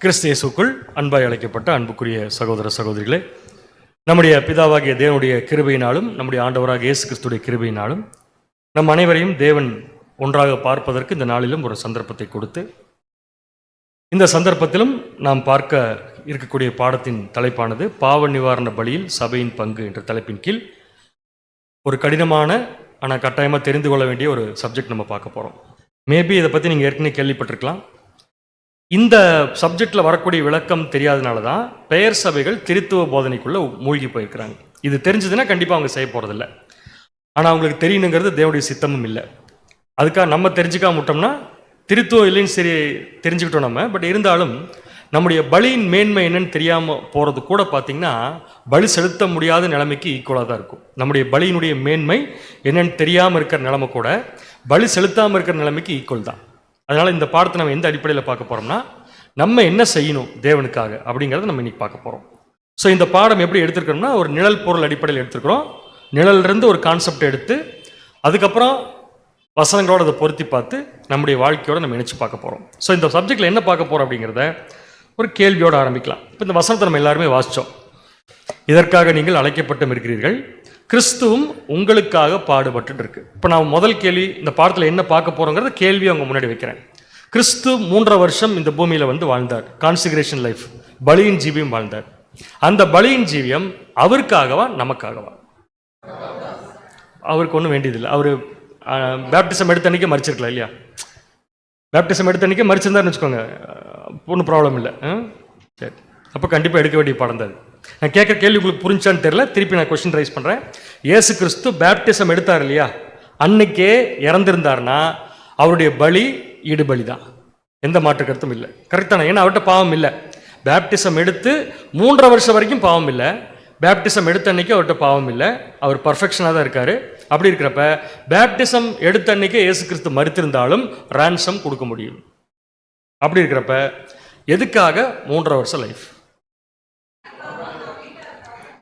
கிறிஸ்து இயேசுக்குள் அன்பாய் அழைக்கப்பட்ட அன்புக்குரிய சகோதர சகோதரிகளே, நம்முடைய பிதாவாகிய தேவனுடைய கிருபையினாலும் நம்முடைய ஆண்டவராக இயேசு கிறிஸ்துடைய கிருபையினாலும் நம் அனைவரையும் தேவன் ஒன்றாக பார்ப்பதற்கு இந்த நாளிலும் ஒரு சந்தர்ப்பத்தை கொடுத்து, இந்த சந்தர்ப்பத்திலும் நாம் பார்க்க இருக்கக்கூடிய பாடத்தின் தலைப்பானது பாவ நிவாரண பலியில் சபையின் பங்கு என்ற தலைப்பின் கீழ் ஒரு கடினமான ஆனால் கட்டாயமாக தெரிந்து கொள்ள வேண்டிய ஒரு சப்ஜெக்ட் நம்ம பார்க்க போகிறோம். மேபி இதை பற்றி நீங்கள் ஏற்கனவே கேள்விப்பட்டிருக்கலாம். இந்த சப்ஜெக்டில் வரக்கூடிய விளக்கம் தெரியாதனால தான் பெயர் சபைகள் திருத்துவ போதனைக்குள்ளே மூழ்கி போயிருக்கிறாங்க. இது தெரிஞ்சதுன்னா கண்டிப்பாக அவங்க செய்ய போகிறதில்ல. ஆனால் அவங்களுக்கு தெரியணுங்கிறது தேவனுடைய சித்தமும் இல்லை. அதுக்காக நம்ம தெரிஞ்சுக்காம விட்டோம்னா திருத்துவம் இல்லைன்னு சரி தெரிஞ்சுக்கிட்டோம் நம்ம. பட் இருந்தாலும் நம்முடைய பலியின் மேன்மை என்னன்னு தெரியாமல் போகிறது கூட பார்த்திங்கன்னா பலி செலுத்த முடியாத நிலைமைக்கு ஈக்குவலாக தான் இருக்கும். நம்முடைய பலியினுடைய மேன்மை என்னன்னு தெரியாமல் இருக்கிற நிலைமை கூட பலி செலுத்தாமல் இருக்கிற நிலைமைக்கு ஈக்குவல் தான். அதனால் இந்த பாடத்தை நம்ம எந்த அடிப்படையில் பார்க்க போகிறோம்னா, நம்ம என்ன செய்யணும் தேவனுக்காக அப்படிங்கிறத நம்ம இன்றைக்கி பார்க்க போகிறோம். ஸோ இந்த பாடம் எப்படி எடுத்துருக்கோம்னா, ஒரு நிழல் பொருள் அடிப்படையில் எடுத்துருக்கிறோம். நிழலிருந்து ஒரு கான்செப்ட் எடுத்து அதுக்கப்புறம் வசனங்களோடு அதை பொருத்தி பார்த்து நம்முடைய வாழ்க்கையோடு நம்ம இணைச்சு பார்க்க போகிறோம். ஸோ இந்த சப்ஜெக்டில் என்ன பார்க்க போகிறோம் அப்படிங்கிறத ஒரு கேள்வியோடு ஆரம்பிக்கலாம். இப்போ இந்த வசனத்தை நம்ம எல்லாருமே வாசித்தோம். இதற்காக நீங்கள் அழைக்கப்பட்டும் இருக்கிறீர்கள், கிறிஸ்துவும் உங்களுக்காக பாடுபட்டு இருக்கு. இப்போ நான் முதல் கேள்வி இந்த பாடத்தில் என்ன பார்க்க போகிறோங்கிறத கேள்வி அவங்க முன்னாடி வைக்கிறேன். கிறிஸ்து 3 வருஷம் இந்த பூமியில் வந்து வாழ்ந்தார், கான்சிகரேஷன் லைஃப், பலியின் ஜீவியம் வாழ்ந்தார். அந்த பலியின் ஜீவியம் அவருக்காகவா நமக்காகவா? அவருக்கு ஒன்றும் வேண்டியதில்லை. அவர் பேப்டிசம் எடுத்த அன்றைக்கே மறிச்சிருக்கலாம் இல்லையா? பேப்டிசம் எடுத்த அன்றைக்கே மறிச்சிருந்தாருன்னு வச்சுக்கோங்க, ஒன்றும் ப்ராப்ளம் இல்லை. சரி, அப்போ கண்டிப்பாக எடுக்க வேண்டிய பாடம் தான். நான் கேட்குற கேள்வி உங்களுக்கு புரிஞ்சான்னு தெரியல, திருப்பி நான் கொஸ்டின் ரைஸ் பண்ணுறேன். இயேசு கிறிஸ்து பேப்டிசம் எடுத்தார் இல்லையா, அன்னைக்கே இறந்திருந்தார்னா அவருடைய பலி ஈடுபலி தான், எந்த மாற்று கருத்தும் இல்லை. கரெக்டான, ஏன்னா அவர்கிட்ட பாவம் இல்லை. பேப்டிசம் எடுத்து 3 வருஷம் வரைக்கும் பாவம் இல்லை. பேப்டிசம் எடுத்த அன்னைக்கு அவர்கிட்ட பாவம் இல்லை, அவர் பர்ஃபெக்ஷனாக தான் இருக்கார். அப்படி இருக்கிறப்ப பேப்டிசம் எடுத்த அன்னைக்கே இயேசு கிறிஸ்து மரித்திருந்தாலும் ரான்சம் கொடுக்க முடியும். அப்படி இருக்கிறப்ப எதுக்காக 3 வருஷம் லைஃப்?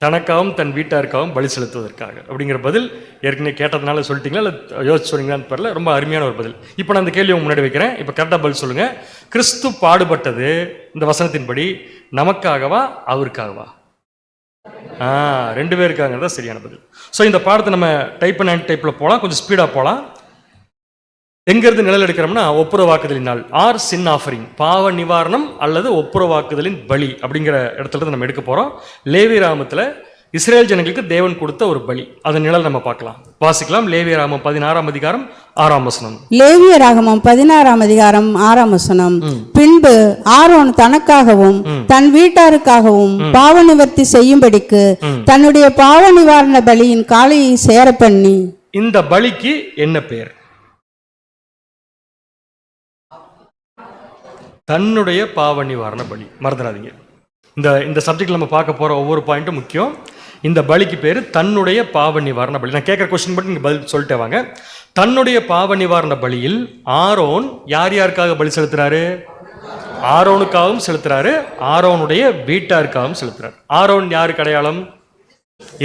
தனக்காகவும் தன் வீட்டாருக்காகவும் பலி செலுத்துவதற்காக. அப்படிங்கிற பதில் ஏற்கனவே கேட்டதுனால சொல்லிட்டீங்களா இல்லை யோசிச்சு சொன்னீங்களான்னு தெரியல. ரொம்ப அருமையான ஒரு பதில். இப்போ நான் அந்த கேள்வியை முன்னாடி வைக்கிறேன். இப்போ கரெக்டாக பதில் சொல்லுங்கள். கிறிஸ்து பாடுபட்டது இந்த வசனத்தின்படி நமக்காகவா அவருக்காகவா? 2 பேருக்காக தான் சரியான பதில். ஸோ இந்த பாடத்தை நம்ம டைப் அண்ட் டைப்பில் போகலாம், கொஞ்சம் ஸ்பீடாக போகலாம். எங்கேருந்து நிழல் எடுக்கிறோம்னா, ஒப்புரவாக்குதலின் நாள் ஆர் சின் ஆஃபரிங், பாவ நிவாரணம் அல்லது ஒப்புரவாக்குதலின் பலி அப்படிங்கிற இடத்துல நம்ம எடுக்க போகிறோம். லேவியராமத்தில் இஸ்ரேல் ஜனங்களுக்கு தேவன் கொடுத்த ஒரு பலி, அதன் நிழல் நம்ம பார்க்கலாம். வாசிக்கலாம். லேவியராமம் 16ஆம் அதிகாரம் 6ஆம் வசனம். லேவியராகமம் 16ஆம் அதிகாரம் 6ஆம் வசனம். பின்பு ஆரோன் தனக்காகவும் தன் வீட்டாருக்காகவும் பாவ நிவர்த்தி செய்யும்படிக்கு தன்னுடைய பாவ நிவாரண பலியின் காளையை சேர பண்ணி. இந்த பலிக்கு என்ன பேர்? தன்னுடைய பாவ நிவாரண பலி. மறந்துடாதீங்க, இந்த சப்ஜெக்ட் நம்ம பார்க்க போகிற ஒவ்வொரு பாயிண்ட்டும் முக்கியம். இந்த பலிக்கு பேர் தன்னுடைய பாவ நிவாரண பலி. நான் கேட்குற கொஸ்டின் மட்டும் நீங்கள் பதில் சொல்லிட்டே வாங்க. தன்னுடைய பாவ நிவாரண பலியில் ஆரோன் யார் யாருக்காக பலி செலுத்துறாரு? ஆரோனுக்காகவும் செலுத்துறாரு, ஆரோனுடைய வீட்டாருக்காகவும் செலுத்துறாரு. ஆரோன் யாருக்கு அடையாளம்?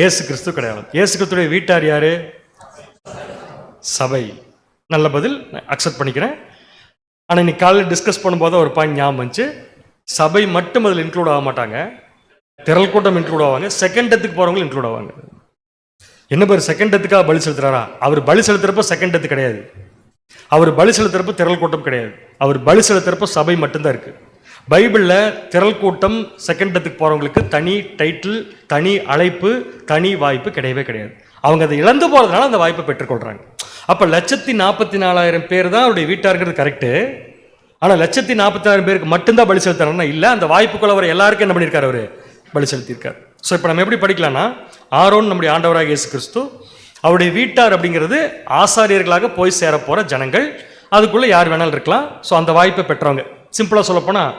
இயேசு கிறிஸ்து அடையாளம். இயேசு கிறிஸ்துடைய வீட்டார் யாரு? சபை. நல்ல பதில், அக்செப்ட் பண்ணிக்கிறேன். ஆனால் இன்னைக்கு காலையில் டிஸ்கஸ் பண்ணும்போது ஒரு பாயிண்ட் ஞாபகம் வந்துச்சு. சபை மட்டும் அதில் இன்க்ளூட் ஆக மாட்டாங்க, திரள் கூட்டம் இன்க்ளூட் ஆவாங்க, செகண்ட் டெத்துக்கு போகிறவங்களும் இன்க்ளூட் ஆவாங்க. என்ன பேர்? செகண்ட் டெத்துக்காக பலி செலுத்துறாரா? அவர் பலி செலுத்துறப்ப செகண்ட் டெத்து கிடையாது, அவர் பலி செலுத்துறப்ப திரள் கூட்டம் கிடையாது, அவர் பலி செலுத்துறப்ப சபை மட்டும்தான் இருக்குது. பைபிளில் திரள் கூட்டம் செகண்ட் டெத்துக்கு போகிறவங்களுக்கு தனி டைட்டில், தனி அழைப்பு, தனி வாய்ப்பு கிடையவே கிடையாது. அவங்க அதை இழந்து போகிறதுனால அந்த வாய்ப்பை பெற்றுக்கொள்கிறாங்க. அப்போ 1,44,000 பேர் தான் அவருடைய வீட்டாருங்கிறது கரெக்டு. ஆனால் 1,44,000 பேருக்கு மட்டும்தான் பலி செலுத்துறாருன்னா இல்லை, அந்த வாய்ப்புக்குள்ள அவர் எல்லாருக்கும் என்ன பண்ணியிருக்காரு? அவர் பலி செலுத்தியிருக்கார். ஸோ இப்போ நம்ம எப்படி படிக்கலாம்னா, ஆரோன் நம்முடைய ஆண்டவராக இயேசு கிறிஸ்து, அவருடைய வீட்டார் அப்படிங்கிறது ஆசாரியர்களாக போய் சேர போகிற ஜனங்கள், அதுக்குள்ளே யார் வேணாலும் இருக்கலாம். ஸோ அந்த வாய்ப்பை பெற்றவங்க. சிம்பிளாக சொல்லப்போனால்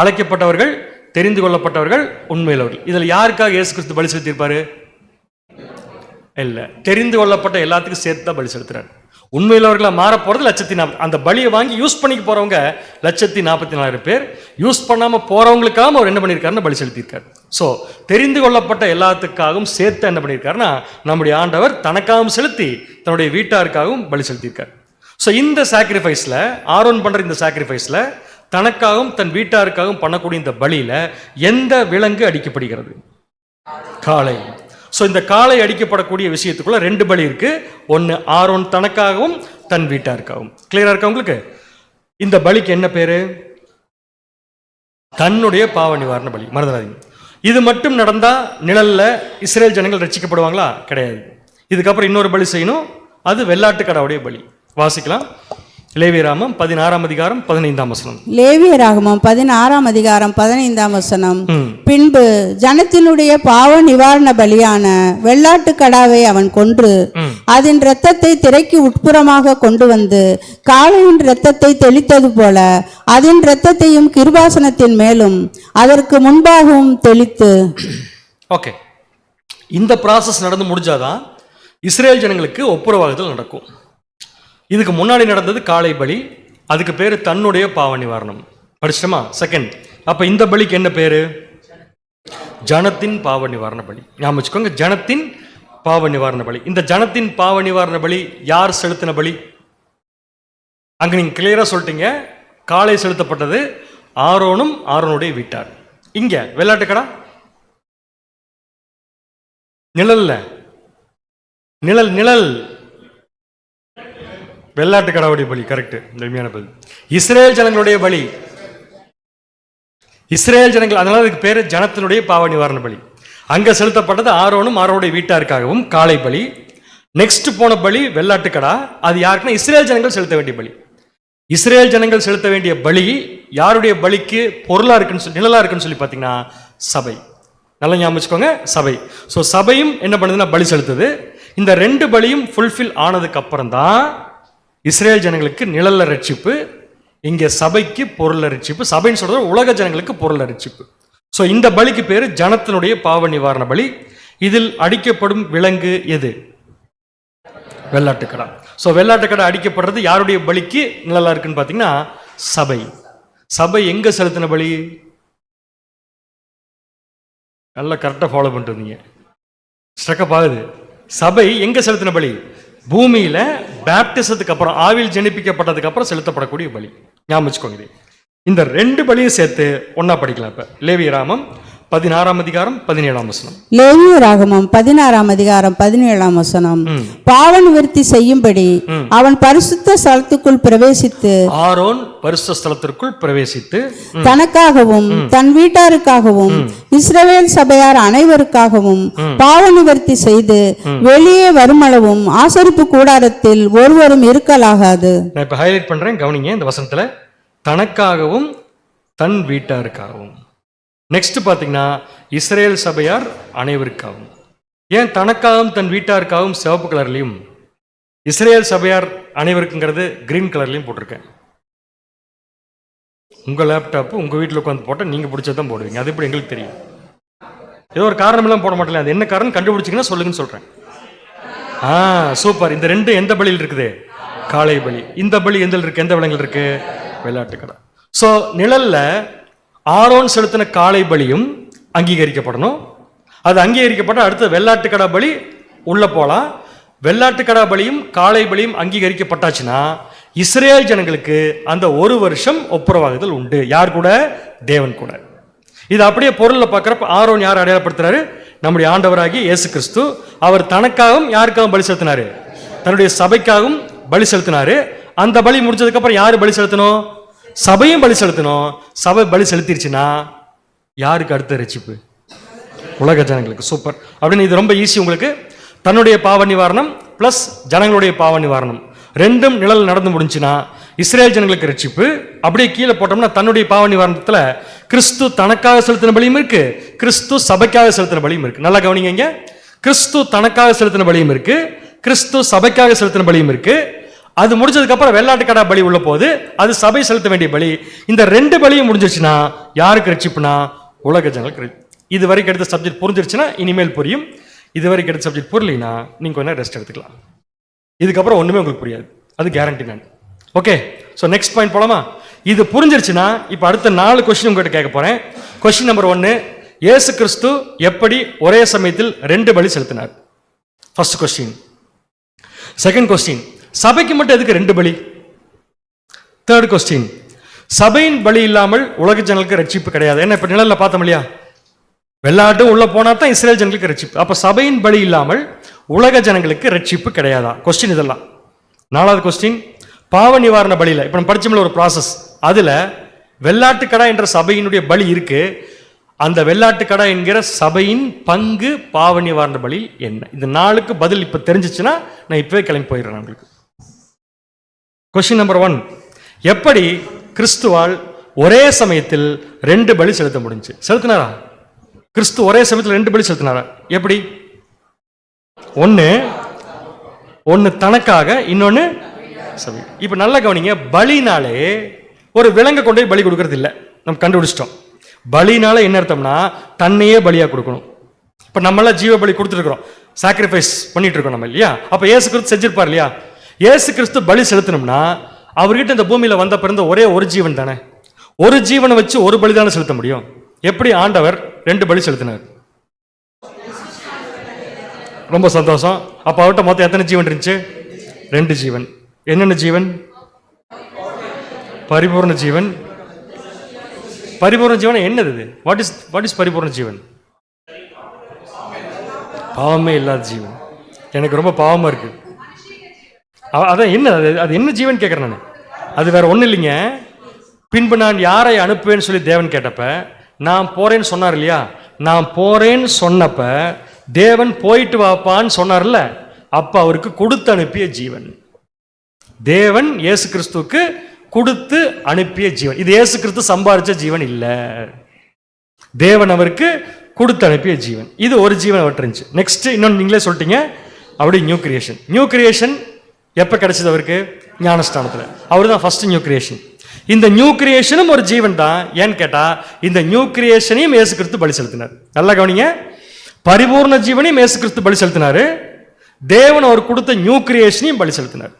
அழைக்கப்பட்டவர்கள், தெரிந்து கொள்ளப்பட்டவர்கள், உண்மையிலவர்கள். இதில் யாருக்காக இயேசு கிறிஸ்து பலி செலுத்தியிருப்பாரு? இல்லை, தெரிந்து கொள்ளப்பட்ட எல்லாத்துக்கும் சேர்த்து தான் பலி செலுத்துறாரு. உண்மையிலவர்களாக மாற போகிறது 1,40,000. அந்த பலியை வாங்கி யூஸ் பண்ணிக்க போகிறவங்க 1,44,000 பேர். யூஸ் பண்ணாமல் போகிறவங்களுக்காக அவர் என்ன பண்ணியிருக்காருன்னு பலி செலுத்தியிருக்காரு. ஸோ தெரிந்து கொள்ளப்பட்ட எல்லாத்துக்காகவும் சேர்த்து என்ன பண்ணியிருக்காருன்னா, நம்முடைய ஆண்டவர் தனக்காகவும் செலுத்தி தன்னுடைய வீட்டாருக்காகவும் பலி செலுத்தியிருக்கார். ஸோ இந்த சாக்ரிஃபைஸில், ஆரோன் பண்ணுற இந்த சாக்ரிஃபைஸில் தனக்காகவும் தன் வீட்டாருக்காகவும் பண்ணக்கூடிய இந்த பலியில எந்த விலங்கு அடிக்கப்படுகிறது? காளை. ஸோ இந்த காளை அடிக்கப்படக்கூடிய விஷயத்துக்குள்ள ரெண்டு பலி இருக்கு. ஒன்று ஆரோன் தனக்காகவும் தன் வீட்டாருக்காகவும். கிளியரா இருக்கா உங்களுக்கு? இந்த பலிக்கு என்ன பேரு? தன்னுடைய பாவ நிவாரண பலி. மறந்துடாதீங்க. இது மட்டும் நடந்தா நிழல்ல இஸ்ரேல் ஜனங்கள் ரட்சிக்கப்படுவாங்களா? கிடையாது. இதுக்கப்புறம் இன்னொரு பலி செய்யணும். அது வெள்ளாட்டுக்கடாவுடைய பலி. வாசிக்கலாம். லேவியராகமம் 16ஆம் அதிகாரம் 15ஆம் வசனம். லேவியராகமம் 16ஆம் அதிகாரம் 15ஆம் வசனம். பின்பு ஜனத்தினுடைய பாவ நிவாரண பலியான வெள்ளாட்டுக்கடாவை அவன் கொன்று அதன் இரத்தத்தை திரைக்கு உட்புறமாக கொண்டு வந்து காளையின் இரத்தத்தை தெளித்தது போல அதன் இரத்தத்தையும் கிருபாசனத்தின் மேலும் அதற்கு முன்பாகவும் தெளித்து. ஓகே, இந்த ப்ராசஸ் நடந்து முடிஞ்சாதான் இஸ்ரேல் ஜனங்களுக்கு ஒப்புரவாகுதல் நடக்கும். இதுக்கு முன்னாடி நடந்தது காளை பலி. அதுக்கு பேரு தன்னுடைய பாவ நிவாரணம். படிச்சிட்டோமா? செகண்ட். அப்ப இந்த பலிக்கு என்ன பேரு? ஜனத்தின் பாவ நிவாரண பலி. ஞாபகம் வச்சுக்கோங்க, ஜனத்தின் பாவ நிவாரண பலி. இந்த ஜனத்தின் பாவ நிவாரண பலி யார் செலுத்தின பலி? அங்க நீங்க கிளியரா சொல்லிட்டீங்க. காளை செலுத்தப்பட்டது ஆரோனும் ஆரோனுடைய வீட்டார். இங்க வெள்ளாட்டுக்கடா நிழல்ல நிழல் நிழல் வெள்ளாட்டுக்கடாவுடைய பலி. கரெக்ட், எளிமையான பலி. இஸ்ரேல் ஜனங்களுடைய பலி. இஸ்ரேல் ஜனங்கள், அதனால அதுக்கு பேரு ஜனத்தினுடைய பாவ நிவாரண பலி. அங்க செலுத்தப்பட்டது ஆரோனும் ஆரோனுடைய வீட்டாருக்காகவும் காளை பலி. நெக்ஸ்ட் போன பலி வெள்ளாட்டுக்கடா. அது யாருக்குன்னா இஸ்ரேல் ஜனங்கள் செலுத்த வேண்டிய பலி. இஸ்ரேல் ஜனங்கள் செலுத்த வேண்டிய பலி யாருடைய பலிக்கு பொருளா இருக்குன்னு நிழலா இருக்குன்னு சொல்லி பார்த்தீங்கன்னா சபை. நல்லா ஞாபகம் வச்சுக்கோங்க, சபை. ஸோ சபையும் என்ன பண்ணுதுன்னா பலி செலுத்துது. இந்த ரெண்டு பலியும் ஃபுல்ஃபில் ஆனதுக்கு அப்புறம் தான் இஸ்ரேல் ஜனங்களுக்கு நிழல்ல ரட்சிப்பு, இங்க சபைக்கு பொருள் ரட்சிப்பு. சபைன்னு சொல்றது உலக ஜனங்களுக்கு பொருள் ரட்சிப்பு. ஸோ இந்த பலிக்கு பேரு ஜனத்தினுடைய பாவ நிவாரண பலி. இதில் அடிக்கப்படும் விலங்கு எது? வெள்ளாட்டுக்கடா. ஸோ வெள்ளாட்டுக்கடா அடிக்கப்படுறது யாருடைய பலிக்கு நிழலா இருக்குன்னு பார்த்தீங்கன்னா சபை. சபை எங்க செலுத்தின பலி? நல்லா கரெக்டாக ஃபாலோ பண்ணிட்டு வந்தீங்க. ஸ்ட்ரக்கப் ஆகுது. சபை எங்க செலுத்தின பலி? பூமியில பேப்டிசத்துக்கு அப்புறம், ஆவில் ஜனிப்பிக்கப்பட்டதுக்கு அப்புறம் செலுத்தப்படக்கூடிய பலி. ஞாபகம் வச்சுக்கோங்க. இந்த ரெண்டு பலியும் சேர்த்து ஒன்னா படிக்கலாம். இப்ப லேவியராகமம் 16ஆம் அதிகாரம் 17ஆம் வசனம். லேவியராகமம் 16ஆம் அதிகாரம் 17ஆம் வசனம். பாவ நிவர்த்தி செய்யும்படி அவன் பரிசுத்த ஸ்தலத்துக்குள் பிரவேசித்து, ஆரோன் பரிசுத்த ஸ்தலத்திற்குள் பிரவேசித்து தனக்காகவும் தன் வீட்டாருக்காகவும் இஸ்ரவேல் சபையார் அனைவருக்காகவும் பாவ நிவர்த்தி செய்து வெளியே வருமளவும் ஆசரிப்பு கூடாரத்தில் ஒருவரும் இருக்கலாகாது. நான் இப்ப ஹைலைட் பண்றேன், கவனிங்க. இந்த வசனத்துல தனக்காகவும் தன் வீட்டாருக்காகவும். நெக்ஸ்ட் பார்த்தீங்கன்னா இஸ்ரேல் சபையார் அனைவருக்காகவும். ஏன் தனக்காகவும் தன் வீட்டாருக்காகவும் சிவப்பு கலர்லையும் இஸ்ரேல் சபையார் அனைவருக்குங்கிறது கிரீன் கலர்லையும் போட்டிருக்கேன்? உங்கள் லேப்டாப்பு உங்கள் வீட்டில் உட்காந்து போட்டால் நீங்கள் பிடிச்சதான் போடுவீங்க. அது எப்படி எங்களுக்கு தெரியும்? ஏதோ ஒரு காரணம் எல்லாம் போட மாட்டேன். அது என்ன காரணம் கண்டுபிடிச்சிங்கன்னா சொல்லுங்கன்னு சொல்கிறேன். சூப்பர். இந்த ரெண்டு எந்த பலியில் இருக்குது? காளை பலி. இந்த பலி எந்த இருக்கு? எந்த விலங்கில் இருக்கு? வெள்ளாட்டுக்கடா. ஸோ நிழல்ல ஆரோன் செலுத்தின காளை பலியும் அங்கீகரிக்கப்படணும். அது அங்கீகரிக்கப்பட்ட அடுத்த வெள்ளாட்டுக்கடா பலி உள்ள போலாம். வெள்ளாட்டுக்கடா பலியும் காளை பலியும் அங்கீகரிக்கப்பட்டாச்சுன்னா இஸ்ரேல் ஜனங்களுக்கு அந்த ஒரு வருஷம் ஒப்புரவாகுதல் உண்டு. யார் கூட? தேவன் கூட. இது அப்படியே பொருள்ல பார்க்குறப்ப ஆரோன் யார் அடையாளப்படுத்துறாரு? நம்முடைய ஆண்டவராகிய இயேசு கிறிஸ்து. அவர் தனக்காகவும் யாருக்காகவும் பலி செலுத்தினாரு? தன்னுடைய சபைக்காகவும் பலி செலுத்தினாரு. அந்த பலி முடிஞ்சதுக்கு அப்புறம் யாரு பலி செலுத்தணும்? சபையும் பலி செலுத்தணும். சபை பலி செலுத்திருச்சுன்னா யாருக்கு அடுத்த ரட்சிப்பு? உலக ஜனங்களுக்கு. சூப்பர். அப்படின்னு இது ரொம்ப ஈஸி உங்களுக்கு. தன்னுடைய பாவ நிவாரணம் பிளஸ் ஜனங்களுடைய பாவ நிவாரணம் ரெண்டும் நிழல் நடந்து முடிஞ்சுன்னா இஸ்ரேல் ஜனங்களுக்கு ரட்சிப்பு. அப்படியே கீழே போட்டோம்னா தன்னுடைய பாவ நிவாரணத்துல கிறிஸ்து தனக்காக செலுத்தின பலியும் இருக்கு, கிறிஸ்து சபைக்காக செலுத்தின பலியும் இருக்கு. நல்லா கவனிங்க. கிறிஸ்து தனக்காக செலுத்தின பலியும் இருக்கு, கிறிஸ்து சபைக்காக செலுத்தின பலியும் இருக்கு. அது முடிஞ்சதுக்கு அப்புறம் வெள்ளாட்டுக்கடா பலி உள்ள போது அது சபை செலுத்த வேண்டிய பலி. இந்த ரெண்டு பலியும் முடிஞ்சிருச்சுன்னா யாருக்கு ரட்சிப்புனா? உலக ஜனங்களுக்கு. இது வரைக்கும் எடுத்த சப்ஜெக்ட் புரிஞ்சிருச்சுன்னா இனிமேல் புரியும். இது வரைக்கும் எடுத்த சப்ஜெக்ட் புரியலைன்னா நீங்க கொஞ்சம் ரெஸ்ட் எடுத்துக்கலாம். இதுக்கப்புறம் ஒண்ணுமே உங்களுக்கு புரியாது, அது கேரண்டி நான். ஓகே, ஸோ நெக்ஸ்ட் பாயிண்ட் போலாமா? இது புரிஞ்சிருச்சுன்னா இப்போ அடுத்த 4 கொஸ்டின் உங்ககிட்ட கேட்க போறேன். கொஸ்டின் நம்பர் 1, இயேசு கிறிஸ்து எப்படி ஒரே சமயத்தில் 2 பலி செலுத்தினார்? First question. செகண்ட் கொஸ்டின், சபைக்கு மட்டும் எதுக்கு 2 பலி? தேர்ட் கொஸ்டின், சபையின் பலி இல்லாமல் உலக ஜனங்களுக்கு ரட்சிப்பு கிடையாது. ஏன்னா இப்ப நிழல்ல பார்த்தோம் இல்லையா, வெள்ளாட்டு உள்ள போனா தான் இஸ்ரேல் ஜனங்களுக்கு ரட்சிப்பு. அப்ப சபையின் பலி இல்லாமல் உலக ஜனங்களுக்கு ரட்சிப்பு கிடையாதா? கொஸ்டின் இதெல்லாம். 4வது கொஸ்டின், பாவ நிவாரண பலியில இப்ப நம்ம படிச்சோம்ல ஒரு ப்ராசஸ், அதுல வெள்ளாட்டுக்கடா என்ற சபையினுடைய பலி இருக்கு. அந்த வெள்ளாட்டுக்கடா என்கிற சபையின் பங்கு பாவ நிவாரண பலி என்ன? இந்த 4க்கு பதில் இப்ப தெரிஞ்சிச்சுன்னா நான் இப்பவே கிளம்பி போயிடுறேன் உங்களுக்கு. கொஸ்டின் நம்பர் 1, எப்படி கிறிஸ்துவால் ஒரே சமயத்தில் 2 பலி செலுத்த முடிஞ்சு? செலுத்தினாரா? கிறிஸ்து ஒரே சமயத்தில் 2 பலி செலுத்தினாரா? எப்படி? ஒன்னு தனக்காக, இன்னொன்னு சபை. இப்ப நல்ல கவனிங்க, பலினாலே ஒரு விலங்கை கொண்டு போய் பலி கொடுக்கறது இல்லை, நம்ம கண்டுபிடிச்சிட்டோம். பலினால என்ன அர்த்தம்னா தன்னையே பலியா கொடுக்கணும். இப்ப நம்மளாம் ஜீவ பலி கொடுத்துருக்கிறோம், சாக்ரிஃபைஸ் பண்ணிட்டு இருக்கோம் நம்ம இல்லையா? அப்ப இயேசு கிறிஸ்து செஞ்சிருப்பார் இல்லையா? இயேசு கிறிஸ்து பலி செலுத்தணும்னா அவர்கிட்ட இந்த பூமியில வந்த பிறந்த ஒரே ஒரு ஜீவன் தானே, ஒரு ஜீவனை வச்சு ஒரு பலி தானே செலுத்த முடியும். எப்படி ஆண்டவர் 2 பலி செலுத்தினார்? ரொம்ப சந்தோஷம். அப்ப அவர்கிட்ட மொத்தம் எத்தனை ஜீவன் இருந்துச்சு? 2 ஜீவன். என்னென்ன ஜீவன்? பரிபூர்ண ஜீவன். பரிபூர்ண ஜீவன் என்னது? வாட் இஸ் பரிபூர்ண ஜீவன்? பாவமே இல்லாத ஜீவன். எனக்கு ரொம்ப பாவமா இருக்கு. அதான் என்ன அது என்ன ஜீவன் கேட்கறேன் நான். அது வேற ஒண்ணு இல்லைங்க. பின்பு நான் யாரை அனுப்புவேன்னு சொல்லி தேவன் கேட்டப்ப நான் போறேன்னு சொன்னார் இல்லையா? நான் போறேன்னு சொன்னப்ப தேவன் போயிட்டு வாப்பான்னு சொன்னார்ல, அப்ப அவருக்கு கொடுத்து அனுப்பிய ஜீவன். தேவன் இயேசு கிறிஸ்துவுக்கு கொடுத்து அனுப்பிய ஜீவன். இது இயேசு கிறிஸ்து சம்பாதிச்ச ஜீவன் இல்ல, தேவன் அவருக்கு கொடுத்து அனுப்பிய ஜீவன். இது ஒரு ஜீவன் அவர்கிட்ட இருந்துச்சு. நெக்ஸ்ட் இன்னொன்று நீங்களே சொல்லிட்டீங்க, அப்படி நியூ கிரியேஷன். நியூ கிரியேஷன் எப்ப கிடைச்சது அவருக்கு? ஞானஸ்தானத்துல. அவர் தான் ஃபர்ஸ்ட் நியூ கிரியேஷன். இந்த நியூ கிரியேஷனும் ஒரு ஜீவன் தான். ஏன்னு கேட்டா இந்த நியூ கிரியேஷனையும் இயேசு கிறிஸ்து பலி செலுத்தினார். நல்லா கவனிங்க, பரிபூர்ண ஜீவனையும் இயேசு கிறிஸ்து பலி செலுத்தினாரு, தேவன் அவர் கொடுத்த நியூ கிரியேஷனையும் பலி செலுத்தினார்.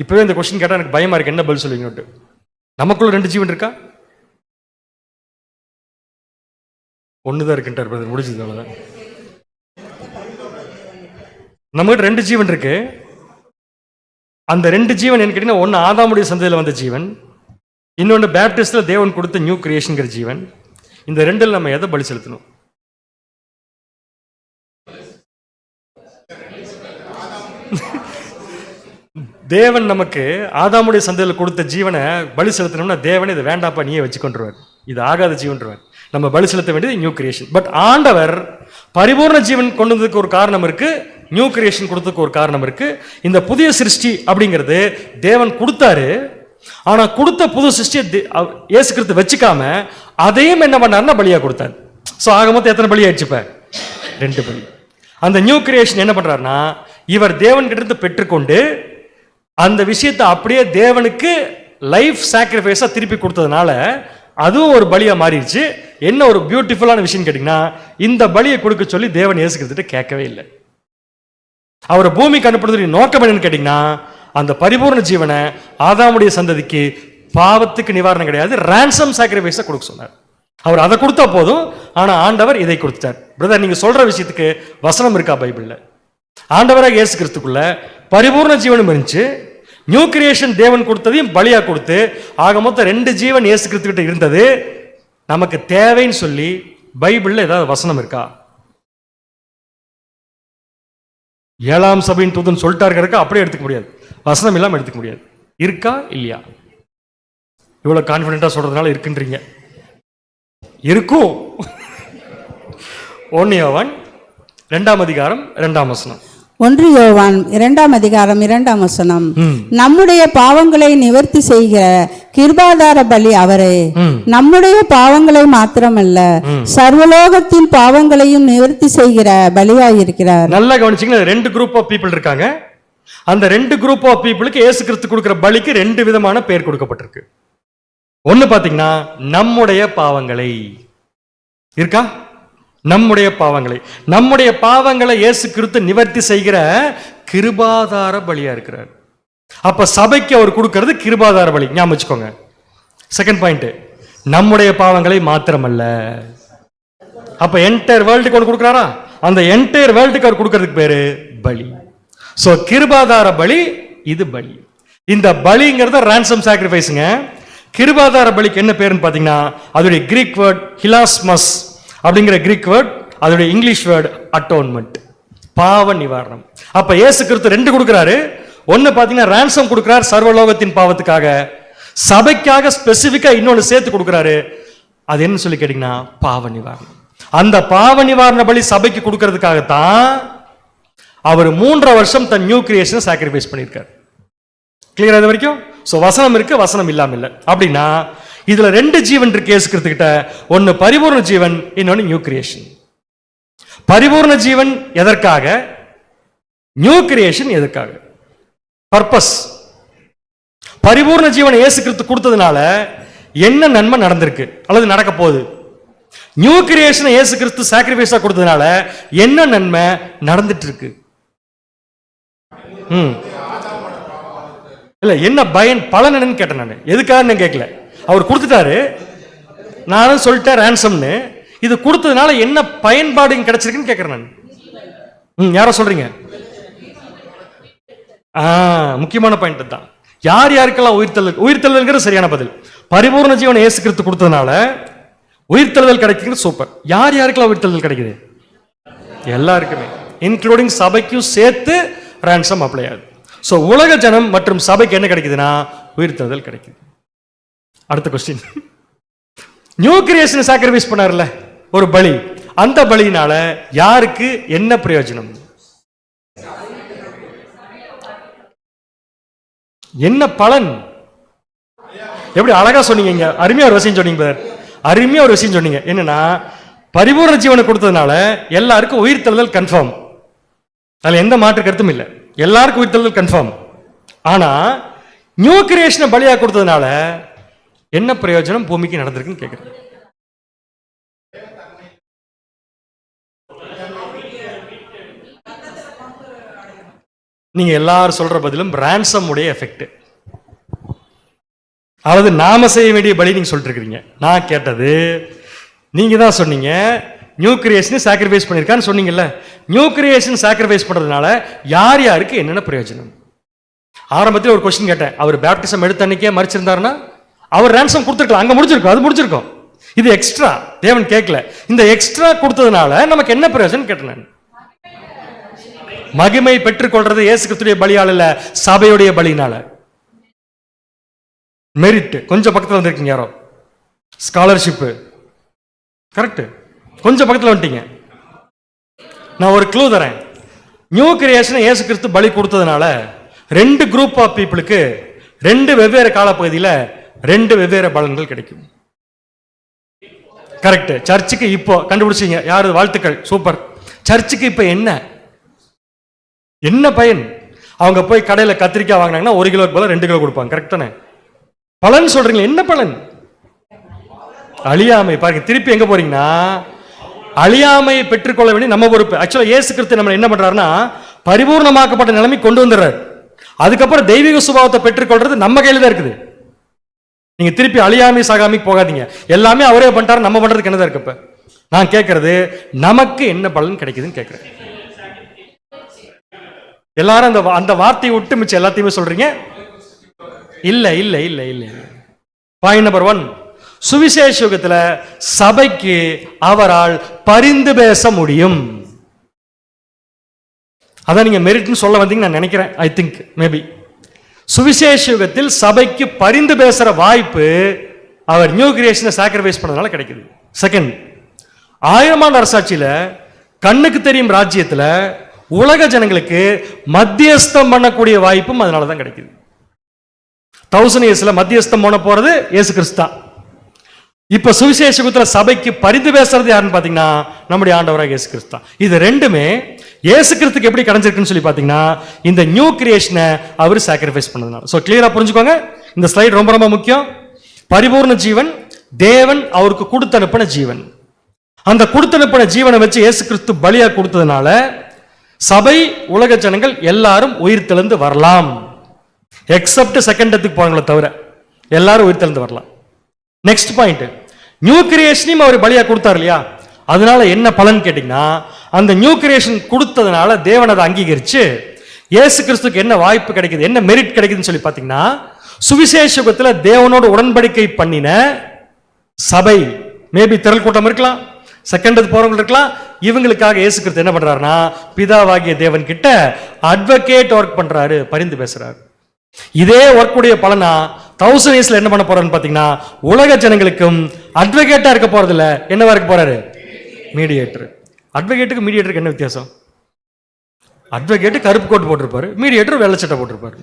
இப்பவே இந்த கொஸ்டின் கேட்டா எனக்கு பயமா இருக்கு, என்ன பதில் சொல்லுவீங்க? நமக்குள்ள 2 ஜீவன் இருக்கா? ஒண்ணுதான் இருக்குன்றார் பிரதர், முடிஞ்சது அவ்வளவுதான். நம்மகிட்ட 2 ஜீவன் இருக்கு. அந்த 2 ஜீவன் என்ன கேட்டீங்கன்னா, ஒன்னு ஆதாமுடைய சந்ததியில வந்த ஜீவன், இன்னொன்னு பேப்டிஸ்ட்ல தேவன் கொடுத்த நியூ கிரியேஷன்ங்கிற ஜீவன். இந்த 2ல் நம்ம எதை பலி செலுத்தணும்? தேவன் நமக்கு ஆதாமுடைய சந்ததியில் கொடுத்த ஜீவனை பலி செலுத்தணும்னா தேவன் இதை வேண்டாப்பா நீயே வச்சுக்கொண்டுருவார், இது ஆகாத ஜீவன்றுவார். நம்ம பலி செலுத்த வேண்டியது நியூ கிரியேஷன். பட் ஆண்டவர் பரிபூர்ண ஜீவன் கொண்டு வந்ததுக்கு ஒரு காரணம் இருக்கு, நியூ கிரியேஷன் கொடுத்ததுக்கு ஒரு காரணம் இருக்கு. இந்த புதிய சிருஷ்டி அப்படிங்கிறது தேவன் கொடுத்தாரு. ஆனா கொடுத்த புது சிருஷ்டியை இயேசு கிறிஸ்து வச்சுக்காம அதையும் என்ன பண்ணாருன்னா பலியா கொடுத்தாரு. ஸோ ஆக மொத்தம் எத்தனை பலி ஆயிடுச்சு? இப்ப 2 பலி. அந்த நியூ கிரியேஷன் என்ன பண்றாருன்னா, இவர் தேவன் கிட்ட இருந்து பெற்றுக்கொண்டு அந்த விஷயத்தை அப்படியே தேவனுக்கு லைஃப் சாக்ரிஃபைஸா திருப்பி கொடுத்ததுனால அதுவும் ஒரு பலியா மாறிடுச்சு. என்ன ஒரு பியூட்டிஃபுல்லான விஷயம் கேட்டீங்கன்னா, இந்த பலியை கொடுக்க சொல்லி தேவன் இயேசு கிறிஸ்துட்ட கேட்கவே இல்லை. அவரை பூமிக்கு அனுப்புறது நோக்கம் என்னன்னு கேட்டீங்கன்னா, அந்த பரிபூர்ண ஜீவனை ஆதாமுடைய சந்ததிக்கு பாவத்துக்கு நிவாரணம் கிடையாது, ரான்சம் சாக்ரிஃபைஸா கொடுக்க சொன்னார். அவர் அதை கொடுத்தா போதும். ஆனா ஆண்டவர் இதை கொடுத்தார். பிரதர், நீங்க சொல்ற விஷயத்துக்கு வசனம் இருக்கா பைபிள்ல? ஆண்டவராக இயேசு கிறிஸ்துக்குள்ள பரிபூர்ண ஜீவனும் இருந்துச்சு, நியூ கிரியேஷன் தேவன் கொடுத்ததையும் பலியா கொடுத்து, ஆக மொத்தம் 2 ஜீவன் இயேசு கிறிஸ்து கிட்ட இருந்தது. நமக்கு தேவைன்னு சொல்லி பைபிள்ல ஏதாவது வசனம் இருக்கா? 7ஆம் சபையின் தூதன் சொல்லிட்டாரு, அப்படியே எடுத்துக்க முடியாது, வசனம் இல்லாம எடுத்துக்க முடியாது. இருக்கா இல்லையா? இவ்வளவு கான்பிடென்டா சொல்றதுனால இருக்குன்றீங்க. இருக்கும். 1 யோவான் 2ஆம் அதிகாரம் 2ஆம் வசனம். 1 யோவான் 2ஆம் அதிகாரம் 2ஆம் வசனம். நம்முடைய பாவங்களை நிவர்த்தி செய்கிற கிருபாதார பலி அவரே, நம்முடைய பாவங்களை மாத்திரமல்ல சர்வலோகத்தின் பாவங்களையும் நிவர்த்தி செய்கிற பலியாயிருக்கிறார். நல்லா கவனிச்சீங்கன்னா 2 குரூப் ஆஃப் பீப்புள் இருக்காங்க. அந்த 2 குரூப் ஆஃப் பீப்புளுக்கு இயேசு கிறிஸ்து கொடுக்கிற பலிக்கு 2 விதமான பெயர் கொடுக்கப்பட்டிருக்கு. ஒன்னு பாத்தீங்கன்னா நம்முடைய பாவங்களை இருக்கா, நம்முடைய பாவங்களை இயேசு கிறிஸ்து நிவர்த்தி செய்கிற கிருபாதார பலியா இருக்கிறார். அப்ப சபைக்கு அவர் கொடுக்கிறது கிருபாதார பலி, ஞாபகம் வச்சுக்கோங்க. செகண்ட் பாயிண்ட், நம்முடைய பாவங்களை மாத்திரமல்ல. அப்ப என்டையர் வேர்ல்டுக்கு அவர் கொடுக்கிறாரா? அந்த என்டையர் வேர்ல்டுக்கு அவர் கொடுக்கிறதுக்கு பேரு பலி. சோ கிருபாதார பலி, இது பலி. இந்த பலிங்கிறத ரான்சம் சாக்ரிஃபைஸ்ங்க. கிருபாதார பலிக்கு என்ன பேருன்னு பார்த்தீங்கன்னா, அதோடைய கிரீக் வேர்ட் ஹிலாஸ்மஸ் அப்படிங்கிற கிரீக் வேர்ட், அதோடைய இங்கிலீஷ் வேர்ட் அட்டோன்மெண்ட், பாவ நிவாரணம். அப்ப இயேசு கிறிஸ்து ரெண்டு கொடுக்கிறாரு. ஒன்னு பார்த்தீங்கன்னா ransom கொடுக்கிறார் சர்வலோகத்தின் பாவத்துக்காக, சபைக்காக ஸ்பெசிஃபிக்கா இன்னொன்னு சேர்த்து கொடுக்கிறாரு. அது என்ன சொல்லி கேட்டீங்கன்னா பாவ நிவாரணம். அந்த பாவ நிவாரண பலி சபைக்கு கொடுக்கறதுக்காகத்தான் அவர் 3.5 வருஷம் தன் நியூ கிரியேஷனை சாக்ரிஃபைஸ் பண்ணியிருக்காரு. கிளியர் அது வரைக்கும்? ஸோ வசனம் இருக்கு, வசனம் இல்லாம இல்லை. அப்படின்னா இதுல 2 ஜீவன் இருக்கு இயேசு கிறிஸ்துகிட்ட. ஒன்னு பரிபூர்ண ஜீவன், இன்னொன்னு நியூ கிரியேஷன். பரிபூர்ண ஜீவன் எதற்காக, நியூ கிரியேஷன் எதற்காக? பர்பஸ். பரிபூர்ண ஜீவன் இயேசு கிறிஸ்து கொடுத்ததுனால என்ன நன்மை நடந்திருக்கு அல்லது நடக்க போகுது? நியூ கிரியேஷன் இயேசு கிறிஸ்து சாக்ரிஃபைஸா கொடுத்ததுனால என்ன நன்மை நடந்துட்டு இருக்கு? இல்ல என்ன பயன் பலன் என்னன்னு கேட்டேன் நான். எதுக்காக கேட்கல, அவர் கொடுத்துட்டாரு, நானும் சொல்லிட்டேன் ransom-னு. இது கொடுத்ததுனால என்ன பயன்பாடு கிடைச்சிருக்குன்னு கேட்கிறேன் நான். யாரோ சொல்றீங்க? முக்கியமான பாயிண்ட் தான். யார் யாருக்கெல்லாம் உயிர்த்தெழுதல் சரியான பதில். பரிபூர்ண ஜீவனை இயேசு கிறிஸ்து கொடுத்ததுனால உயிர்த்தெழுதல் கிடைக்குது. சூப்பர். யார் யாருக்கெல்லாம் உயிர்த்தெழுதல் கிடைக்குது? எல்லாருக்குமே, இன்க்ளூடிங் சபைக்கும் சேர்த்து ransom அப்ளை ஆகுது. ஸோ உலக ஜனம் மற்றும் சபைக்கு என்ன கிடைக்குதுன்னா உயிர்த்தெழுதல் கிடைக்குது. அடுத்த கொஸ்டின், நியூ கிரியேஷன் சாக்ரிஃபைஸ் பண்ணார்ல ஒரு பலி, அந்த பலியினால யாருக்கு என்ன பிரயோஜனம், என்ன பலன்? எப்படி அழகா சொன்னீங்க, அருமையா ஒரு விஷயம் சொன்னீங்க, அருமையா ஒரு விஷயம் சொன்னீங்க. என்னன்னா பரிபூர்ண ஜீவனை கொடுத்ததுனால எல்லாருக்கும் உயிர்த்தெழுதல் கன்ஃபார்ம், அதுல எந்த மாற்று கருத்தும் இல்லை, எல்லாருக்கும் உயிர்த்தெழுதல் கன்ஃபார்ம். ஆனா நியூ கிரியேஷனை பலியா கொடுத்ததுனால என்ன பிரயோஜனம் பூமிக்கு நடந்திருக்குன்னு கேட்கிறேன். நீங்க எல்லாரும் சொல்ற பதிலும் ransom உடைய எஃபெக்ட், அதாவது நாம செய்ய வேண்டிய பலி நீங்க சொல்லிட்டு இருக்கீங்க. நான் கேட்டது, நீங்க தான் சொன்னீங்க நியூ கிரியேஷன் சாக்ரிஃபைஸ் பண்ணிருக்கான்னு சொன்னீங்கல்ல. நியூ கிரியேஷன் சாக்ரிஃபைஸ் பண்றதுனால யார் யாருக்கு என்னென்ன பிரயோஜனம்? ஆரம்பத்தில் ஒரு கொஸ்டின் கேட்டேன், அவர் பேப்டிசம் எடுத்த அன்னைக்கே மரிச்சிருந்தாருன்னா அவர் ransom கொடுத்துருக்கலாம், அங்க முடிச்சிருக்கும், அது முடிச்சிருக்கும். இது எக்ஸ்ட்ரா தேவன் கேட்கல. இந்த எக்ஸ்ட்ரா கொடுத்ததுனால நமக்கு என்ன பிரயோஜனம் கேட்டேன். மகிமை பெற்றுக்கொள்றது இயேசு கிறிஸ்துடைய பலியால் இல்ல, சபையுடைய பலியினால. மெரிட் கொஞ்சம் பக்கத்தில் வந்திருக்கீங்க, யாரோ ஸ்காலர்ஷிப் கரெக்ட், கொஞ்சம் பக்கத்தில் வந்துட்டீங்க. நான் ஒரு க்ளூ தரேன். நியூ கிரியேஷன் இயேசு கிறிஸ்து பலி கொடுத்ததுனால 2 குரூப் ஆஃப் பீப்புளுக்கு 2 வெவ்வேறு காலப்பகுதியில் 2 வெவ்வேறு பலன்கள் கிடைக்கும். கரெக்ட். சர்ச்சுக்கு இப்போ கண்டுபிடிச்சீங்க யாரு, வாழ்த்துக்கள், சூப்பர். சர்ச்சுக்கு இப்போ என்ன பயன்? அவங்க போய் கடையில் கத்திரிக்காய் வாங்கினாங்கன்னா 1 கிலோக்கு பதில் 2 கிலோ கொடுப்பாங்க. கரெக்ட் தானே? பலன் சொல்றீங்க, என்ன பலன்? அழியாமை. பாருங்க, திருப்பி எங்க போறீங்கன்னா அழியாமையை பெற்றுக்கொள்ள வேண்டிய நம்ம பொறுப்பு. ஆக்சுவலா இயேசு கிறிஸ்து நம்ம என்ன பண்றாருன்னா பரிபூர்ணமாக்கப்பட்ட நிலைமை கொண்டு வந்துடுறாரு. அதுக்கப்புறம் தெய்வீக சுபாவத்தை பெற்றுக்கொள்றது நம்ம கையில தான் இருக்குது. நீங்க திருப்பி அழியாமை சாகாமைக்கு போகாதீங்க. எல்லாமே அவரே பண்ணிட்டாரு, நம்ம பண்றதுக்கு என்னதான் இருக்கு? இப்ப நான் கேட்கறது நமக்கு என்ன பலன் கிடைக்குதுன்னு கேட்கிறேன். எல்லாரும் அந்த வார்த்தையை விட்டு மிச்சம் எல்லாத்தையுமே சொல்றீங்க. இல்ல இல்ல இல்ல இல்ல. பாயிண்ட் நம்பர் 1, சுவிசேஷ யுகத்துல சபைக்கு அவரால் பரிந்து பேச முடியும். அதான் நீங்க மெரிட்னு சொல்ல வந்தீங்க நான் நினைக்கிறேன். ஐ திங்க் மேபி சுவிசேஷ யுகத்தில் சபைக்கு பரிந்து பேசுற வாய்ப்பு அவர் நியூ கிரியேஷனை சாக்ரிஃபைஸ் பண்ணதுனால கிடைக்குது. செகண்ட், 1000 ஆண்டு அரசாட்சியில கண்ணுக்கு தெரியும் ராஜ்யத்துல உலக ஜனங்களுக்கு மத்தியஸ்தம் பண்ணக்கூடிய வாய்ப்பும் அதனால தான் கிடைக்குது. 1000 இயர்ஸ்ல மத்தியஸ்தம் பண்ண போறது இயேசு கிறிஸ்து தான். இப்ப சுவிசேஷத்துல சபைக்கு பரிந்து பேசுறது யாருன்னு பாத்தீங்கன்னா நம்முடைய ஆண்டவராக இயேசு கிறிஸ்து தான். இது ரெண்டுமே இயேசு கிறிஸ்துக்கு எப்படி கிடைச்சிருக்குன்னு சொல்லி பாத்தீங்கன்னா இந்த நியூ கிரியேஷனை அவர் சாக்ரிஃபைஸ் பண்ணதுனால. சோ கிளியரா புரிஞ்சுக்கோங்க, இந்த ஸ்லைட் ரொம்ப ரொம்ப முக்கியம். பரிபூர்ண ஜீவன் தேவன் அவருக்கு கொடுத்து அனுப்பின ஜீவன். அந்த கொடுத்து அனுப்பின ஜீவனை வச்சு இயேசு கிறிஸ்து பலியா கொடுத்ததுனால சபை உலக ஜனங்கள் எல்லாரும் உயிர் தெழுந்து வரலாம். எக்ஸப்ட் செகண்ட் டெத்துக்கு போனவங்களை தவிர எல்லாரும் உயிர் தெழுந்து வரலாம். நெக்ஸ்ட் பாயிண்ட், நியூ கிரியேஷனையும் அவர் பலியா கொடுத்தார் இல்லையா, அதனால என்ன பலன் கேட்டீங்கன்னா அந்த நியூ கிரியேஷன் கொடுத்ததுனால தேவன் அதை அங்கீகரிச்சு இயேசு கிறிஸ்துக்கு என்ன வாய்ப்பு கிடைக்குது, என்ன மெரிட் கிடைக்குதுன்னு சொல்லி பார்த்தீங்கன்னா சுவிசேஷத்துல தேவனோடு உடன்படிக்கை பண்ணின சபை, மேபி திரள் கூட்டம் இருக்கலாம், செகண்ட் போறவங்க இருக்கலாம், இவங்களுக்காக இயேசு கிறிஸ்து என்ன பண்றாருன்னா பிதாவாகிய தேவன் கிட்ட அட்வொகேட் ஒர்க் பண்றாரு, பரிந்து பேசுறாரு. இதே ஒர்க்குடைய பலனா 1000 yearsல என்ன பண்ண போறாருன்னு பாத்தீங்கன்னா உலக ஜனங்களுக்கும் அட்வொகேட்டா இருக்க போறது இல்ல, என்னவா இருக்க போறாரு? மீடியேட்டர். அட்வொகேட்டுக்கு மீடியேட்டருக்கு என்ன வித்தியாசம்? அட்வொகேட் கருப்பு கோட் போட்டிருப்பாரு, மீடியேட்டர் வெள்ளை சட்டை போட்டிருப்பாரு.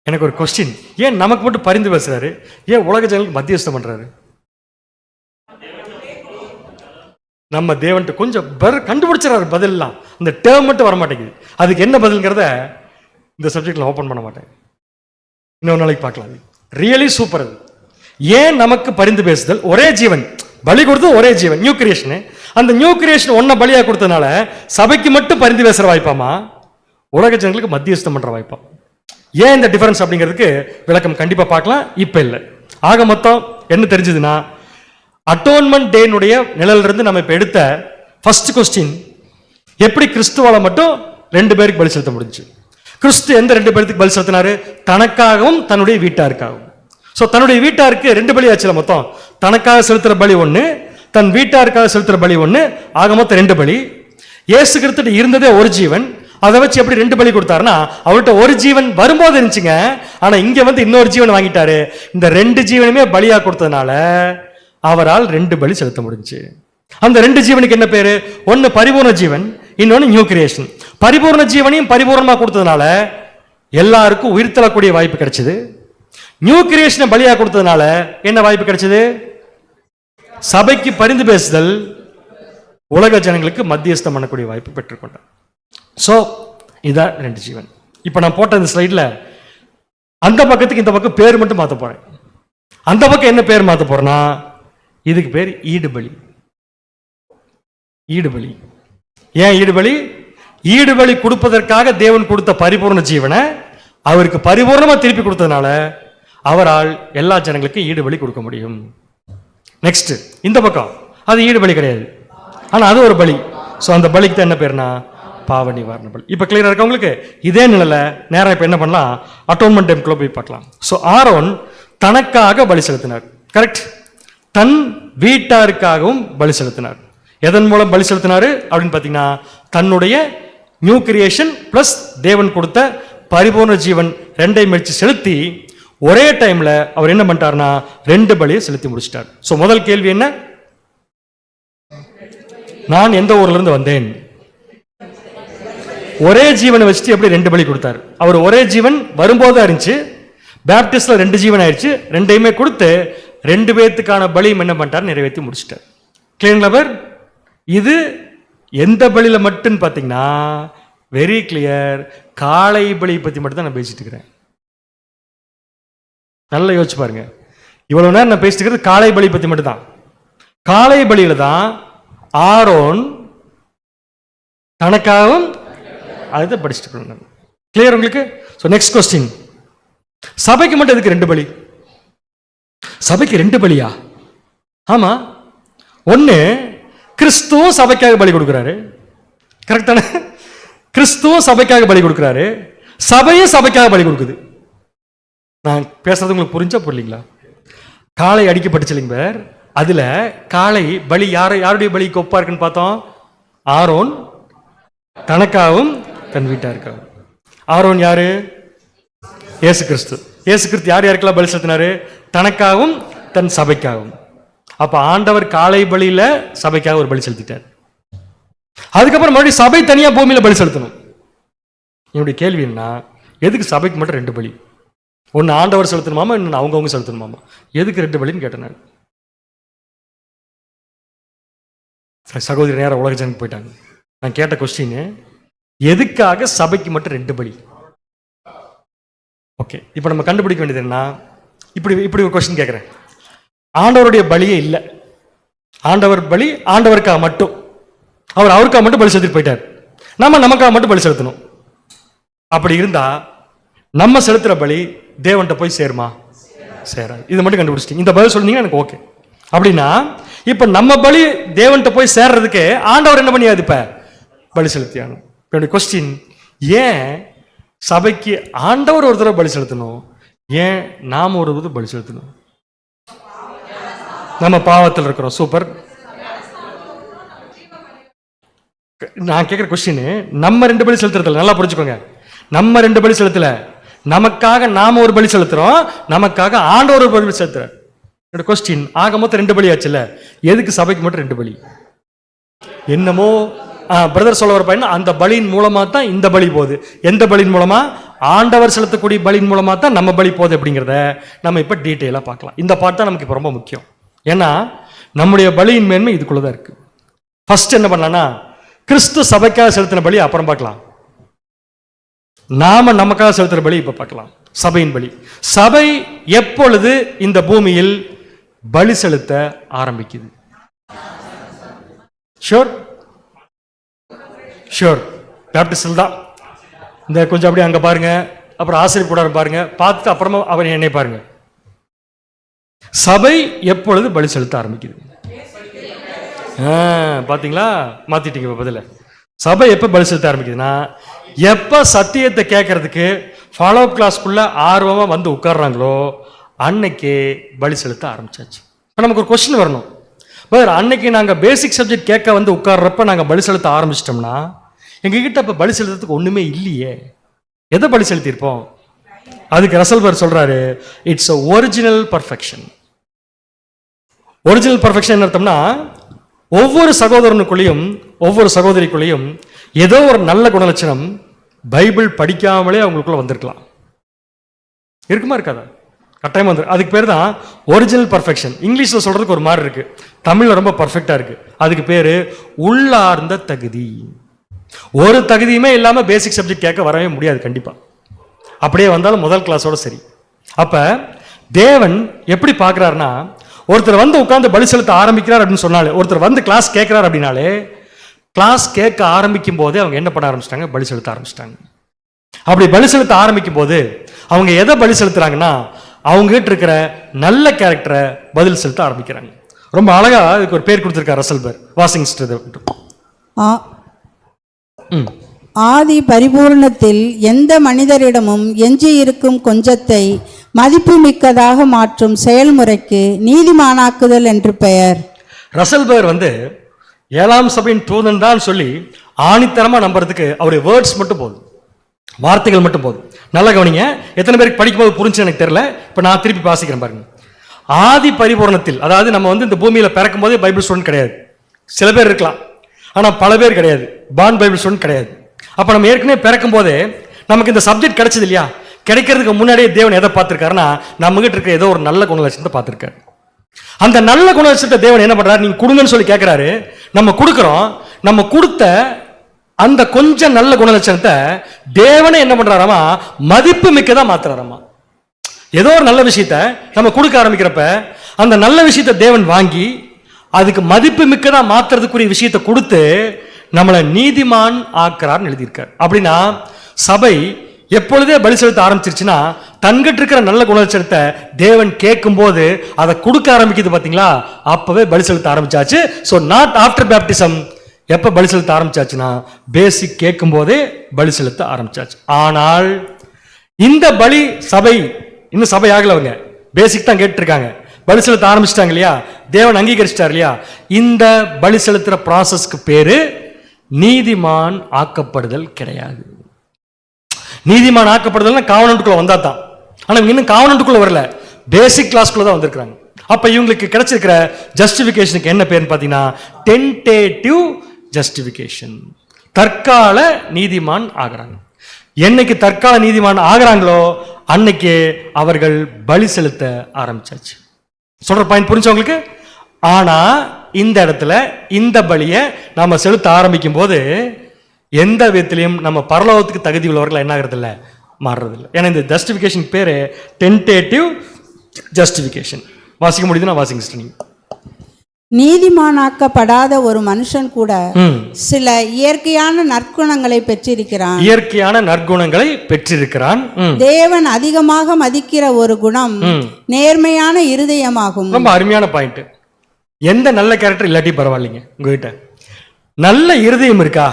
எனக்கு ஒரு கொஸ்டின், ஏன் நமக்கு மட்டும் பரிந்து பேசுறாரு, ஏன் உலக ஜனங்களுக்கு மத்தியஸ்தம் பண்றாரு? நம்ம தேவன்ட்டு கொஞ்சம் கண்டுபிடிச்சாரு பதிலாம், இந்த டேர்ம் மட்டும் வர மாட்டேங்குது. அதுக்கு என்ன பதில்ங்கிறத இந்த சப்ஜெக்ட்ல ஓபன் பண்ண மாட்டேன், இன்னொரு நாளைக்கு பார்க்கலாம். Really super. அது ஏன் நமக்கு பரிந்து பேசுதல்? ஒரே ஜீவன் பலி கொடுத்தது, ஒரே ஜீவன், நியூ கிரியேஷன். அந்த நியூ கிரியேஷன் ஒன்ன பலியா கொடுத்ததுனால சபைக்கு மட்டும் பரிந்து பேசுற வாய்ப்பாமா, உலக ஜனங்களுக்கு மத்தியஸ்தம் பண்ற வாய்ப்பா? ஏன் இந்த டிஃபரன்ஸ் அப்படிங்கிறதுக்கு விளக்கம் கண்டிப்பா பார்க்கலாம், இப்ப இல்லை. ஆக மொத்தம் என்ன தெரிஞ்சதுன்னா, அட்டோன்மெண்ட் டேனுடைய நிழல்ல இருந்து நம்ம இப்ப எடுத்த ஃபர்ஸ்ட் கொஸ்டின், எப்படி கிறிஸ்துவால மட்டும் 2 பேருக்கு பலி செலுத்த முடிஞ்சு? கிறிஸ்து எந்த 2 பேருக்கு பலி செலுத்தினாரு? தனக்காகவும் தன்னுடைய வீட்டாருக்காகவும். சோ தன்னுடைய வீட்டாருக்கு 2 பலி ஆச்சுல மொத்தம். தனக்காக செலுத்துற பலி 1, தன் வீட்டாருக்காக செலுத்துற பலி 1, ஆக மொத்தம் 2 பலி. இயேசு கிறிஸ்து இருந்ததே ஒரு ஜீவன், அதை வச்சு எப்படி 2 பலி கொடுத்தாருன்னா, அவர்கிட்ட ஒரு ஜீவன் வரும்போது இருந்துச்சுங்க, ஆனா இங்க வந்து இன்னொரு ஜீவன் வாங்கிட்டாரு. இந்த 2 ஜீவனுமே பலியா கொடுத்ததுனால அவரால் 2 பலி செலுத்த முடிஞ்சு. அந்த 2 ஜீவனுக்கு என்ன பேரு? ஒன்னு பரிபூர்ண ஜீவன், இன்னொன்னு நியூ கிரியேஷன். பரிபூர்ண ஜீவனையும் பரிபூர்ணமா கொடுத்ததுனால எல்லாருக்கும் உயிர் தள்ளக்கூடிய வாய்ப்பு கிடைச்சது. நியூ கிரியேஷனை பலியா கொடுத்ததுனால என்ன வாய்ப்பு கிடைச்சது? சபைக்கு பரிந்து பேசுதல், உலக ஜனங்களுக்கு மத்தியஸ்தம் பண்ணக்கூடிய வாய்ப்பு பெற்றுக்கொண்டார். சோ இதான் 2 ஜீவன். இப்ப நான் போட்ட இந்த ஸ்லைட்ல அந்த பக்கத்துக்கு இந்த பக்கம் பேர் மட்டும் மாத்த போறேன். அந்த பக்கம் என்ன பேர் மாத்த போறேன்னா, இதுக்கு பேர் ஈடுபலி. ஈடுபலி. ஏன் ஈடுபலி? ஈடுபலி கொடுப்பதற்காக தேவன் கொடுத்த பரிபூர்ண ஜீவனை அவருக்கு பரிபூர்ணமா திருப்பி கொடுத்ததுனால அவரால் எல்லா ஜனங்களுக்கும் ஈடுபலி கொடுக்க முடியும். நெக்ஸ்ட் இந்த பக்கம் அது ஈடுபலி கிடையாது, ஆனா அது ஒரு பலி. சோ அந்த பலிக்கு தான் என்ன பேருனா பாவ நிவாரண பலி. இப்ப கிளியரா இருக்கு உங்களுக்கு? இதே நிலையில நேரம் இப்ப என்ன பண்ணலாம், அட்டோன்மெண்ட் டைம்குள்ள போய் பார்க்கலாம். சோ ஆரோன் தனக்காக பலி செலுத்தினார், கரெக்ட். தன் வீட்டாருக்காகவும் பலி செலுத்தினார். எதன் மூலம் பலி செலுத்தினாரு அப்படின்னு பாத்தீங்கன்னா, தன்னுடைய நியூ கிரியேஷன் பிளஸ் தேவன் கொடுத்த பரிபூர்ண ஜீவன் 2ஐ மெர்ச்சி செலுத்தி ஒரே டைம்ல அவர் என்ன பண்ணிட்டார்னா 2 பலியை செலுத்தி முடிச்சிட்டார். சோ முதல் கேள்வி என்ன? நான் எந்த ஊர்ல இருந்து வந்தேன்? ஒரே ஜீவனை வச்சுட்டு எப்படி 2 பலி கொடுத்தார்? அவர் ஒரே ஜீவன் வரும்போது இருந்துச்சு, பேப்டிஸ்ட்ல 2 ஜீவன் ஆயிடுச்சு, 2ஐயுமே கொடுத்து 2 பேத்துக்கான பலியும் என்ன பண்ணிட்டார், நிறைவேற்றி முடிச்சிட்டார். கிளியர்? இது எந்த பலியில மட்டும் பாத்தீங்கன்னா வெரி கிளியர், காளை பலி பத்தி மட்டும் தான் நான் பேசிட்டு இருக்கிறேன். நல்லா யோசிச்சு பாருங்க, இவ்வளவு நேரம் நான் பேசிட்டு இருக்கிறது காளை பலி பத்தி மட்டும் தான். காளை பலியில தான் ஆரோன் தனக்காகவும் அதை படிச்சுட்டு இருக்கணும். கிளியர் உங்களுக்கு? ஸோ நெக்ஸ்ட் கொஸ்டின், சபைக்கு மட்டும் எதுக்கு 2 பலி? சபைக்கு 2 பலியா? ஆமா, ஒன்னு கிறிஸ்துவும் சபைக்காக பலி கொடுக்கிறாரு, கரெக்ட் தானே? கிறிஸ்துவும் சபைக்காக பலி கொடுக்கிறாரு, சபையும் சபைக்காக பலி கொடுக்குது. நான் பேசுறது உங்களுக்கு புரிஞ்சா புரியலீங்களா? காளை அடிக்கப்பட்டுச்சுங்க, அதுல காளை பலி யாருடைய பலிக்கு ஒப்பா இருக்குன்னு பார்த்தோம்? ஆரோன் தனக்காகவும் தன் வீட்டாருக்காகவும். ஆரோன் யாரு? இயேசு கிறிஸ்து. இயேசு கிறிஸ்து யார் யாருக்கெல்லாம் பலி செலுத்தினாரு? தனக்காகவும் தன் சபைக்காகவும். அப்ப ஆண்டவர் காளை பலியில சபைக்காக ஒரு பலி செலுத்திட்டார். அதுக்கப்புறம் மறுபடியும் சபை தனியா பூமியில பலி செலுத்தணும். என்னுடைய கேள்வி என்ன, எதுக்கு சபைக்கு மட்டும் 2 பலி? ஒன்னு ஆண்டவர் செலுத்தணுமாமா, இன்னொன்னு அவங்கவுங்க செலுத்தணுமாமா? எதுக்கு 2 பலின்னு கேட்டேன். சகோதரி நேரம் உலக ஜனக்கு போயிட்டாங்க. நான் கேட்ட கொஸ்டின், எதுக்காக சபைக்கு மட்டும் 2 பலி? ஓகே, இப்போ நம்ம கண்டுபிடிக்க வேண்டியது என்ன, இப்படி ஒரு கொஸ்டின் கேட்குறேன். ஆண்டவருடைய பலியே இல்லை, ஆண்டவர் பலி ஆண்டவருக்காக மட்டும், அவர் அவருக்காக மட்டும் பலி செலுத்திட்டு போயிட்டார், நமக்காக மட்டும் பலி செலுத்தணும். அப்படி இருந்தா நம்ம செலுத்துற பலி தேவன்கிட்ட போய் சேருமா? சேராது. இதை மட்டும் கண்டுபிடிச்சிட்டீங்க, இந்த பதில் சொன்னீங்கன்னா எனக்கு ஓகே. அப்படின்னா இப்ப நம்ம பலி தேவன்கிட்ட போய் சேர்றதுக்கு ஆண்டவர் என்ன பண்ணியாது? இப்ப பலி செலுத்தியானும். கொஸ்டின், ஏன் சபைக்கு ஆண்டவர் ஒரு தடவை பலி செலுத்தணும், ஏன் நாம் ஒரு தடவை பலி செலுத்தணும்? நம்ம பாவத்தில் இருக்கிறோம். சூப்பர். நான் கேட்குற கொஸ்டின், நம்ம 2 பலி செலுத்துறதில்ல, நல்லா புரிஞ்சுக்கோங்க. நம்ம 2 பலி செலுத்தல, நமக்காக நாம ஒரு பலி செலுத்துறோம், நமக்காக ஆண்டவர் ஒரு பலி செலுத்துறார். என்னோட கொஸ்டின், ஆக மொத்தம் 2 பலி ஆச்சுல்ல, எதுக்கு சபைக்கு மட்டும் 2 பலி? என்னமோ பிரதர் சொல்ல வர பையன், அந்த பலியின் மூலமா தான் இந்த பலி போகுது. எந்த பலியின் மூலமா? ஆண்டவர் செலுத்தக்கூடிய பலியின் மூலமா தான் நம்ம பலி போகுது அப்படிங்கிறத நம்ம இப்ப டீட்டெயிலா பார்க்கலாம். இந்த பாட்டு தான் நமக்கு இப்ப ரொம்ப முக்கியம். ஏன்னா நம்முடைய பலியின் மேன்மை இதுக்குள்ளதான் இருக்கு. ஃபர்ஸ்ட் என்ன பண்ணலாம்னா, கிறிஸ்து சபைக்காக செலுத்தின பலி அப்புறம் பார்க்கலாம். நாம நமக்காக செலுத்துற பலி இப்ப பார்க்கலாம். சபையின் பலி. சபை எப்பொழுது இந்த பூமியில் பலி செலுத்த ஆரம்பிக்குது? ஷூர் ஷூர் பேப்டிஸ்டில் தான். இந்த கொஞ்சம் அப்படியே அங்க பாருங்க, அப்புறம் ஆசிரியர் கூடாரம் பாருங்க, பார்த்துட்டு அப்புறமா அவர் என்னை பாருங்க. சபை எப்பொழுது பலி செலுத்த ஆரம்பிக்குது? பாத்தீங்களா, மாத்திட்டீங்க பதில. சபை எப்ப பலி செலுத்த ஆரம்பிக்குதுன்னா, எப்ப சத்தியத்தை கேட்கறதுக்கு ஃபாலோ அப் கிளாஸ்க்குள்ள ஆர்வமா வந்து உட்கார்றாங்களோ அன்னைக்கு பலி செலுத்த ஆரம்பிச்சாச்சு. நமக்கு ஒரு கொஸ்டின் வரணும், அன்னைக்கு நாங்க பேசிக் சப்ஜெக்ட் கேட்க வந்து உட்கார்றப்ப நாங்க பலி செலுத்த ஆரம்பிச்சிட்டோம்னா எங்ககிட்ட இப்ப பலி செலுத்துறதுக்கு ஒண்ணுமே இல்லையே, எதை பலி செலுத்திருப்போம்? அதுக்கு ரசல்பர் சொல்றாரு, it's a original perfection. Original perfection அர்த்தம்னா, ஒவ்வொரு சகோதரனுக்குள்ளேயும் ஒவ்வொரு சகோதரிக்குள்ளேயும் ஏதோ ஒரு நல்ல குணலட்சணம் பைபிள் படிக்காமலே அவங்களுக்குள்ள வந்திருக்கலாம். இருக்குமா இருக்காதா? கட்டாயமா வந்து. அதுக்கு பேர் தான் ஒரிஜினல் பர்ஃபெக்ஷன். இங்கிலீஷ்ல சொல்றதுக்கு ஒரு மாதிரி இருக்கு, தமிழ்ல ரொம்ப பர்ஃபெக்டா இருக்கு. அதுக்கு பேரு உள்ளார்ந்த தகுதி. ஒரு தகுதியுமே இல்லாம பேசிக் சப்ஜெக்ட் கேட்க வரவே முடியாது கண்டிப்பா. அப்படியே வந்தாலும் முதல் கிளாஸோட சரி. அப்ப தேவன் எப்படி பார்க்கிறாருன்னா, ஒருத்தர் வந்து உட்கார்ந்து பலி செலுத்த ஆரம்பிக்கிறார் அப்படின்னு சொன்னாலே, ஒருத்தர் வந்து கிளாஸ் கேட்கிறார் அப்படின்னாலே, கிளாஸ் கேட்க ஆரம்பிக்கும் போதே அவங்க என்ன பண்ண ஆரம்பிச்சிட்டாங்க? பலி செலுத்த ஆரம்பிச்சிட்டாங்க. அப்படி பலி செலுத்த ஆரம்பிக்கும் போது அவங்க எதை பலி செலுத்துறாங்கன்னா, அவங்க கிட்ட இருக்கிற நல்ல கேரக்டரை பதில் செலுத்த ஆரம்பிக்கிறாங்க. ரொம்ப அழகா இதுக்கு ஒரு பேர் கொடுத்திருக்கார் ரசல்பர். வாசிங் ஆதி பரிபூர்ணத்தில் எந்த மனிதரிடமும் எஞ்சியிருக்கும் கொஞ்சத்தை மதிப்புமிக்கதாக மாற்றும் செயல்முறைக்கு நீதிமானாக்குதல் என்று பெயர். ரசல்பர் வந்து 7ஆம் சபையின் தூதன் தான் சொல்லி ஆணித்தரமா நம்புறதுக்கு அவருடைய வேர்ட்ஸ் மட்டும் போதும், வார்த்தைகள் மட்டும் போதும். நல்ல கவனிங்க, எத்தனை பேருக்கு படிக்கும்போது புரிஞ்சு எனக்கு தெரியல. இப்ப நான் திருப்பி வாசிக்கிறேன் பாருங்க. ஆதி பரிபூரணத்தில், அதாவது நம்ம வந்து இந்த பூமியில பிறக்கும் போதே பைபிள் ஸ்டூடெண்ட் கிடையாது. சில பேர் இருக்கலாம், ஆனா பல பேர் கிடையாது. பான் பைபிள் ஸ்டூடெண்ட் கிடையாது. அப்ப நம்ம ஏற்கனவே பிறக்கும் போதே நமக்கு இந்த சப்ஜெக்ட் கிடைச்சது இல்லையா? கிடைக்கிறதுக்கு முன்னாடியே தேவன் எதை பார்த்திருக்காருன்னா, நம்ம கிட்ட இருக்க ஏதோ ஒரு நல்ல குணலட்சணத்தை பார்த்திருக்காரு. அந்த நல்ல குணலட்சணத்தை தேவன் என்ன பண்றாரு? நீங்க கொடுங்கன்னு சொல்லி கேட்கிறாரு. நம்ம கொடுக்கிறோம். நம்ம கொடுத்த அந்த கொஞ்சம் நல்ல குணலட்சணத்தை தேவனே என்ன பண்றாராமா? மதிப்பு மிக்கதா மாத்துறாராமா. ஏதோ ஒரு நல்ல விஷயத்த நம்ம கொடுக்க ஆரம்பிக்கிறப்ப அந்த நல்ல விஷயத்தை தேவன் வாங்கி அதுக்கு மதிப்பு மிக்கதா மாத்துறதுக்குரிய விஷயத்தை கொடுத்து நம்மளை நீதிமான் ஆக்குறார்னு எழுதியிருக்கார். அப்படின்னா சபை எப்பொழுதே பலி செலுத்த ஆரம்பிச்சிருச்சுன்னா, தன்கிட்ட இருக்கிற நல்ல குணலட்சணத்தை தேவன் கேட்கும் போது அதை கொடுக்க ஆரம்பிக்குது. பாத்தீங்களா? அப்பவே பலி செலுத்த ஆரம்பிச்சாச்சு. So not after baptism. எப்ப பலி செலுத்த ஆரம்பிச்சாச்சுன்னா, பேசிக் கேட்கும் போதே பலி செலுத்த ஆரம்பிச்சாச்சு. ஆனால் இந்த பலி சபை இன்னும் சபை ஆகலவங்க, பேசிக் தான் கேட்டு இருக்காங்க. பலி செலுத்த ஆரம்பிச்சிட்டாங்க இல்லையா? தேவன் அங்கீகரிச்சிட்டார் இல்லையா? இந்த பலி செலுத்துற ப்ராசஸ்க்கு பேரு நீதிமான் ஆக்கப்படுதல் கிடையாது. நீதிமான் ஆக்கப்படுதல் காவனன்ட்டுக்குள்ள வந்தா தான். ஆனா இன்னும் காவனன்ட்டுக்குள்ள வரல, பேசிக் கிளாஸ்க்குள்ள தான் வந்திருக்காங்க. அப்ப இவங்களுக்கு கிடைச்சிருக்கிற ஜஸ்டிபிகேஷனுக்கு என்ன பேருன்னு பாத்தீங்கன்னா, டென்டேட்டிவ் ஜஸ்டிபிகேஷன். தற்கால நீதிமான் ஆகிறாங்க. என்னைக்கு தற்கால நீதிமான் ஆகிறாங்களோ அன்னைக்கு அவர்கள் பலி செலுத்த ஆரம்பிச்சாச்சு. சொல்ற பாயிண்ட் புரிஞ்சவங்களுக்கு? ஆனா இந்த இடத்துல இந்த பலியை நாம செலுத்த ஆரம்பிக்கும் போது எந்த விதத்திலையும் நம்ம பரலோகத்துக்கு தகுதி உள்ளவர்கள் என்ன ஆகிறது இல்லை, மாறுறது இல்லை. ஏன்னா இந்த ஜஸ்டிபிகேஷன் பேரு டென்டேட்டிவ் ஜஸ்டிபிகேஷன். வாசிக்க முடியுதுன்னா வாசிங்க சிஸ்டர். நீதிமானாக்கப்படாத ஒரு மனுஷன் கூட சில இயற்கையான நற்குணங்களை பெற்றிருக்கிறான். இயற்கையான நற்குணங்களை பெற்றிருக்கிறான். தேவன் அதிகமாக மதிக்கிற ஒரு குணம் நேர்மையான இருதயமாகும். ரொம்ப அருமையான பாயிண்ட். எந்த நல்ல கேரக்டர் இல்லாட்டி பரவாயில்லைங்க, உங்ககிட்ட நல்ல இருதயம் இருக்கா,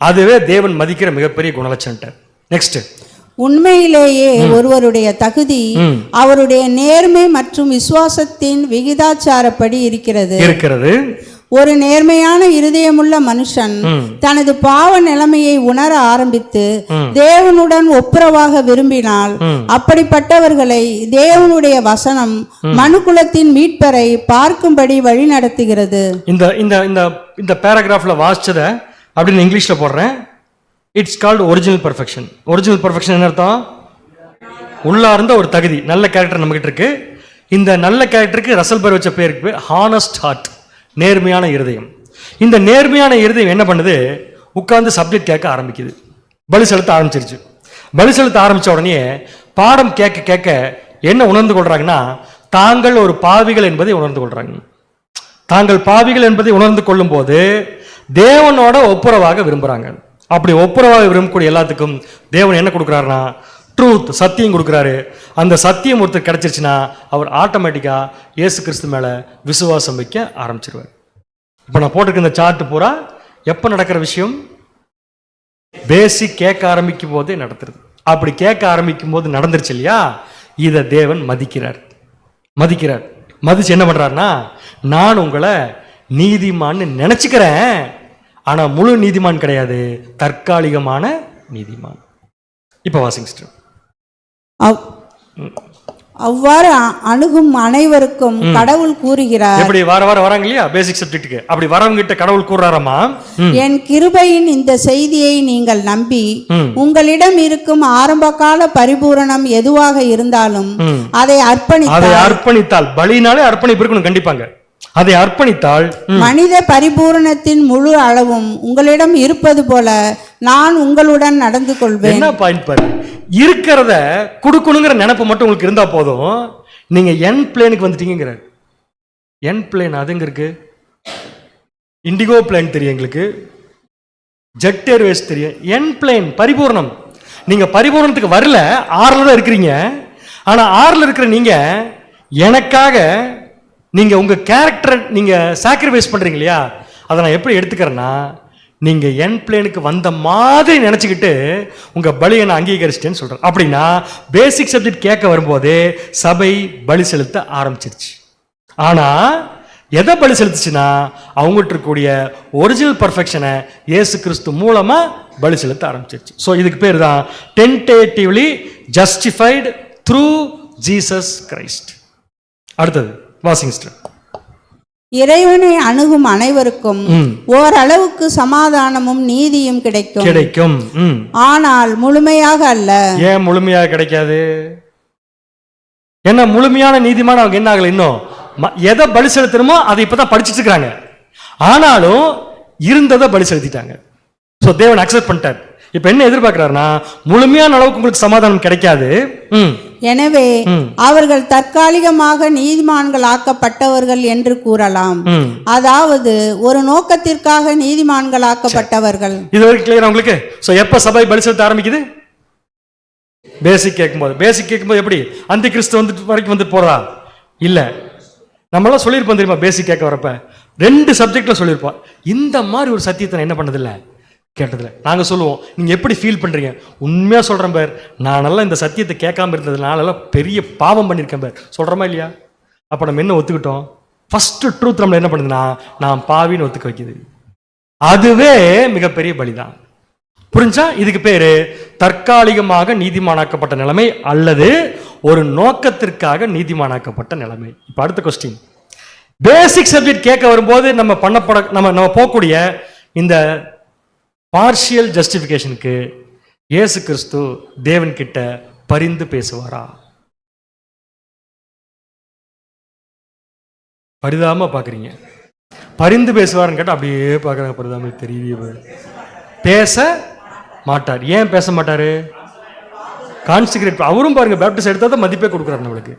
அதுவே தேவன் மதிக்கிற மிகப்பெரிய குணலட்சணம். நெக்ஸ்ட், உண்மையிலேயே ஒருவருடைய தகுதி அவருடைய நேர்மை மற்றும் விசுவாசத்தின் விகிதாச்சாரப்படி இருக்கிறது. ஒரு நேர்மையான இருதயமுள்ள மனுஷன் தனது பாவ நிலைமையை உணர ஆரம்பித்து தேவனுடன் ஒப்புரவாக விரும்பினால் அப்படிப்பட்டவர்களை தேவனுடைய வசனம் மனுக்குலத்தின் மீட்பரை பார்க்கும்படி வழி நடத்துகிறது. இந்த பேராகிராஃப்ல வாசிச்சத அப்படின்னு இங்கிலீஷ்ல போடுறேன். It's called original perfection. Original perfection என்ன அர்த்தம்? உள்ளார்ந்த ஒரு தகுதி, நல்ல கேரக்டர் நம்ம கிட்ட இருக்கு. இந்த நல்ல கேரக்டருக்கு ரசல் பேர் வச்ச பேருக்கு ஹானஸ்ட் ஹார்ட், நேர்மையான இருதயம். இந்த நேர்மையான இருதயம் என்ன பண்ணுது? உட்கார்ந்து சப்ஜெக்ட் கேட்க ஆரம்பிக்குது. பலி செலுத்த ஆரம்பிச்சிருச்சு. பலி செலுத்த ஆரம்பிச்ச உடனே பாடம் கேட்க கேட்க என்ன உணர்ந்து கொள்றாங்கன்னா, தாங்கள் ஒரு பாவிகள் என்பதை உணர்ந்து கொள்றாங்க. தாங்கள் பாவிகள் என்பதை உணர்ந்து கொள்ளும் போது தேவனோட ஒப்புரவாக விரும்புறாங்க. அப்படி ஒப்புரவாக விரும்பக்கூடிய எல்லாத்துக்கும் தேவன் என்ன கொடுக்குறாருன்னா, ட்ரூத், சத்தியம் கொடுக்குறாரு. அந்த சத்தியம் ஒருத்தர் கிடைச்சிருச்சுன்னா அவர் ஆட்டோமேட்டிக்கா இயேசு கிறிஸ்து மேல விசுவாசம் வைக்க ஆரம்பிச்சிருவார். இப்போ நான் போட்டிருக்க இந்த சார்ட் பூரா எப்ப நடக்கிற விஷயம்? பேசிக் கேட்க ஆரம்பிக்கும் போதே நடத்துறது. அப்படி கேட்க ஆரம்பிக்கும் போது நடந்துருச்சு இல்லையா? இதை தேவன் மதிக்கிறார். மதிச்சு என்ன பண்றாருன்னா, நான் உங்களை நீதிமான்னு நினைச்சுக்கிறேன், ஆனா முழு நீதிமான் கிடையாது, தற்காலிகமான நீதிமான். இப்ப வாசிங்க. அவ்வாறு அணுகும் அனைவருக்கும் கடவுள் கூறுகிறார். எப்படி வார வராங்க இல்லையா பேசிக் சப்ஜெக்ட்டுக்கு, அப்படி வரவங்க கிட்ட கடவுள் கூறாராமா, என் கிருபையின் இந்த செய்தியை நீங்கள் நம்பி உங்களிடம் இருக்கும் ஆரம்பகால பரிபூரணம் எதுவாக இருந்தாலும் அதை அர்ப்பணித்தால், பலினாலே அர்ப்பணிப்பு இருக்கணும் கண்டிப்பாங்க. அதை அர்ப்பணித்தால் மனித பரிபூரணத்தின் முழு அளவும் உங்களிடம் இருப்பது போல நான் உங்களுடன் நடந்து கொள்வேன். என்ன பாயிண்ட் பாரு, இருக்கிறத கொடுக்கணுங்கிற நினைப்பு மட்டும் உங்களுக்கு இருந்தா போதும். நீங்க என் பிளேனுக்கு வந்துட்டீங்கிற. என் பிளேன் அதுங்க இருக்கு, இண்டிகோ பிளேன் தெரியும் எங்களுக்கு, ஜெட் ஏர்வேஸ் தெரியும். என் பிளேன் பரிபூர்ணம். நீங்க பரிபூர்ணத்துக்கு வரல, 6ல தான் இருக்கிறீங்க. ஆனா 6ல இருக்கிற நீங்க எனக்காக நீங்க உங்க கேரக்டரை நீங்க சாக்ரிஃபைஸ் பண்றீங்க இல்லையா? அதை நான் எப்படி எடுத்துக்கிறேன்னா, நீங்க என் பிளேனுக்கு வந்த மாதிரி நினைச்சுக்கிட்டு உங்க பலியை நான் அங்கீகரிச்சிட்டேன்னு சொல்றேன். அப்படின்னா பேசிக் சப்ஜெக்ட் கேட்க வரும்போது சபை பலி செலுத்த ஆரம்பிச்சிருச்சு. ஆனா எதை பலி செலுத்துச்சுன்னா, அவங்ககிட்ட இருக்கக்கூடிய ஒரிஜினல் பர்ஃபெக்ஷனை இயேசு கிறிஸ்து மூலமா பலி செலுத்த ஆரம்பிச்சிருச்சு. ஸோ இதுக்கு பேர் தான் tentatively justified through Jesus Christ. அடுத்தது வாசிங்க. இறைவனை அணுகும் அனைவருக்கும் ஓரளவுக்கு சமாதானமும் நீதியும் கிடைக்கும். ஆனால் முழுமையாக அல்ல. ஏன் முழுமையாக கிடைக்காது? என்ன முழுமையான நீதிமான அவங்க என்ன ஆகல, இன்னும் எதை பலி செலுத்தணுமோ அதை இப்பதான் படிச்சுட்டு இருக்காங்க. ஆனாலும் இருந்ததை பலி செலுத்திட்டாங்க. ஸோ தேவன் அக்செப்ட் பண்ணிட்டார். இப்ப என்ன எதிர்பார்க்கிறாருன்னா, முழுமையான அளவுக்கு உங்களுக்கு சமாதானம் கிடைக்காது. எனவே அவர்கள் தற்காலிகமாக நீதிமான்கள் ஆக்கப்பட்டவர்கள் என்று கூறலாம். அதாவது ஒரு நோக்கத்திற்காக நீதிமான்கள் ஆக்கப்பட்டவர்கள். இது வரைக்கும் கிளியரா உங்களுக்கு? சோ எப்ப சபை பலி செலுத்த ஆரம்பிக்குது? பேசிக் கேட்கும்போது எப்படி அந்தி கிறிஸ்து வந்து வரைக்கும் வந்து போறா? இல்ல, நம்மளாம் சொல்லியிருப்போம் தெரியுமா? பேசிக் கேட்க வரப்ப 2 சப்ஜெக்ட்ல சொல்லியிருப்போம். இந்த மாதிரி ஒரு சத்தியத்தை என்ன பண்ணதில்லை, கேட்டதில்லை. நாங்கள் சொல்லுவோம், நீங்கள் எப்படி ஃபீல் பண்ணுறீங்க? உண்மையாக சொல்கிறேன் பேர், நானெல்லாம் இந்த சத்தியத்தை கேட்காம இருந்ததுனாலெல்லாம் பெரிய பாவம் பண்ணியிருக்கேன் பேர். சொல்கிறோமா இல்லையா? அப்போ நம்ம என்ன ஒத்துக்கிட்டோம்? ஃபஸ்ட்டு ட்ரூத் நம்மளை என்ன பண்ணுதுன்னா, நான் பாவின்னு ஒத்துக்க வைக்குது. அதுவே மிகப்பெரிய பலிதான். புரிஞ்சா? இதுக்கு பேர் தற்காலிகமாக நீதிமானாக்கப்பட்ட நிலைமை அல்லது ஒரு நோக்கத்திற்காக நீதிமானாக்கப்பட்ட நிலைமை. இப்போ அடுத்த கொஸ்டின், பேசிக் சப்ஜெக்ட் கேட்க வரும்போது நம்ம போகக்கூடிய இந்த பார்ஷியல் ஜஸ்டிஃபிகேஷனுக்கு இயேசு கிறிஸ்து தேவன் கிட்ட பரிந்து பேசுவாரா? பரிதாம பாக்குறீங்க. பரிந்து பேசுவாருன்னு கேட்டா அப்படியே பாக்குறாங்க. பரிதாம தெரியவே பேச மாட்டார். ஏன் பேச மாட்டாரு? கான்சிக்ரேட். அவரும் பாருங்க, பேப்டிஸ்ட் எடுத்தா தான் மதிப்பே கொடுக்குறாரு நம்மளுக்கு.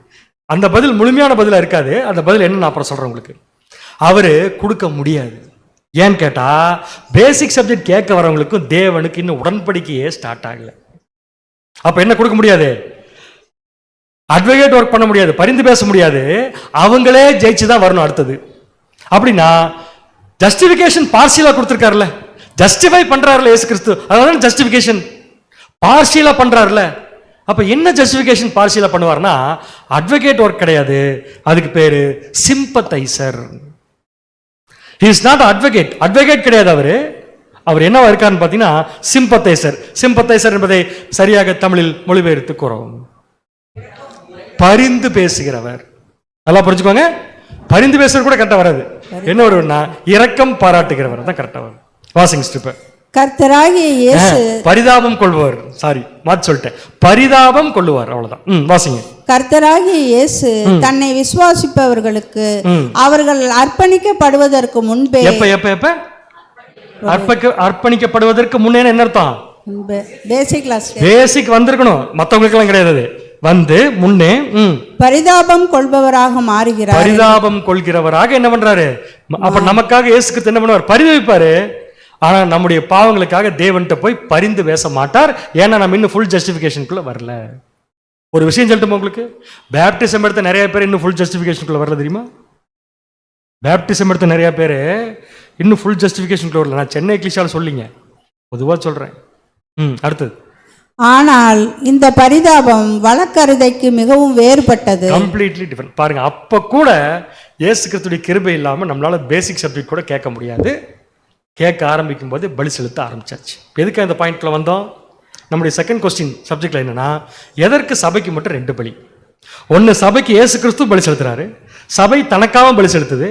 அந்த பதில் முழுமையான பதிலா இருக்காது. அந்த பதில் என்ன நான் அப்புறம் சொல்றேன் உங்களுக்கு. அவரு கொடுக்க முடியாது. ஏன்னு கேட்டா, பேசிக் சப்ஜெக்ட் கேட்க வரவங்களுக்கும் தேவனுக்கு இன்னும் உடன்படிக்கையே ஸ்டார்ட் ஆகல. அப்ப என்ன கொடுக்க முடியாது? அட்வொகேட் ஒர்க் பண்ண முடியாது, பரிந்து பேச முடியாது. அவங்களே ஜெயிச்சுதான் வரணும் அடுத்தது. அப்படின்னா ஜஸ்டிபிகேஷன் பார்சியலா கொடுத்திருக்காருல்ல, ஜஸ்டிஃபை பண்றாருல இயேசு கிறிஸ்து, அதாவது ஜஸ்டிபிகேஷன் பார்சியலா பண்றாருல. அப்ப என்ன ஜஸ்டிஃபிகேஷன் பார்சியலா பண்ணுவார்னா, அட்வொகேட் ஒர்க் கிடையாது, அதுக்கு பேரு sympathizer. He is not advocate. Advocate கிடையாது அவரு. அவர் என்னவா இருக்காருன்னு பார்த்தீங்கன்னா சிம்பத்தைசர். சிம்பத்தைசர் என்பதை சரியாக தமிழில் மொழிபெயர்த்து கூறவும் பரிந்து பேசுகிறவர். நல்லா புரிஞ்சுக்கோங்க. பரிந்து பேசுறது கூட கரெக்டா வராது. என்ன வரும்னா இரக்கம் பாராட்டுகிறவர் தான் கரெக்டா வரும். Washing strip. கர்த்தராகிய இயேசு பரிதாபம் கொள்பவர். சாரி, மாத்தி சொல்லிட்டேன். பரிதாபம் கொள்ளுவார், அவ்வளவுதான். வாசிங்க. கர்த்தராகிய இயேசு தன்னை விசுவாசிப்பவர்களுக்கு அவர்கள் அர்ப்பணிக்கப்படுவதற்கு முன்பே. எப்ப எப்ப எப்ப அர்ப்பணிக்கப்படுவதற்கு முன்னே என்ன அர்த்தம்? பேசிக் வந்திருக்கணும், மத்தவங்களுக்கு எல்லாம் கிடையாது. வந்து முன்னே பரிதாபம் கொள்பவராக மாறுகிறார். பரிதாபம் கொள்கிறவராக என்ன பண்றாரு? அப்ப நமக்காக இயேசுக்கு என்ன பண்ணுவார்? பரிதவிப்பாரு. ஆனா நம்முடைய பாவங்களுக்காக தேவன்கிட்ட போய் பரிந்து பேச மாட்டார். ஏன்னா நம்ம இன்னும் ஃபுல் ஜஸ்டிபிகேஷனுக்குள்ள வரல. ஒரு விஷயம் சொல்லட்டுமா உங்களுக்கு? பேப்டிசம் எடுத்த நிறைய பேர் இன்னும் ஃபுல் ஜஸ்டிபிகேஷனுக்குள்ள வரல, தெரியுமா? பேப்டிசம் எடுத்த நிறைய பேர் இன்னும் ஃபுல் ஜஸ்டிபிகேஷனுக்குள்ள வரல. நான் சென்னை கிளிஷால சொல்லிங்க, பொதுவா சொல்றேன். அடுத்தது. ஆனால் இந்த பரிதாபம் வழக்கருதைக்கு மிகவும் வேறுபட்டது. Completely different. பாருங்க, அப்ப கூட இயேசு கிறிஸ்துவின் கிருபை இல்லாம நம்மளால பேசிக் சப்ஜெக்ட் கூட கேட்க முடியாது. கேட்க ஆரம்பிக்கும் போது பலி செலுத்த ஆரம்பிச்சாச்சு. எதுக்கு அந்த பாயிண்ட்ல வந்தோம்? நம்முடைய செகண்ட் கொஸ்டின் சப்ஜெக்ட்ல என்னன்னா, எதற்கு சபைக்கு மட்டும் 2 பலி? ஒன்னு சபைக்கு இயேசு கிறிஸ்து பலி செலுத்துறாரு, சபை தனக்காக பலி செலுத்துது.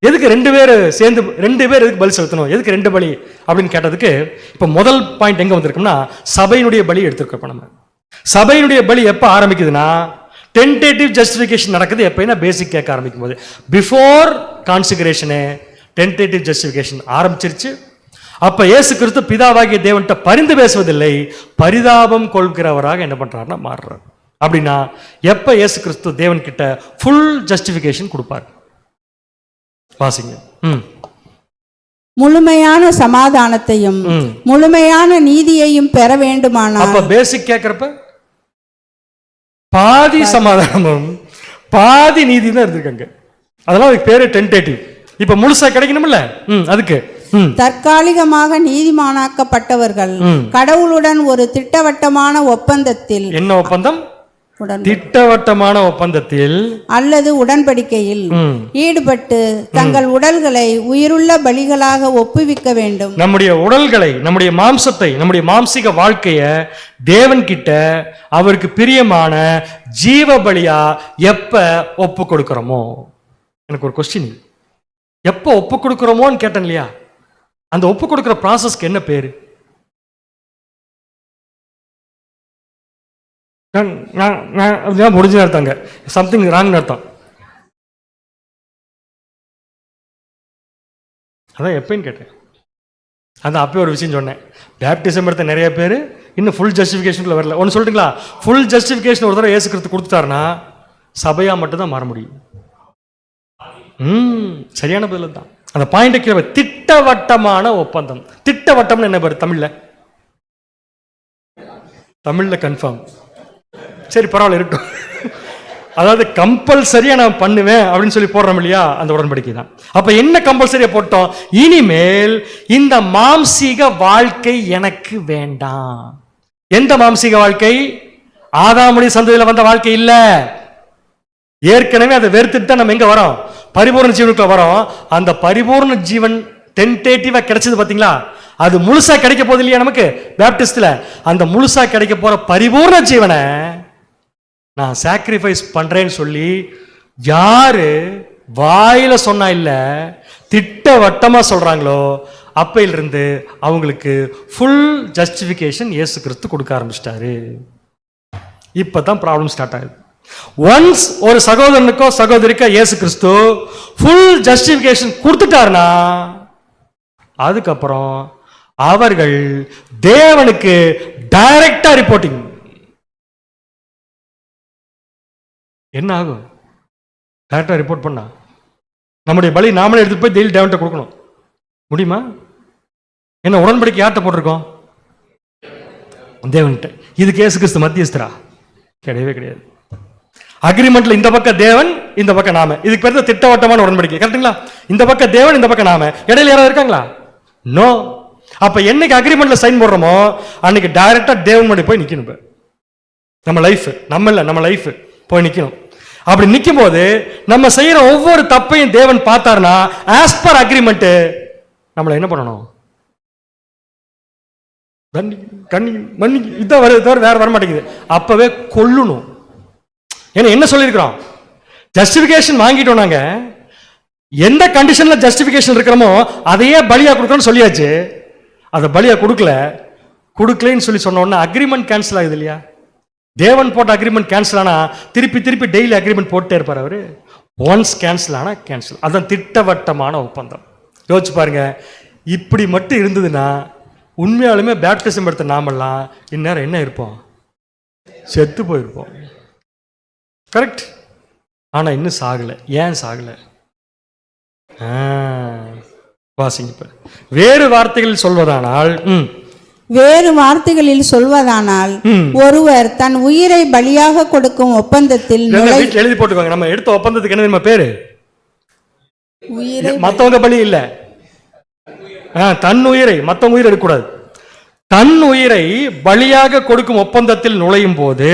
எதுக்கு 2 பேர் சேர்ந்து 2 பேர் எதுக்கு பலி செலுத்தணும்? எதுக்கு 2 பலி அப்படின்னு கேட்டதுக்கு இப்ப முதல் பாயிண்ட் எங்க வந்திருக்கும்னா, சபையினுடைய பலி எடுத்திருக்கோம். நம்ம சபையினுடைய பலி எப்ப ஆரம்பிக்குதுன்னா, டென்டேட்டிவ் ஜஸ்டிஃபிகேஷன் நடக்குது. எப்படின்னா பேசிக் கேட்க ஆரம்பிக்கும் போது, பிஃபோர் கான்சிகரேஷனு டென்டேட்டிவ் ஜஸ்டிஃபிகேஷன் ஆரம்பிச்சிருச்சு. அப்ப இயேசு கிறிஸ்து பிதாவாகிய தேவன்கிட்ட பரிந்து பேசுவதில்லை, பரிதாபம் கொள்கிறவராக என்ன பண்றாருன்னா மாறுறார். அப்படின்னா எப்ப இயேசு கிறிஸ்து தேவன் கிட்ட ஃபுல் ஜஸ்டிஃபிகேஷன் கொடுப்பார்? வாசிங்க. முழுமையான சமாதானத்தையும் முழுமையான நீதியையும் பெற வேண்டுமானால். அப்ப பேசிக் கேட்கிறப்ப பாதி சமாதானமும் பாதி நீதி தான் இருந்திருக்காங்க. அதெல்லாம் அதுக்கு பேரு டென்டேட்டிவ். இப்ப முழுசா கிடைக்கணும்ல, அதுக்கு தற்காலிகமாக நீதிமானாக்கப்பட்டவர்கள் கடவுளுடன் ஒரு திட்டவட்டமான ஒப்பந்தத்தில். என்ன ஒப்பந்தம்? திட்டவட்டமான ஒப்பந்தத்தில் அல்லது உடன்படிக்கையில் ஈடுபட்டு தங்கள் உடல்களை உயிருள்ள பலிகளாக ஒப்புவிக்க வேண்டும். நம்முடைய உடல்களை, நம்முடைய மாம்சத்தை, நம்முடைய மாம்சிக வாழ்க்கைய தேவன் கிட்ட அவருக்கு பிரியமான ஜீவ பலியா எப்ப ஒப்பு கொடுக்கிறோமோ. எனக்கு ஒரு கொஸ்டின், எப்ப ஒப்பு கொடுக்கிறோமோன்னு கேட்டேன் இல்லையா? அந்த ஒப்பு கொடுக்கிற ப்ராசஸ்க்கு என்ன பேரு? முடிஞ்சு அர்த்தங்க, சம்திங் ராங் அர்த்தம். அதான் எப்பன்னு கேட்டேன். அதான் அப்பயே ஒரு விஷயம் சொன்னேன். பேப்டிசம் எடுத்த நிறைய பேர் இன்னும் ஃபுல் ஜஸ்டிஃபிகேஷனுக்குள்ள வரல. ஒன்று சொல்லிட்டுங்களா, ஃபுல் ஜஸ்டிஃபிகேஷன் ஒரு தடவை இயேசு கிறிஸ்து கொடுத்துட்டாருன்னா சபையா மட்டும்தான் மாற முடியும். சரியான பதில் தான். அந்த பாயிண்ட் திட்டவட்டமான ஒப்பந்தம். திட்டவட்டம்னு என்ன பேர் தமிழ்ல? தமிழ்ல கன்ஃபார்ம். சரி, பரவாயில்ல இருக்கட்டும். அதாவது கம்பல்சரியா நான் பண்ணுவேன் அப்படின்னு சொல்லி போடுறோம் இல்லையா, அந்த உடன்படிக்கை தான். அப்ப என்ன கம்பல்சரியா போட்டோம்? இனிமேல் இந்த மாம்சீக வாழ்க்கை எனக்கு வேண்டாம். எந்த மாம்சீக வாழ்க்கை? ஆதாமுடைய சந்ததியில வந்த வாழ்க்கை இல்ல. ஏற்கனவே அதை வெறுத்துட்டு தான் நம்ம எங்க வரோம்? பரிபூர்ண ஜீவனுக்குள்ள வரோம். அந்த பரிபூர்ண ஜீவன் டென்டேட்டிவா கிடைச்சது பாத்தீங்களா? அது முழுசா கிடைக்க போகுது இல்லையா நமக்கு பேப்டிஸ்ட்ல? அந்த முழுசா கிடைக்க போற பரிபூர்ண ஜீவனை நான் சாக்ரிஃபைஸ் பண்றேன்னு சொல்லி யாரு வாயில சொன்னா இல்ல, திட்டவட்டமா சொல்றாங்களோ அப்பையிலிருந்து அவங்களுக்கு ஃபுல் ஜஸ்டிஃபிகேஷன் இயேசு கிறிஸ்து கொடுக்க ஆரம்பிச்சிட்டாரு. இப்பதான் ப்ராப்ளம் ஸ்டார்ட் ஆகுது. ஒன்ஸ் ஒரு சகோதரனுக்கோ சகோதரிக்கோ இயேசு கிறிஸ்து ஃபுல் ஜஸ்டிஃபிகேஷன் கொடுத்துட்டாருன்னா அதுக்கப்புறம் அவர்கள் தேவனுக்கு டைரக்டா ரிப்போர்ட்டிங். என்ன ஆகும்? டைரக்டா ரிப்போர்ட் பண்ணா நம்முடைய பலி நாமளே எடுத்துட்டு போய் டெய்லி தேவன்கிட்ட கொடுக்கணும். முடியுமா? என்ன உடன்படிக்கை யார்கிட்ட போட்டிருக்கோம்? தேவன்கிட்ட. இதுக்கு இயேசு கிறிஸ்து மத்தியஸ்தரா? கிடையவே கிடையாது. அக்ரிமெண்ட்ல இந்த பக்கம் தேவன், இந்த பக்கம் நாம. இதுக்கு பேர் திட்டவட்டமான உடன்படிக்கை. கரெக்டுங்களா? இந்த பக்கம் தேவன், இந்த பக்கம் நாம. இடையில யாராவது இருக்காங்களா? நோ. அப்ப என்னைக்கு அக்ரிமெண்ட்ல சைன் போடுறோமோ அன்னைக்கு டைரக்டா தேவன் முன்னாடி போய் நிக்கணும். நம்ம லைஃப், நம்ம லைஃப் போய் நிக்கணும். அப்படி நிற்கும் போது நம்ம செய்யற ஒவ்வொரு தப்பையும் தேவன் பார்த்தாருன்னா ஆஸ் பர் அக்ரிமெண்ட் நம்மளை என்ன பண்ணணும்? இதான் வருது தவிர வேற வர மாட்டேங்குது. அப்பவே கொல்லணும். ஏன்னா என்ன சொல்லியிருக்கிறோம்? ஜஸ்டிபிகேஷன் வாங்கிட்டோம். நாங்க எந்த கண்டிஷன்ல ஜஸ்டிபிகேஷன் இருக்கிறோமோ அதையே பலியா கொடுக்கணும்னு சொல்லியாச்சு. அதை பலியா கொடுக்கலன்னு சொல்லி சொன்னோன்னா அக்ரிமெண்ட் கேன்சல் ஆகுது இல்லையா? தேவன் போட்ட அக்ரிமெண்ட் கேன்சல் ஆனா திருப்பி டெய்லி அக்ரிமெண்ட் போட்டே இருப்பார் அவரு. ஒன்ஸ் கேன்சல் ஆனா கேன்சல். அதான் திட்டவட்டமான ஒப்பந்தம். யோசிச்சு பாருங்க. இப்படி மட்டும் இருந்ததுன்னா உண்மையாலுமே பேப்டிசம் எடுத்த நாமெல்லாம் இந்நேரம் என்ன இருப்போம்? செத்து போயிருப்போம். கரெக்ட். ஆனா இன்னும் சாகலை. ஏன் சாகலை? வாசிங்க. வேறு வார்த்தைகளில் சொல்வதானால் ஒருவர் தன் உயிரை பலியாக கொடுக்கும் ஒப்பந்தத்தில் எழுதி போட்டுக்கோங்க. நம்ம எடுத்த ஒப்பந்தத்துக்கு என்ன பேரு? மத்தவங்க பலி இல்ல, தன் உயிரை. மத்தவங்க உயிரை எடுக்கக்கூடாது. தன் உயிரை பலியாக கொடுக்கும் ஒப்பந்தத்தில் நுழையும் போது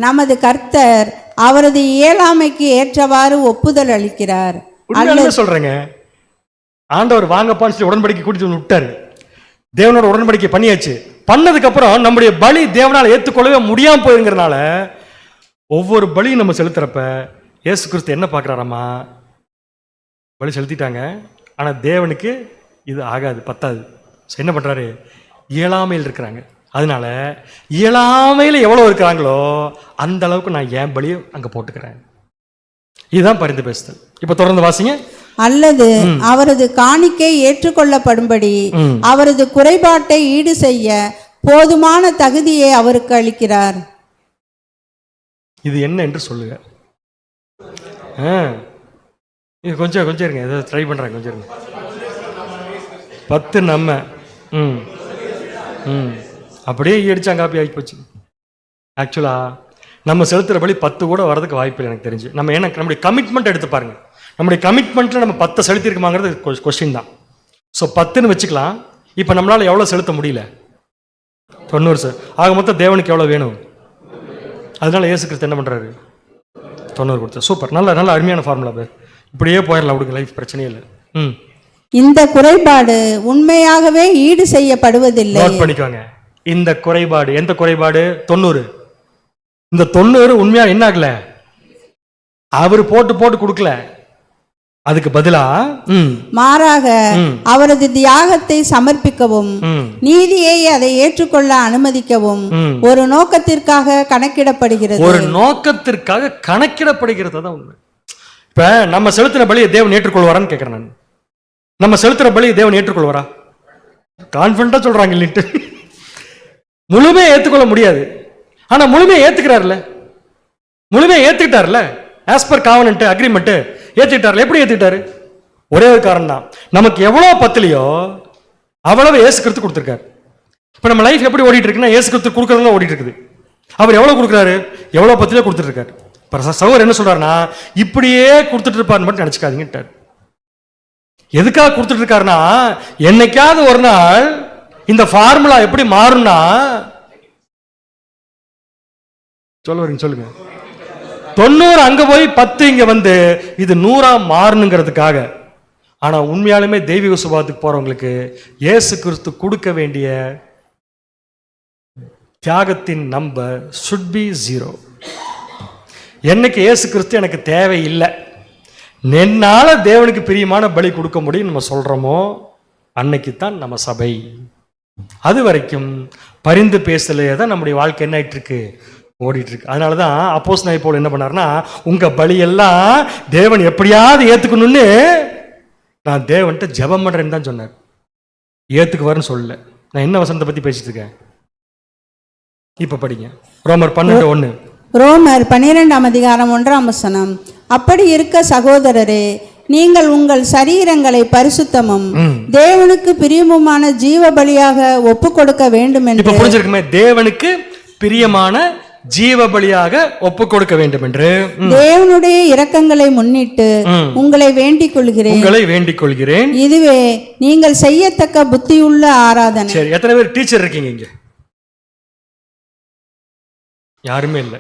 நமது கர்த்தர் அவரது இயலாமைக்கு ஏற்றவாறு ஒப்புதல் அளிக்கிறார். சொல்றேங்க, ஆண்டவர் வாங்கப்பான்னு சொல்லி உடன்படிக்கை கூட்டிட்டு விட்டாரு. தேவனோட உடன்படிக்கை பண்ணியாச்சு. பண்ணதுக்கு அப்புறம் நம்முடைய பலி தேவனால் ஏற்றுக்கொள்ளவே முடியாம போயிருங்கிறனால ஒவ்வொரு பலியும் நம்ம செலுத்துறப்ப இயேசு கிறிஸ்து என்ன பார்க்குறாராமா? பலி செலுத்திட்டாங்க, ஆனா தேவனுக்கு இது ஆகாது, பத்தாது. என்ன பண்றாரு? இயலாமையில் இருக்கிறாங்க. அதனால இயலாமையில் எவ்வளவு இருக்கிறாங்களோ அந்த அளவுக்கு நான் என் பலியை அங்க போட்டுக்கிறேன். இதுதான் பரிந்து பேசுதல். இப்ப தொடர்ந்து வாசிங்க. அல்லது அவரது காணிக்கை ஏற்றுக்கொள்ளப்படும்படி அவரது குறைபாட்டை ஈடு செய்ய போதுமான தகுதியை அவருக்கு அளிக்கிறார். இது என்ன என்று சொல்லுங்க. இது கொஞ்சம் இருங்க, ஏதாவது ட்ரை பண்றாங்க. கொஞ்சம் இருங்க. 10 நம்ம அப்படியே ஈடிச்சா காப்பி ஆகி போச்சு. ஆக்சுவலா நம்ம செலுத்துற படி 10 கூட வரதுக்கு வாய்ப்பு இல்லை எனக்கு தெரிஞ்சு. நம்ம ஏன்னா நம்முடைய கமிட்மெண்ட் எடுத்து பாருங்க. நம்முடைய கமிட்மெண்ட்ல நம்ம 10 செலுத்திருக்குமாங்கிறது கொஸ்டின் தான். ஸோ 10ன்னு வச்சுக்கலாம். இப்போ நம்மளால எவ்வளோ செலுத்த முடியல? 90 சார். ஆக மொத்தம் தேவனுக்கு எவ்வளோ வேணும்? அதனால இயேசு கிறிஸ்து என்ன பண்றாரு? 90 கொடுத்தார். சூப்பர். நல்ல அருமையான ஃபார்முலா பேர். இப்படியே போயிடலாம், விடுங்க, லைஃப் பிரச்சனையே இல்லை. இந்த குறைபாடு உண்மையாகவே ஈடு செய்யப்படுவதில்லை. நோட் பண்ணிக்கோங்க. இந்த குறைபாடு, எந்த குறைபாடு? 90. இந்த 90 உண்மையா என்ன ஆகல? அவர் போட்டு கொடுக்கல. அதுக்கு பதிலா மாறாக அவரது தியாகத்தை சமர்ப்பிக்கவும் நீதியை அதை ஏற்றுக்கொள்ள அனுமதிக்கவும் ஒரு நோக்கத்திற்காக கணக்கிடப்படுகிறது. ஒரு நோக்கத்திற்காக கணக்கிடப்படுகிறது தான் உண்மை. இப்ப நம்ம செலுத்தின பலியை தேவன் ஏற்றுக்கொள்வாரான்னு கேட்கிறேன் நான். நம்ம செலுத்துற பலியை தேவன் ஏற்றுக்கொள்வாரா? கான்பிடண்டா சொல்றாங்க இல்லைட்டு. முழுமையை ஏற்றுக்கொள்ள முடியாது. ஆனா முழுமையை ஏத்துக்கிறாருல, முழுமையை ஏத்துக்கிட்டாருல. ஆஸ் பர் காவனன்ட் அக்ரிமெண்ட் ஏத்துக்கிட்டாரு. எப்படி ஏத்துக்கிட்டாரு? ஒரே ஒரு காரணம் தான். நமக்கு எவ்வளவு பத்தலையோ அவ்வளவு இயேசு கிறிஸ்து கொடுத்திருக்காரு. இப்ப நம்ம லைஃப் எப்படி ஓடிட்டு இருக்குன்னா இயேசு கிறிஸ்து கொடுக்கறதுல ஓடிட்டு இருக்குது. அவர் எவ்வளவு கொடுக்குறாரு? எவ்வளவு பத்திலையோ கொடுத்துட்டு இருக்காரு. சகோதரர் என்ன சொல்றாருன்னா இப்படியே கொடுத்துட்டு இருப்பாருன்னு மட்டும் நினைச்சுக்காதீங்கட்டாரு. எதுக்காக கொடுத்துட்டு இருக்காருன்னா என்னைக்காவது ஒரு நாள் இந்த ஃபார்முலா எப்படி மாறும்னா சொல்லுங்க 90 அங்க போய் 10 இங்க வந்து இது 100 மாறணுங்கிறதுக்காக. ஆனா உண்மையாலுமே தெய்வீக சுபாவத்துக்கு போறவங்களுக்கு இயேசு கிறிஸ்து கொடுக்க வேண்டிய தியாகத்தின் நம்பர் should be 0. என்னைக்கு இயேசு கிறிஸ்து எனக்கு தேவை இல்லை, என்னால தேவனுக்கு பிரியமான பலி கொடுக்க முடியும் நம்ம சொல்றோமோ அன்னைக்கு தான் நம்ம சபை. அது வரைக்கும் பரிந்து பேசலையே தான் நம்முடைய வாழ்க்கை என்ன ஆயிட்டு இருக்கு? ஓடிட்டு இருக்கு. அதனாலதான் அப்போஸ்தலனாகிய பவுல் என்ன பண்ணாருன்னா உங்க பலி எல்லாம் தேவன் எப்படியாவது ஏத்துக்கணும்னு நான் தேவன்கிட்ட ஜெபம் பண்றேன்னு தான் சொன்னார். ஏத்துக்குவாருன்னு சொல்லல. நான் என்ன வசனத்தை பத்தி பேசிட்டு இருக்கேன்? இப்ப படிங்க. ரோமர் 12:1. ரோமர் 12:1. அப்படி இருக்க சகோதரரே, நீங்கள் உங்கள் சரீரங்களை பரிசுத்தமும் தேவனுக்கு பிரியமுமான ஜீவ பலியாக ஒப்பு கொடுக்க வேண்டும் என்று. இப்ப புரிஞ்சிருக்குமே, தேவனுக்கு பிரியமான ஜீவ பலியாக ஒப்பு கொடுக்க வேண்டும் என்று தேவனுடைய இரக்கங்களை முன்னிட்டு உங்களை வேண்டிக் கொள்கிறேன். இதுவே நீங்கள் செய்யத்தக்க புத்தியுள்ள ஆராதனை. சரி, எத்தனை பேர் டீச்சர் இருக்கீங்க இங்க? யாருமே இல்லை.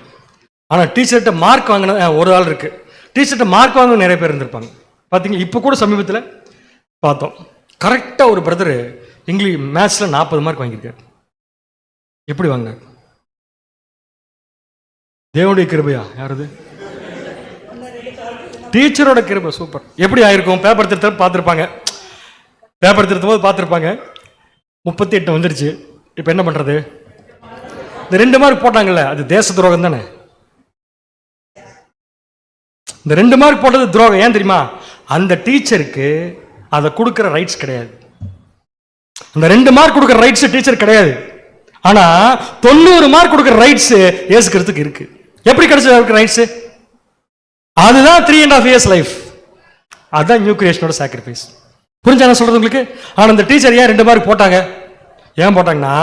ஆனால் டீச்சர்கிட்ட மார்க் வாங்கின ஒரு ஆள் இருக்கு. டீச்சர்கிட்ட மார்க் வாங்க நிறைய பேர் இருந்திருப்பாங்க. பார்த்தீங்க, இப்போ கூட சமீபத்தில் பார்த்தோம், கரெக்டாக ஒரு பிரதர் மேத்ஸில் 40 மார்க் வாங்கியிருக்காரு. எப்படி வாங்கினார்? தேவனுடைய கிருபையா? யாரது? டீச்சரோட கிருபை. சூப்பர். எப்படி ஆயிருக்கும்? பேப்பர் திருத்த பார்த்துருப்பாங்க, பேப்பர் திருத்தும் போது பார்த்துருப்பாங்க 38 வந்துருச்சு. இப்போ என்ன பண்ணுறது? இந்த 2 மார்க் போட்டாங்கல்ல, அது தேச துரோகம் தானே. இந்த 2 மார்க் போட்டது துரோகம். ஏன் தெரியுமா? அந்த டீச்சருக்கு அதை கொடுக்குற ரைட்ஸ் கிடையாது. அந்த 2 மார்க் கொடுக்குற ரைட்ஸ் டீச்சர் கிடையாது. ஆனா 90 மார்க் கொடுக்குற ரைட்ஸ் இயேசு கிறிஸ்துவுக்கு இருக்கு. எப்படி கிடைச்சது ரைட்ஸ்? அதுதான் 3.5 years லைஃப். அதுதான் நியூ கிரியேஷனோட சாக்ரிஃபைஸ். புரிஞ்சா நான் சொல்றது உங்களுக்கு? ஆனா அந்த டீச்சர் ஏன் 2 மார்க் போட்டாங்க? ஏன் போட்டாங்கன்னா,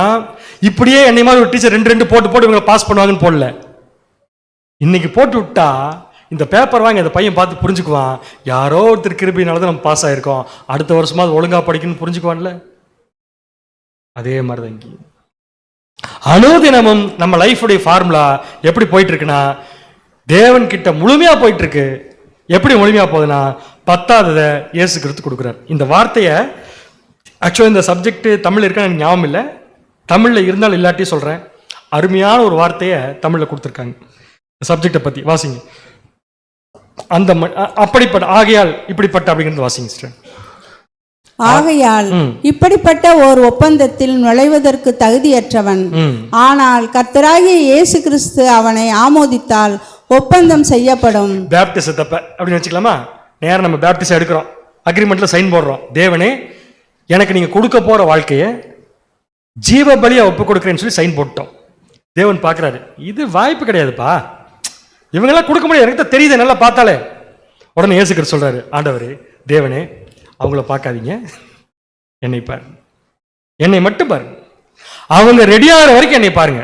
இப்படியே என்னை மாதிரி ஒரு டீச்சர் 2 போட்டு இவங்க பாஸ் பண்ணுவாங்கன்னு போடல. இன்னைக்கு போட்டு விட்டா இந்த பேப்பர் வாங்கி அந்த பையன் பார்த்து புரிஞ்சுக்குவான், யாரோ ஒருத்தர் கிருபையினால தான் நம்ம பாஸ் ஆயிருக்கோம், அடுத்த வருஷமாவது ஒழுங்கா படிக்கணும்னு புரிஞ்சுக்குவான்ல. அதே மாதிரி தான் இங்கே அனுதினமும் நம்ம லைஃபுடைய ஃபார்முலா எப்படி போயிட்டு இருக்குன்னா, தேவன் கிட்ட முழுமையா போயிட்டு இருக்கு. எப்படி முழுமையா போகுதுன்னா, 10வது இயேசு கிறிஸ்து கொடுக்குறார். இந்த வார்த்தையை ஆக்சுவலாக இந்த சப்ஜெக்ட் தமிழ் இருக்கான்னு எனக்கு ஞாபகம் இல்லை, தமிழில் இருந்தாலும் இல்லாட்டியும் சொல்கிறேன். அருமையான ஒரு வார்த்தையை தமிழில் கொடுத்துருக்காங்க சப்ஜெக்டை பற்றி. வாசிங்க. அந்த அப்படிப்பட்ட ஆகையால் இப்படிப்பட்ட அப்படிங்கிறது வாசிங்க சிஸ்டர். ஆகையால் இப்படிப்பட்ட ஒரு ஒப்பந்தத்தில் நுழைவதற்கு தகுதியற்றவன், ஆனால் கர்த்தராகிய இயேசு கிறிஸ்து அவனை ஆமோதித்தால் ஒப்பந்தம் செய்யப்படும். பேப்டிசத்தப்ப அப்படின்னு வச்சுக்கலாமா? நேரம் நம்ம பேப்டிசம் எடுக்கிறோம், அக்ரிமெண்ட்ல சைன் போடுறோம். தேவனே, எனக்கு நீங்க கொடுக்க போற வாழ்க்கையை ஜீவ பலியா ஒப்பு கொடுக்குறேன்னு சொல்லி சைன் போட்டோம். தேவன் பார்க்குறாரு, இது வாய்ப்பு கிடையாதுப்பா, இவங்கெல்லாம் கொடுக்க முடியாது, எனக்கு தான் தெரியுது நல்லா பார்த்தாலே. உடனே இயேசு கிறிஸ்து சொல்றாரு, ஆண்டவரே தேவனே, அவங்கள பார்க்காதீங்க, என்னை பாருங்க, என்னை மட்டும் பாருங்க. அவங்க ரெடி ஆகிற வரைக்கும் என்னை பாருங்க.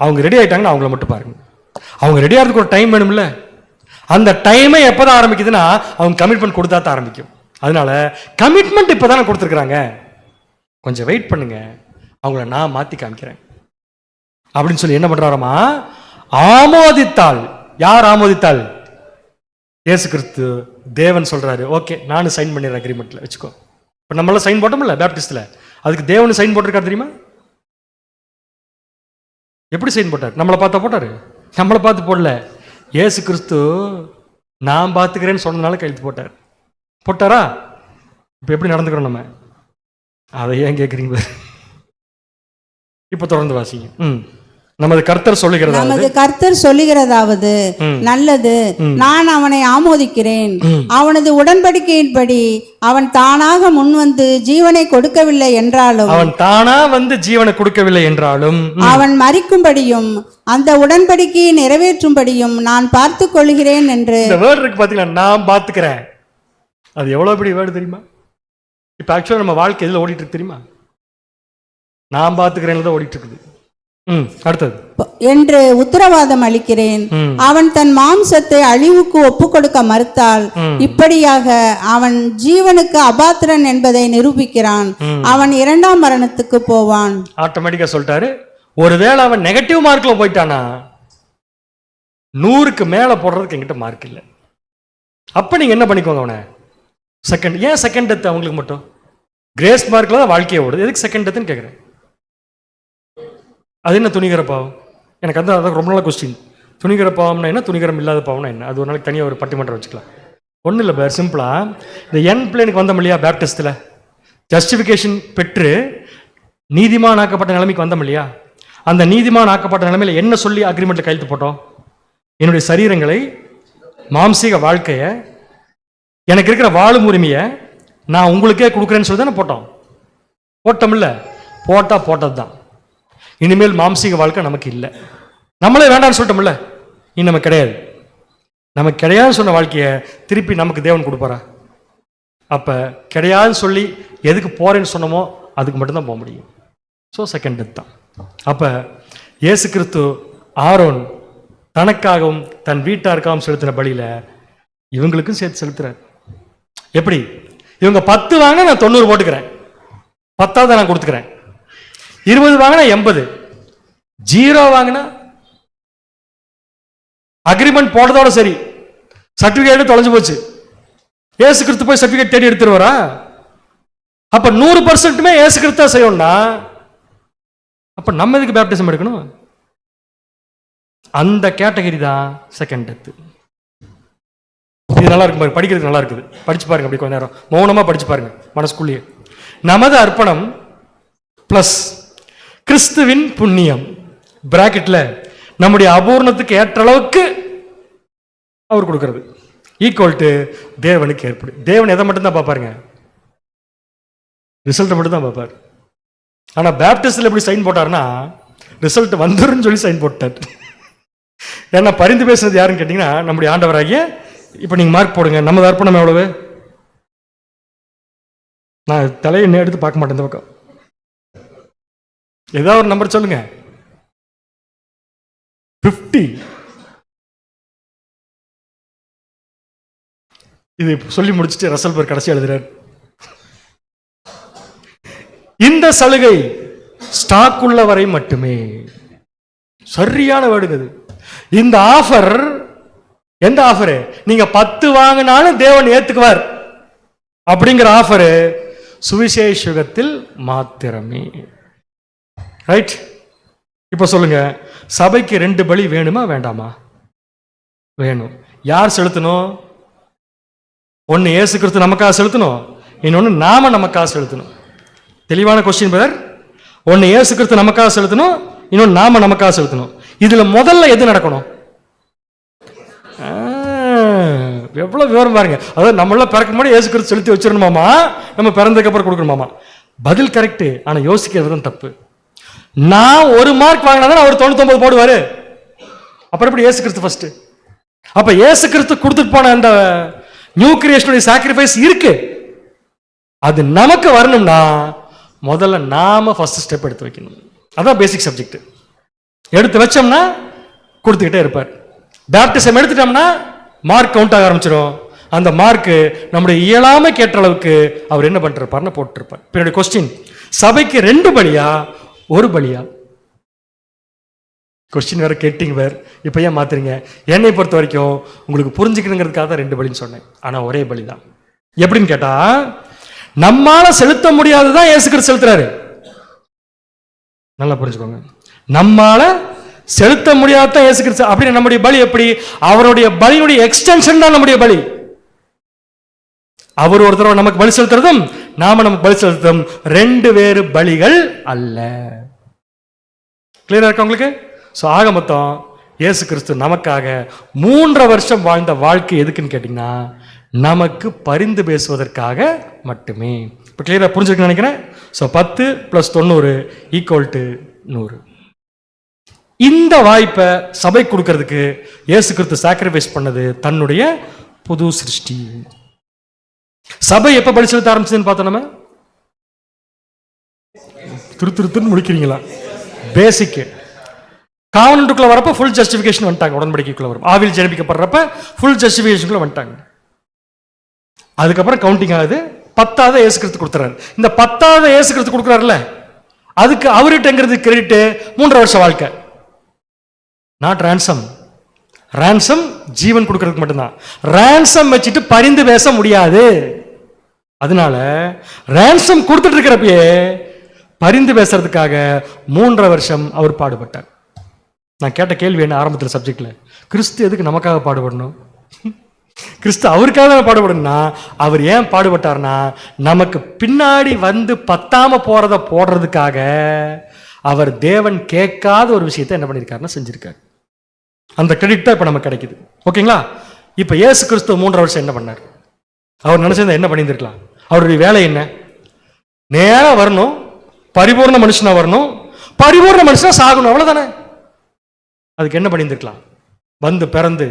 அவங்க ரெடி ஆகிட்டாங்கன்னா அவங்கள மட்டும் பாருங்க. அவங்க ரெடி ஆகிறதுக்கு ஒரு டைம் வேணும்ல. அந்த டைமே எப்போதான் ஆரம்பிக்குதுன்னா, அவங்க கமிட்மெண்ட் கொடுத்தா தான் ஆரம்பிக்கும். அதனால கமிட்மெண்ட் இப்போ தானே கொடுத்துருக்குறாங்க, கொஞ்சம் வெயிட் பண்ணுங்க, அவங்கள நான் மாற்றி காமிக்கிறேன் அப்படின்னு சொல்லி என்ன பண்றாராமா? ஆமோதித்தாள். யார் ஆமோதித்தாள்? இயேசு கிறிஸ்து. தேவன் சொல்றாரு, ஓகே நானும் சைன் பண்ணிடுறேன் அக்ரிமெண்ட்ல, வச்சுக்கோ. இப்போ நம்மளாம் சைன் போட்டோம்ல பேப்டிஸ்ட்ல, அதுக்கு தேவனு சைன் போட்டிருக்காரு தெரியுமா? எப்படி சைன் போட்டார்? நம்மளை பார்த்தா போட்டாரு? நம்மளை பார்த்து போடல. இயேசு கிறிஸ்து நான் பார்த்துக்கிறேன்னு சொன்னதுனால கையெழுத்து போட்டார். போட்டாரா? இப்போ எப்படி நடந்துக்கிறோம் நம்ம? அதை ஏன் கேட்குறீங்க? இப்போ தொடர்ந்து வாசிங்க. நமது கர்த்தர் சொல்லுகிறதாவது நல்லது, நான் அவனை ஆமோதிக்கிறேன். அவனது உடன்படிக்கையின்படி அவன் தானாக முன்வந்து ஜீவனை கொடுக்கவில்லை என்றாலும், அவன் மரிக்கும்படியும் அந்த உடன்படிக்கையை நிறைவேற்றும்படியும் நான் பார்த்துக் கொள்கிறேன் என்று. இந்த வேர்ட் இருக்கு பாத்தீங்களா, நான் பார்த்துக்கிறேன். அது எவ்வளவு பெரிய வேர்டு தெரியுமா? இப்ப ஆக்சுவலா நம்ம வாழ்க்கை எதுல ஓடிட்டு இருக்கு தெரியுமா? நான் பார்த்துக்கிறேன் தான் ஓடிட்டு இருக்குது. அடுத்தது என்று உத்தரவாதம் அளிக்கிறேன். அவன் தன் மாம்சத்தை அழிவுக்கு ஒப்பு கொடுக்க மறுத்தால் இப்படியாக அவன் ஜீவனுக்கு அபாத்திரன் என்பதை நிரூபிக்கிறான். அவன் 2ஆம் மரணத்துக்கு போவான். ஆட்டோமேட்டிக்கா சொல்லிட்டாரு. ஒருவேளை அவன் நெகட்டிவ் மார்க்ல போயிட்டானா, 100க்கு மேல போடுறதுக்கு என்கிட்ட மார்க் இல்லை. அப்ப நீங்க என்ன பண்ணிக்கோங்க, அவனை செகண்ட். ஏன் செகண்ட் டெத் அவங்களுக்கு மட்டும்? கிரேஸ் மார்க்ல தான் வாழ்க்கையை ஓடுது, எதுக்கு செகண்ட் டெத்னு கேட்குறேன். அது என்ன துணிகர பாவம்? எனக்கு அதான் ரொம்ப நல்ல கொஸ்டின். துணிகர பாவம்னா என்ன, துணிகரம் இல்லாத பாவம்னா என்ன? அது ஒரு நாளைக்கு தனியாக ஒரு பட்டிமன்றம் வச்சுக்கலாம். ஒன்றும் இல்லை பேர், சிம்பிளா இந்த என் பிளேனுக்கு வந்தோம் இல்லையா பேப்டிஸ்டில், ஜஸ்டிஃபிகேஷன் பெற்று நீதிமான் ஆக்கப்பட்ட நிலைமைக்கு வந்தோம் இல்லையா? அந்த நீதிமான் ஆக்கப்பட்ட நிலைமையில் என்ன சொல்லி அக்ரிமெண்ட்டில் கையெழுத்து போட்டோம்? என்னுடைய சரீரங்களை, மாம்சீக வாழ்க்கையை, எனக்கு இருக்கிற வாழும் உரிமையை நான் உங்களுக்கே கொடுக்குறேன்னு சொல்லி தானே போட்டோம். போட்டோம்ல, போட்டது தான். இனிமேல் மாம்சீக வாழ்க்கை நமக்கு இல்லை, நம்மளே வேண்டாம்னு சொல்லிட்டோம்ல, இனி நமக்கு கிடையாது. நமக்கு கிடையாதுன்னு சொன்ன வாழ்க்கையை திருப்பி நமக்கு தேவன் கொடுப்பாரா? அப்போ கிடையாதுன்னு சொல்லி எதுக்கு போறேன்னு சொன்னமோ அதுக்கு மட்டும்தான் போக முடியும். ஸோ செகண்ட் டெத் தான். அப்போ இயேசு கிறிஸ்து ஆரோன் தனக்காகவும் தன் வீட்டாருக்காகவும் செலுத்தின பலியில் இவங்களுக்கும் சேர்த்து செலுத்துறார். எப்படி? இவங்க 10 வாங்க, நான் 90 போட்டுக்கிறேன், 10வது நான் கொடுத்துக்கிறேன். 20 வாங்கினா 80, 0 வாங்கினா அக்ரிமெண்ட் போனதோட சரி, சர்டிபிகேட் தொலைஞ்சு போச்சு. ஏசு கிறிஸ்து போய் சர்டிபிகேட் தேடி எடுத்துருவாரா? அப்ப 100% ஏசு கிறிஸ்து செய்யணும்னா அப்ப நம்ம எதுக்கு பேப்டிசம் எடுக்கணும்? அந்த கேட்டகரி தான் செகண்ட் டெத். இது நல்லா இருக்கு பாருங்க, படிக்கிறதுக்கு நல்லா இருக்குது. படிச்சு பாருங்க, அப்படி கொஞ்ச நேரம் மௌனமா படிச்சு பாருங்க மனசுக்குள்ளேயே. நமது அர்ப்பணம் பிளஸ் கிறிஸ்துவின் புண்ணியம் பிராக்கெட்ல நம்முடைய அபூர்ணத்துக்கு ஏற்ற அளவுக்கு அவர் கொடுக்கிறது ஈக்குவல் டு தேவனுக்கு ஏற்படும். தேவன் எதை மட்டும்தான் பார்ப்பாருங்க? ரிசல்ட்டை மட்டும் தான் பார்ப்பார். ஆனா பேப்டிஸ்ட்ல எப்படி சைன் போட்டார்னா ரிசல்ட் வந்துருன்னு சொல்லி சைன் போட்டார். ஏன்னா பரிந்து பேசுனது யாருன்னு கேட்டீங்கன்னா நம்முடைய ஆண்டவராகிய. இப்ப நீங்க மார்க் போடுங்க, நமது அர்ப்பணம் எவ்வளவு? நான் தலையை எடுத்து பார்க்க மாட்டேன் இந்த பக்கம். ஏதாவது ஒரு நம்பர் சொல்லுங்க. 50. இது சொல்லி முடிச்சுட்டு ரசல் பேர் கடைசி எழுதுறார், இந்த சலுகை ஸ்டாக் உள்ள வரை மட்டுமே. சரியான வேடுங்க. இந்த ஆஃபர் எந்த ஆஃபரு? நீங்க 10 வாங்கினாலும் தேவன் ஏத்துக்குவார் அப்படிங்கிற ஆஃபரு சுவிசேஷ யுகத்தில் மாத்திரமே. ரைட்? இப்ப சொல்லுங்க, சபைக்கு 2 பலி வேணுமா வேண்டாமா? வேணும். யார் செலுத்தணும்? ஒன்னு இயேசு கிறிஸ்து நமக்காக செலுத்தணும், இன்னொன்னு நாம நமக்காக செலுத்தணும். தெளிவான கொஸ்டின் பிரதர். ஒன்னு இயேசு கிறிஸ்து நமக்காக செலுத்தணும், இன்னொன்னு நாம நமக்காக செலுத்தணும். இதுல முதல்ல எது நடக்கணும்? எவ்வளவு விவரம் பாருங்க. அதாவது நம்மள பிறக்க முன்னாடி இயேசு கிறிஸ்து செலுத்தி வச்சிடணுமாமா, நம்ம பிறந்ததுக்கு அப்புறம் கொடுக்கணுமாமா. பதில் கரெக்ட், ஆனா யோசிக்கிறது தான் தப்பு. நான் 1 மார்க் வாங்கினா அவர் 99 போடுவாரு. அப்புறம் எப்படி இயேசு கிறிஸ்து ஃபர்ஸ்ட்? அப்ப இயேசு கிறிஸ்து கொடுத்துட்டு போன அந்த நியூ கிரியேஷனுடைய சாக்ரிஃபைஸ் இருக்கு, அது நமக்கு வரணும்னா முதல்ல நாம ஃபர்ஸ்ட் ஸ்டெப் எடுத்து வைக்கணும். அதான் பேசிக் சப்ஜெக்ட். எடுத்து வச்சோம்னா கொடுத்துக்கிட்டே இருப்பார். பேப்டிசம் எடுத்துட்டோம்னா மார்க் கவுண்ட் ஆக ஆரம்பிச்சிடும். அந்த மார்க் நம்முடைய இயலாமை கேட்ட அளவுக்கு அவர் என்ன பண்ணிருப்பார்னு போட்டிருப்பார். பின்னாடி கொஸ்டின், சபைக்கு 2 பலியா 1 பலியா? கொஸ்டின் வேற கேட்டீங்க வேற. இப்ப ஏன் மாத்துறீங்க? என்னை பொறுத்த வரைக்கும் உங்களுக்கு புரிஞ்சுக்கணுங்கிறதுக்காக தான் 2 பலின்னு சொன்னேன். ஆனா ஒரே பலி தான். எப்படின்னு கேட்டா, நம்மால செலுத்த முடியாதுதான் இயேசு கிறிஸ்து செலுத்துறாரு. நல்லா புரிஞ்சுக்கோங்க. நம்மால செலுத்த முடியாதான் இயேசு கிறிஸ்து. அப்படின்னு நம்முடைய பலி எப்படி? அவருடைய பலியுடைய எக்ஸ்டென்ஷன் தான் நம்முடைய பலி. அவர் ஒரு தடவை நமக்கு பலி செலுத்துறதும் நாம நமக்கு பலி செலுத்தும் 2 வேறு பலிகள் அல்ல. கிளியரா இருக்கா உங்களுக்கு? சோ ஆக மொத்தம் இயேசு கிறிஸ்து நமக்காக 3 வருஷம் வாழ்ந்த வாழ்க்கை எதுக்குன்னு கேட்டீங்கன்னா நமக்கு பரிந்து பேசுவதற்காக மட்டுமே. இப்போ கிளியரா புரிஞ்சுக்கணும்னு நினைக்கிறேன். ஸோ 10 + 90 = 100. இந்த வாய்ப்பை சபை கொடுக்கறதுக்கு இயேசு கிறிஸ்து சாக்ரிஃபைஸ் பண்ணது தன்னுடைய புது சிருஷ்டி. சபை எப்ப பலி செலுத்த ஆரம்பிச்சதுன்னு பார்த்தோம். நம்ம திருத்துன்னு முடிக்கிறீங்களா? பேசிக் காவனன்ட்டுக்குள்ள வரப்ப ஃபுல் ஜஸ்டிஃபிகேஷன் வந்துட்டாங்க. உடன்படிக்கைக்குள்ள வரும் ஆவில் ஜெனிப்பிக்கப்படுறப்ப ஃபுல் ஜஸ்டிஃபிகேஷனுக்குள்ள வந்துட்டாங்க. அதுக்கப்புறம் கவுண்டிங் ஆகுது. 10வது இயேசு கிறிஸ்து கொடுத்துறாரு. இந்த 10வது இயேசு கிறிஸ்து கொடுக்குறாருல, அதுக்கு அவர்கிட்டங்கிறது கிரெடிட் 3 வருஷ வாழ்க்கை. Not ransom. ரேன்சம் ஜீவன் கொடுக்கறதுக்கு மட்டும்தான். ரேன்சம் வச்சுட்டு பரிந்து பேச முடியாது. அதனால ரேன்சம் கொடுத்துட்டு இருக்கிறப்பயே பரிந்து பேசுறதுக்காக 3 வருஷம் அவர் பாடுபட்டார். நான் கேட்ட கேள்வி என்ன ஆரம்பத்தில் சப்ஜெக்ட்ல, கிறிஸ்து எதுக்கு நமக்காக பாடுபடணும்? கிறிஸ்து அவருக்காக பாடுபடணும்னா அவர் ஏன் பாடுபட்டார்னா நமக்கு பின்னாடி வந்து பத்தாம போறத போடுறதுக்காக. அவர் தேவன் கேட்காத ஒரு விஷயத்தை என்ன பண்ணியிருக்காருன்னா செஞ்சிருக்காரு. அந்த கிரெடிட் தான் இப்ப நமக்கு கிடைக்குது. ஓகேங்களா? இப்ப இயேசு கிறிஸ்து 3 வருஷம் என்ன பண்ணார்? அவர் நினைச்சதை என்ன பண்ணியிருந்திருக்கலாம்? அவருடைய வேலை என்ன? நேரா வரணும், பரிபூர்ண மனுஷனா வரணும், பரிபூர்ண மனுஷனா சாகணும், அவ்வளவுதானே. அதுக்கு என்ன பண்ணியிருந்திருக்கலாம்? வந்து பிறந்து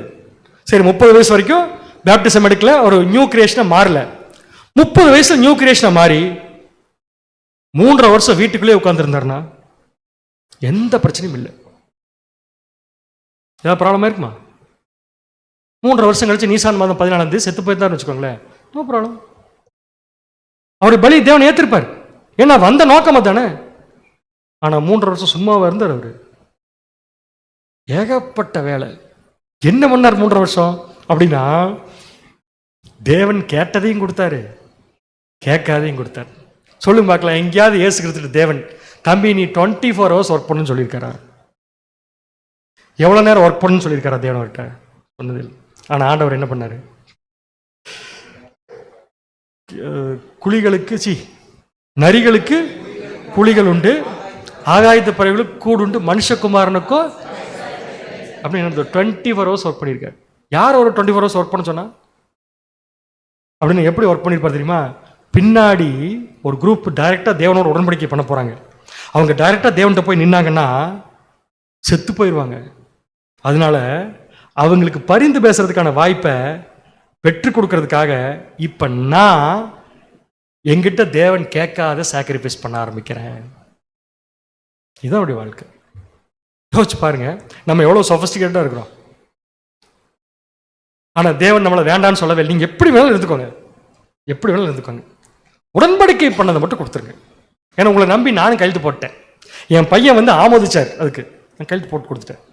சரி 30 வயசு வரைக்கும் பேப்டிசம் எடுக்கல, ஒரு நியூ கிரியேஷனா மாறல. 30 வயசுல நியூ கிரியேஷனா மாறி 3 வருஷம் வீட்டுக்குள்ளே உட்கார்ந்து இருந்தாருன்னா எந்த பிரச்சனையும் இல்லை. ஏதாவது ப்ராப்ளமா இருக்குமா? 3 வருஷம் கழிச்சு நீசான் மாதம் 14ஆம் தேதி செத்து போயிருந்தாருன்னு வச்சுக்கோங்களேன், நோ ப்ராப்ளம். அவருடைய பலி தேவன் ஏத்திருப்பார். ஏன்னா வந்த நோக்கமா தானே. ஆனா 3 வருஷம் சும்மாவா இருந்தார் அவரு. ஏகப்பட்ட வேலை. என்ன பண்ணார் 3.5 வருஷம் அப்படின்னா, தேவன் கேட்டதையும் கொடுத்தாரு, கேட்காதையும் கொடுத்தாரு. சொல்லுங்க பார்க்கலாம், எங்கேயாவது இயேசு கிறிஸ்து தேவன் தம்பி நீ 24 hours ஒர்க் பண்ணுன்னு சொல்லியிருக்காரா? எவ்வளோ நேரம் ஒர்க் பண்ணுன்னு சொல்லியிருக்காரா தேவன்கிட்ட? சொன்னதில். ஆனால் ஆண்டவர் என்ன பண்ணாரு? குழிகளுக்கு நரிகளுக்கு குழிகள் உண்டு, ஆகாயத்து பறவைகளுக்கு கூடு உண்டு, மனுஷகுமாரனுக்கோ அப்படின்னு 24 hours ஒர்க் பண்ணியிருக்காரு. யார் ஒரு 24 hours ஒர்க் பண்ண சொன்னா? அப்படின்னு எப்படி ஒர்க் பண்ணியிருப்பார் தெரியுமா? பின்னாடி ஒரு குரூப் டைரெக்டாக தேவனோட உடன்படிக்கை பண்ண போகிறாங்க. அவங்க டைரெக்டாக தேவன்கிட்ட போய் நின்னாங்கன்னா செத்து போயிடுவாங்க. அதனால அவங்களுக்கு பரிந்து பேசுறதுக்கான வாய்ப்பை பெற்று கொடுக்கறதுக்காக இப்போ நான் எங்கிட்ட தேவன் கேட்காத சாக்ரிஃபைஸ் பண்ண ஆரம்பிக்கிறேன். இதுதான் அவருடைய வாழ்க்கை. யோசிச்சு பாருங்க, நம்ம எவ்வளோ சொஃபிஸ்டிகேட்டடாக இருக்கிறோம். ஆனால் தேவன் நம்மளை வேண்டான்னு சொல்லவே. நீங்கள் எப்படி வேணாலும் இருந்துக்கோங்க, எப்படி வேணாலும் இருந்துக்கோங்க, உடன்படிக்கை பண்ணதை மட்டும் கொடுத்துருங்க. ஏன்னா உங்களை நம்பி நானும் கையெழுத்து போட்டேன். என் பையன் ஆமோதிச்சார், அதுக்கு நான் கையெழுத்து போட்டு கொடுத்துட்டேன்.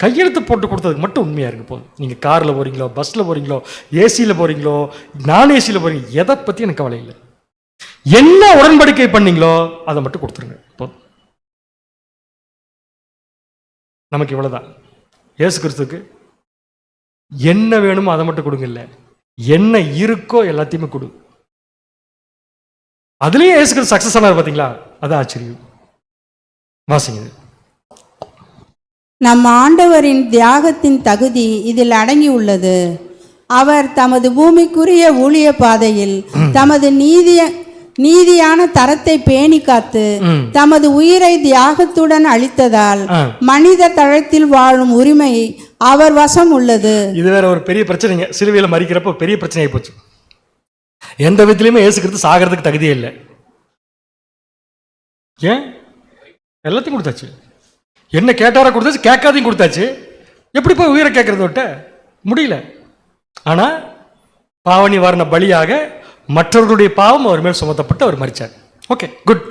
கையெழுத்து போட்டு கொடுத்ததுக்கு மட்டும் உண்மையாக இருக்கு போதும். நீங்கள் காரில் போகிறீங்களோ, பஸ்ஸில் போகிறீங்களோ, ஏசியில் போகிறீங்களோ, நான் ஏசியில் போகிறீங்க, எதை பற்றி எனக்கு கவலை இல்லை. என்ன உடன்படிக்கை பண்ணீங்களோ அதை மட்டும் கொடுத்துருங்க போதும். நமக்கு இவ்வளவுதான். இயேசு கிறிஸ்துக்கு என்ன வேணுமோ அதை மட்டும் கொடுங்க, இல்லை என்ன இருக்கோ எல்லாத்தையுமே கொடு. அதுலயும் இயேசு கிறிஸ்து சக்சஸ் ஆனார் பாத்தீங்களா? அது ஆச்சரியம். வாசிங்க. நம் ஆண்டவரின் தியாகத்தின் தகுதி இதில் அடங்கி உள்ளது. அவர் தமது பூமிக்குரிய ஊழிய பாதையில் தமது நீதியான தரத்தை பேணி காத்து தமது உயிரை தியாகத்துடன் அளித்ததால் மனித தளத்தில் வாழும் உரிமை அவர் வசம் உள்ளது. இது வேற ஒரு பெரிய பிரச்சனைங்க. சிலுவையில மறிக்கிறப்ப பெரிய பிரச்சனை ஆகி போச்சு. எந்த விதத்திலுமே இயேசு கிறிஸ்து சாகிறதுக்கு தகுதியே இல்லை. ஏன்? எல்லாத்தையும் கொடுத்தாச்சு. என்ன கேட்டாரா கொடுத்தாச்சு, கேட்காதையும் கொடுத்தாச்சு. எப்படி போய் உயிரை கேட்கறத விட்ட முடியல. ஆனா பாவ நிவாரண பலியாக மற்றவர்களுடைய பாவம் அவர் மேல் சுமத்தப்பட்டு அவர் மரிச்சார். Okay, good.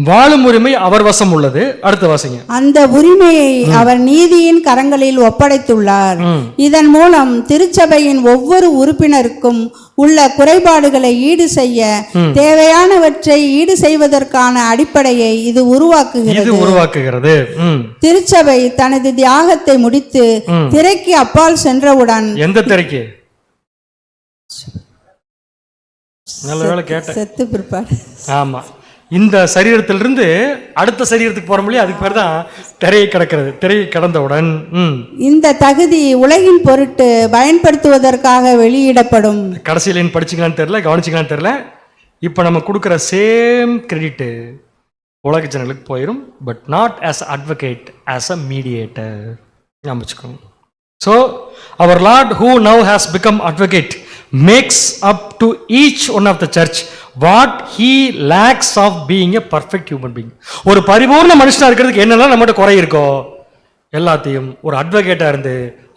வாழும் உரிமை அவர் வசம் உள்ளது. அடுத்த வாசிங்க. அந்த உரிமையை அவர் நீதியின் கரங்களில் ஒப்படைத்துள்ளார். இதன் மூலம் திருச்சபையின் ஒவ்வொரு உறுப்பினருக்கும் உள்ள குறைபாடுகளை ஈடு செய்ய தேவையானவற்றை ஈடு செய்வதற்கான அடிப்படையை இது உருவாக்குகிறது. திருச்சபை தனது தியாகத்தை முடித்து திரைக்கு அப்பால் சென்றவுடன், எந்த திரைக்கு? நல்ல வேளை கேட்டேன். செத்து பிற்பாடு. ஆமா, இந்த சரீரத்திலிருந்து அடுத்த சரீரத்துக்கு போற முடியும். அதுக்கு பேர் தான் திரையை கடக்கிறது. திரையை கடந்தவுடன் இந்த தகுதி உலகின் பொருட்டு பயன்படுத்துவதற்காக வெளியிடப்படும். கடைசியில் படிச்சுக்கலான்னு தெரியல, கவனிச்சுக்கலான்னு தெரியல. இப்போ நம்ம கொடுக்குற சேம் கிரெடிட் உலக ஜனங்களுக்கு போயிடும். But not as advocate, as a mediator. ஞாபகம். ஸோ அவர் lord who now has become advocate makes up to each one of the church what he lacks of being a perfect human being. ஒரு பரிபூர்ண மனுஷனா இருக்கிறதுக்கு என்னெல்லாம் நம்மகிட்ட குறை இருக்கோ எல்லாத்தையும் ஒரு அட்வொகேட்டா இருந்து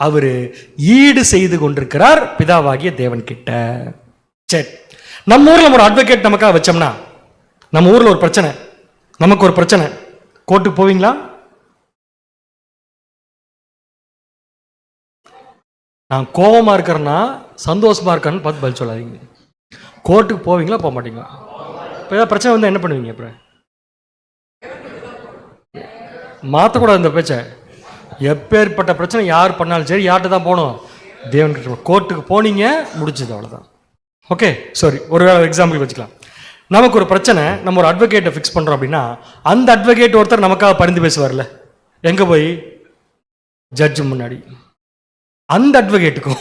அவரு ஈடு செய்து கொண்டிருக்கிறார் பிதாவாகிய தேவன் கிட்ட. சரி, நம்ம ஊர்ல ஒரு அட்வொகேட் நமக்காக வச்சோம்னா, நம்ம ஊர்ல ஒரு பிரச்சனை, நமக்கு ஒரு பிரச்சனை, கோர்ட்டுக்கு போவீங்களா? நான் கோபமா இருக்கிறேன்னா சந்தோஷமா இருக்கேன்னு பார்த்து பதில் சொல்லாதீங்க. கோர்ட்டுக்கு போவீங்களா, போக மாட்டீங்களா? இப்போ ஏதாவது பிரச்சனை வந்தால் என்ன பண்ணுவீங்க? அப்புறம் மாற்றக்கூடாது இந்த பேச்சை. எப்பேற்பட்ட பிரச்சனை யார் பண்ணாலும் சரி, யார்கிட்ட தான் போகணும்? தேவன்கிட்ட. கோர்ட்டுக்கு போனீங்க, முடிச்சது, அவ்வளோதான். ஓகே, சாரி, ஒரு எக்ஸாம்பிள் வச்சுக்கலாம். நமக்கு ஒரு பிரச்சனை, நம்ம ஒரு அட்வொகேட்டை ஃபிக்ஸ் பண்ணுறோம் அப்படின்னா, அந்த அட்வொகேட் ஒருத்தர் நமக்காக பரிந்து பேசுவார்ல, எங்கே போய்? ஜட்ஜு முன்னாடி. அந்த அட்வொகேட்டுக்கும்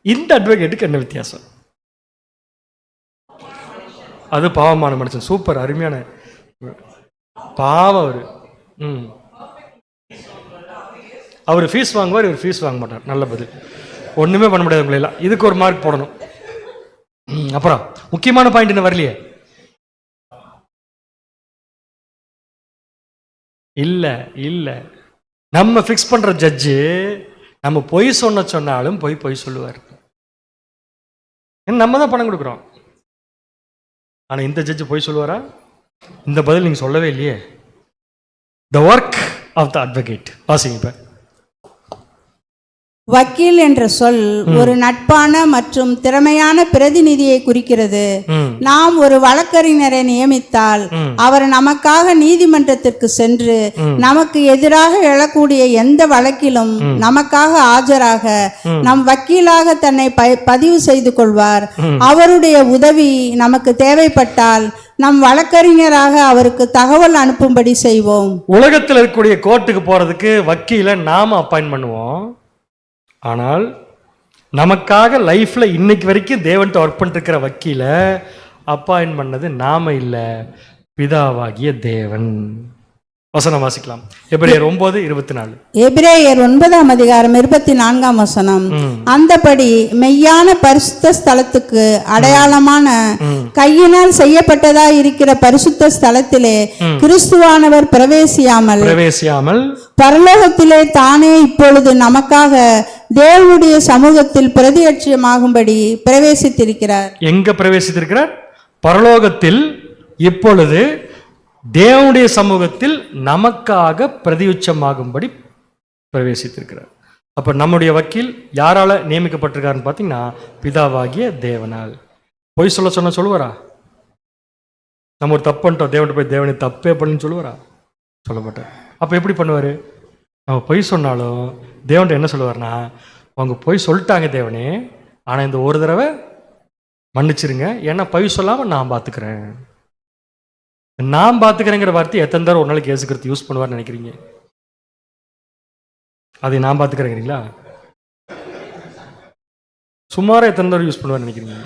இந்த அட்வொகேட்டுக்கு என்ன வித்தியாசம்? அது பாவமான மனுஷன். சூப்பர், அருமையான பாவம் அவரு. அவர் ஃபீஸ் வாங்குவார், இவர் ஃபீஸ் வாங்க மாட்டார். நல்ல பதில். ஒண்ணுமே பண்ண முடியாது உங்களெல்லாம். இதுக்கு ஒரு மார்க் போடணும். அப்புறம் முக்கியமான பாயிண்ட் என்ன வரலையே? இல்ல நம்ம ஃபிக்ஸ் பண்ற ஜட்ஜு நம்ம பொய் சொன்னாலும் பொய் சொல்லுவார். நம்ம தான் பணம் கொடுக்குறோம். ஆனா இந்த ஜட்ஜு பொய் சொல்லுவாரா? இந்த பதில் நீங்க சொல்லவே இல்லையே. The work of the advocate. வாசிங்க இப்ப. வக்கீல் என்ற சொல் ஒரு நட்பான மற்றும் திறமையான பிரதிநிதியை குறிக்கிறது. நாம் ஒரு வழக்கறிஞரை நியமித்தால் அவர் நமக்காக நீதிமன்றத்திற்கு சென்று நமக்கு எதிராக எழக்கூடிய எந்த வழக்கிலும் நமக்காக ஆஜராக நம் வக்கீலாக தன்னை பதிவு செய்து கொள்வார். அவருடைய உதவி நமக்கு தேவைப்பட்டால் நம் வழக்கறிஞராக அவருக்கு தகவல் அனுப்பும்படி செய்வோம். உலகத்தில் இருக்கக்கூடிய கோர்ட்டுக்கு போறதுக்கு வக்கீலை நாம அப்பாயின்ட் பண்ணுவோம். ஆனால் நமக்காக லைஃப்ல இன்னைக்கு வரைக்கும் தேவன்ட்டு ஒர்க் பண்ணிட்டு இருக்கிற வக்கீல அப்பாயின்ட் பண்ணது நாம இல்லை, பிதாவாகிய தேவன். வசனம் வாசிக்கலாம். எபிரேயர் 9:24. எபிரேயர் 9:24. அந்தபடி மெய்யான பரிசுத்த ஸ்தலத்துக்கு அடையாளமான கையினால் செய்யப்பட்டதாய் இருக்கிற பரிசுத்த ஸ்தலத்திலே கிறிஸ்துவானவர் பிரவேசியாமல் பரலோகத்திலே தானே இப்பொழுது நமக்காக தேவனுடைய சமூகத்தில் பிரதியட்சமாகும்படி பிரவேசித்திருக்கிறார். எங்க பிரவேசித்திருக்கிறார்? பரலோகத்தில் இப்பொழுது தேவனுடைய சமூகத்தில் நமக்காக பிரதியுச்சமாகும்படி பிரவேசித்திருக்கிறார். அப்ப நம்முடைய வக்கீல் யாரால நியமிக்கப்பட்டிருக்காருன்னு பார்த்தீங்கன்னா பிதாவாகிய தேவனால். பொய் சொன்ன சொல்லுவாரா? நம்ம ஒரு தப்பு பண்ணிட்டோம், தேவன்கிட்ட போய் தேவனை தப்பே பண்ணுன்னு சொல்லுவாரா? சொல்ல மாட்டார். அப்ப எப்படி பண்ணுவாரு? நம்ம பொய் சொன்னாலும் தேவன்கிட்ட என்ன சொல்லுவார்னா, அவங்க பொய் சொல்லிட்டாங்க தேவனே, ஆனா இந்த ஒரு தடவை மன்னிச்சிருங்க, ஏன்னா பொய் சொல்லாம நான் பார்த்துக்கிறேன். நான் பார்த்துக்கிறேங்கிற வார்த்தை எத்தனை தடவை ஒரு நாளைக்கு இயேசுக்கிறது யூஸ் பண்ணுவார்னு நினைக்கிறீங்க? அதை நான் பார்த்துக்கிறேங்கிறீங்களா? சுமாராக எத்தனை தடவை யூஸ் பண்ணுவார்னு நினைக்கிறீங்க?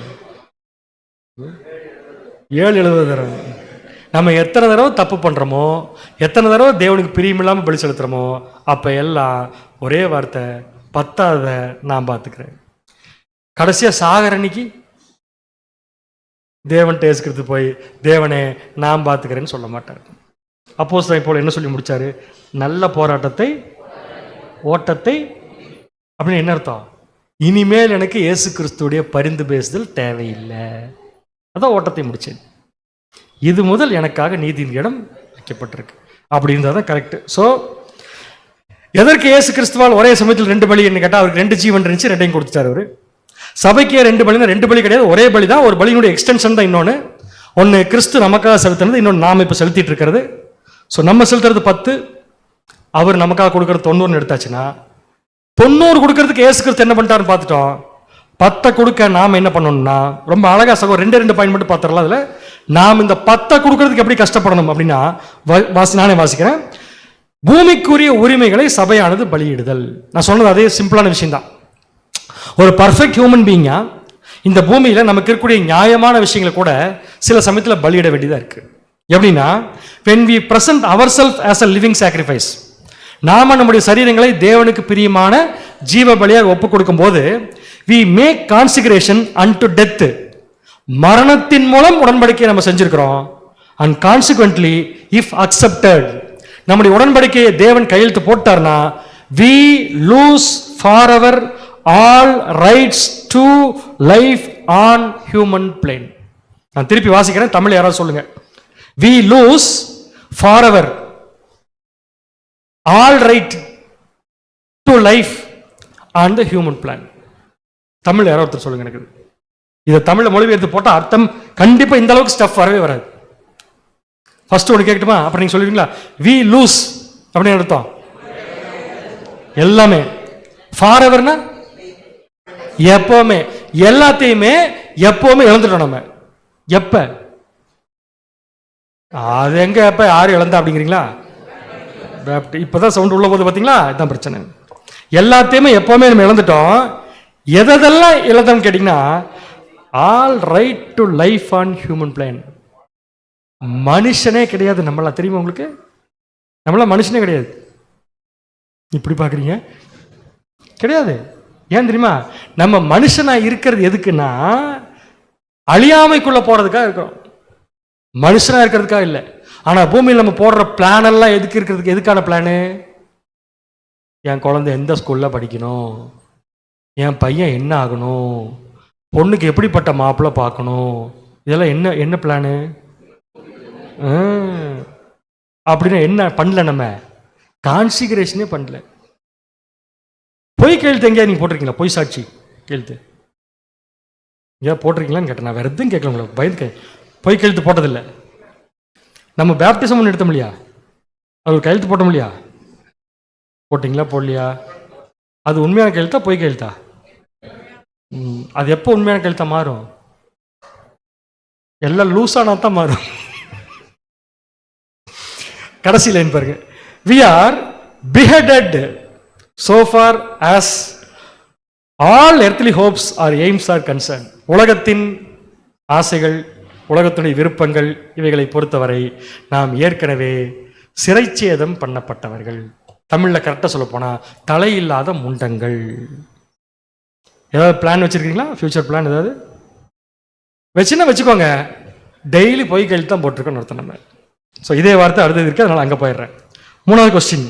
7-70 தடவை. நம்ம எத்தனை தடவை தப்பு பண்ணுறோமோ, எத்தனை தடவை தேவனுக்கு பிரியமில்லாமல் பலி செலுத்துகிறோமோ, அப்போ எல்லாம் ஒரே வார்த்தை, பத்தாத நான் பார்த்துக்கிறேன். கடைசியாக சாகர அன்னைக்கு தேவன் டேஸ்கிறது போய் தேவனே நான் பார்த்துக்கிறேன்னு சொல்ல மாட்டார். அப்போஸ்தலன் போல என்ன சொல்லி முடிச்சாரு? நல்ல போராட்டத்தை ஓட்டத்தை. அப்படின்னு என்ன அர்த்தம்? இனிமேல் எனக்கு இயேசு கிறிஸ்துடைய பரிந்து பேசுதல் தேவையில்லை, அதான் ஓட்டத்தை முடிச்சேன். இது முதல் எனக்காக நீதியின் இடம் வைக்கப்பட்டிருக்கு. அப்படி இருந்தால் தான் கரெக்ட். ஸோ எதற்கு இயேசு கிறிஸ்துவால் ஒரே சமயத்தில் 2 பலி என்ன கேட்டால், அவருக்கு 2 ஜீவன் இருந்துச்சு, 2ஐயும் கொடுத்துட்டார் அவரு. சபைக்கே 2 பலி தான், 2 பலி கிடையாது, ஒரே பலி தான். ஒரு பலியினுடைய எக்ஸ்டென்ஷன் தான் இன்னொன்று. ஒன்று கிறிஸ்து நமக்காக செலுத்தினது, இன்னொன்று நாம் இப்போ செலுத்திட்டு இருக்கிறது. ஸோ நம்ம செலுத்துறது 10, அவர் நமக்காக கொடுக்கறது 90 எடுத்தாச்சுன்னா, 90 கொடுக்கறதுக்கு இயேசு கிறிஸ்து என்ன பண்ணிட்டாருன்னு பார்த்துட்டோம். 10 கொடுக்க நாம் என்ன பண்ணணும்னா, ரொம்ப அழகா சகோ 2 பாயிண்ட் மட்டும் பார்த்துடலாம். அதில் நாம் இந்த 10 கொடுக்கறதுக்கு எப்படி கஷ்டப்படணும் அப்படின்னா, நானே வாசிக்கிறேன். பூமிக்குரிய உரிமைகளை சபையானது பலியிடுதல். நான் சொன்னது அதே சிம்பிளான விஷயம் தான். ஒரு பர்ஃபெக்ட் ஹியூமன் பீயிங்கா இந்த பூமியில் நமக்கு இருக்கக்கூடிய நியாயமான விஷயங்களை கூட சில சமயத்தில் பலியிட வேண்டியதாக இருக்கு. எப்படின்னா, when we present ourselves as a living sacrifice, நாம நம்முடைய சரீரங்களை தேவனுக்கு பிரியமான ஜீவ பலியாக ஒப்பு கொடுக்கும் போது, we make consecration unto death, மரணத்தின் மூலம் உடன்படிக்கையை நம்ம செஞ்சிருக்கிறோம். and consequently if accepted, நம்முடைய உடன்படிக்கையை தேவன் கையெழுத்து போட்டார்னா, we lose forever all rights to life on human plane. நான் திருப்பி வாசிக்கிறேன், தமிழ் யாராவது சொல்லுங்க. we lose forever all right to life on the human plane. Tamil யாராவது ஒருத்தர் சொல்லுங்க எனக்கு. இதை தமிழ்ல மொழிபெயர்த்து போட்டால் அர்த்தம் கண்டிப்பா இந்த அளவுக்கு ஸ்டஃப் வரவே வராது. ஃபர்ஸ்ட் ஒன்று கேட்கட்டுமா? அப்புறம் நீங்க சொல்லுவீங்களா? we lose அப்படின்னு அர்த்தம் எல்லாமே. foreverனா எப்பவுமே, எல்லாத்தையுமே எப்பவுமே இழந்துட்டோம் நம்ம. எப்ப? அது எங்க எப்ப யாரும் இழந்தா அப்படிங்கிறீங்களா? இப்பதான் சவுண்ட் உள்ள போது பாத்தீங்களா? இதுதான் பிரச்சனை. எல்லாத்தையுமே எப்பவுமே நம்ம இழந்துட்டோம். எதெல்லாம் இழந்தோம்னு கேட்டீங்கன்னா, all right to life on human plane. மனுஷனே கிடையாது நம்மளாம், தெரியுமா உங்களுக்கு? நம்மளாம் மனுஷனே கிடையாது. இப்படி பாக்குறீங்க? கிடையாது. ஏன் தெரியுமா? நம்ம மனுஷனா இருக்கிறது எதுக்குன்னா, அழியாமைக்குள்ள போறதுக்காக இருக்கிறோம், மனுஷனா இருக்கிறதுக்காக இல்லை. ஆனா பூமியில் நம்ம போடுற பிளான் எல்லாம் எதுக்கு இருக்கிறதுக்கு? எதுக்கான பிளானு? என் குழந்தை எந்த ஸ்கூல்ல படிக்கணும், என் பையன் என்ன ஆகணும், பொண்ணுக்கு எப்படிப்பட்ட மாப்பிள்ளை பார்க்கணும், இதெல்லாம் என்ன என்ன பிளானு? அப்படின்னா என்ன பண்ணல? நம்ம கான்சிகரேஷனே பண்ணல. பொய் கையெழுத்து எங்கேயா நீங்க போட்டிருக்கீங்களா? பொய் சாட்சி கையெழுத்து எங்கேயா போட்டிருக்கீங்களான்னு கேட்டேன். நான் வேற எதுவும் கேட்கல, உங்களுக்கு பயந்து பொய் கையெழுத்து போட்டதில்லை. நம்ம பேப்டிசம் ஒன்று எடுத்தோம் இல்லையா, அது ஒரு கையெழுத்து போட்டோம் இல்லையா? போட்டிங்களா போடலையா? அது உண்மையான கையெழுத்தா பொய் கையெழுத்தா? அது எப்போ உண்மையான கையெழுத்தா மாறும்? எல்லாம் லூஸானா தான் மாறும். கடைசி லைன் பாருங்க. we are beheaded so far as all earthly hopes or aims are concerned. உலகத்தின் ஆசைகள், உலகத்துடைய விருப்பங்கள் இவைகளை பொறுத்தவரை நாம் ஏற்கனவே சிறைச்சேதம் பண்ணப்பட்டவர்கள். தமிழ்ல கரெக்டா சொல்ல போனா தலையில்லாத முண்டங்கள். ஏதாவது பிளான் வச்சிருக்கீங்களா? ஃபியூச்சர் பிளான் ஏதாவது வச்சுன்னா வச்சுக்கோங்க. டெய்லி பொய் கையெழுத்து தான் போட்டிருக்கோம் அர்த்தம் நம்ம. ஸோ இதே வார்த்தை அடுத்தது இருக்கு, அதனால அங்கே போயிடுறேன். 3வது கொஸ்டின்,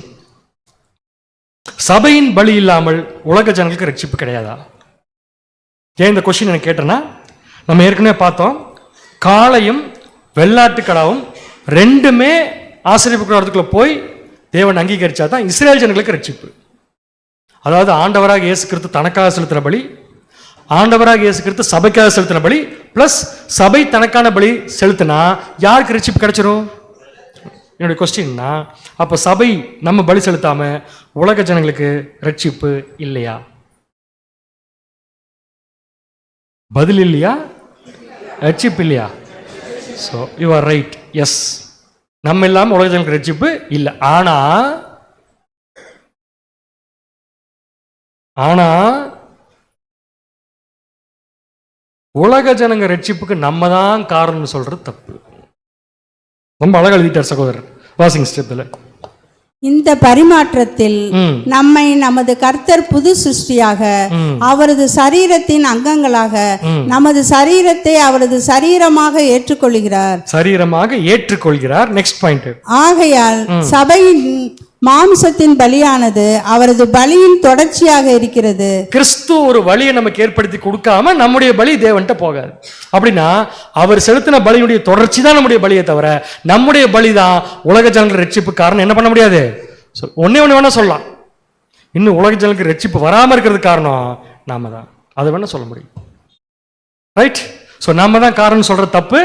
சபையின் பலி இல்லாமல் உலக ஜனங்களுக்கு ரட்சிப்பு கிடையாதா? ஏன் இந்த கொஸ்டின் எனக்கு கேட்டேன்னா, நம்ம ஏற்கனவே பார்த்தோம், காளையும் வெள்ளாட்டுக்கடாவும் ரெண்டுமே ஆசரிப்பு கூடாரத்துக்குள்ள போய் தேவன் அங்கீகரிச்சா தான் இஸ்ரேல் ஜனங்களுக்கு ரட்சிப்பு. அதாவது ஆண்டவராக இயேசு கிறிஸ்து தனக்காக செலுத்தின பலி, ஆண்டவராக இயேசு கிறிஸ்து சபைக்காக செலுத்தின பலி, பிளஸ் சபை தனக்கான பலி செலுத்தினா யாருக்கு ரட்சிப்பு கிடைச்சிரும்? என்னுடைய கொஸ்டின்னா, அப்போ சபை நம்ம பலி செலுத்தாம உலக ஜனங்களுக்கு ரட்சிப்பு இல்லையா? பதில் இல்லையா? ரட்சிப்பு இல்லையா? So you are right, yes. நம்ம இல்லாமல் உலக ஜனங்களுக்கு ரட்சிப்பு இல்லை. ஆனா உலக ஜனங்க ரட்சிப்புக்கு நம்ம தான் காரணம்னு சொல்றது தப்பு. ரொம்ப அழகா எழுதிட்டார் சகோதரர். வாசிங் ஸ்டெப்ல இந்த பரிமாற்றத்தில் நம்மை நமது கர்த்தர் புது சிருஷ்டியாக, அவரது சரீரத்தின் அங்கங்களாக, நமது சரீரத்தை அவரது சரீரமாக ஏற்றுக்கொள்கிறார். சரீரமாக ஏற்றுக்கொள்கிறார். Next point. ஆகையால் சபையின் மாம்சத்தின் பலியானது அவரது பலியின் தொடர்ச்சியாக இருக்கிறது. கிறிஸ்து ஒரு வழியை நமக்கு ஏற்படுத்தி கொடுக்காம நம்முடைய பலி தேவன்ட்ட போகாது. அப்படின்னா அவர் செலுத்தின பலியுடைய தொடர்ச்சி தான் நம்முடைய பலியை தவிர நம்முடைய பலி தான் உலக ஜனங்கள் ரட்சிப்பு காரணம் என்ன பண்ண முடியாது. ஒன்னே ஒன்று வேணா சொல்லலாம், இன்னும் உலக ஜனங்களுக்கு ரட்சிப்பு வராமல் இருக்கிறது காரணம் நாம தான். அதை வேணா சொல்ல முடியும். ரைட். ஸோ நாம தான் காரணம் சொல்றது தப்பு,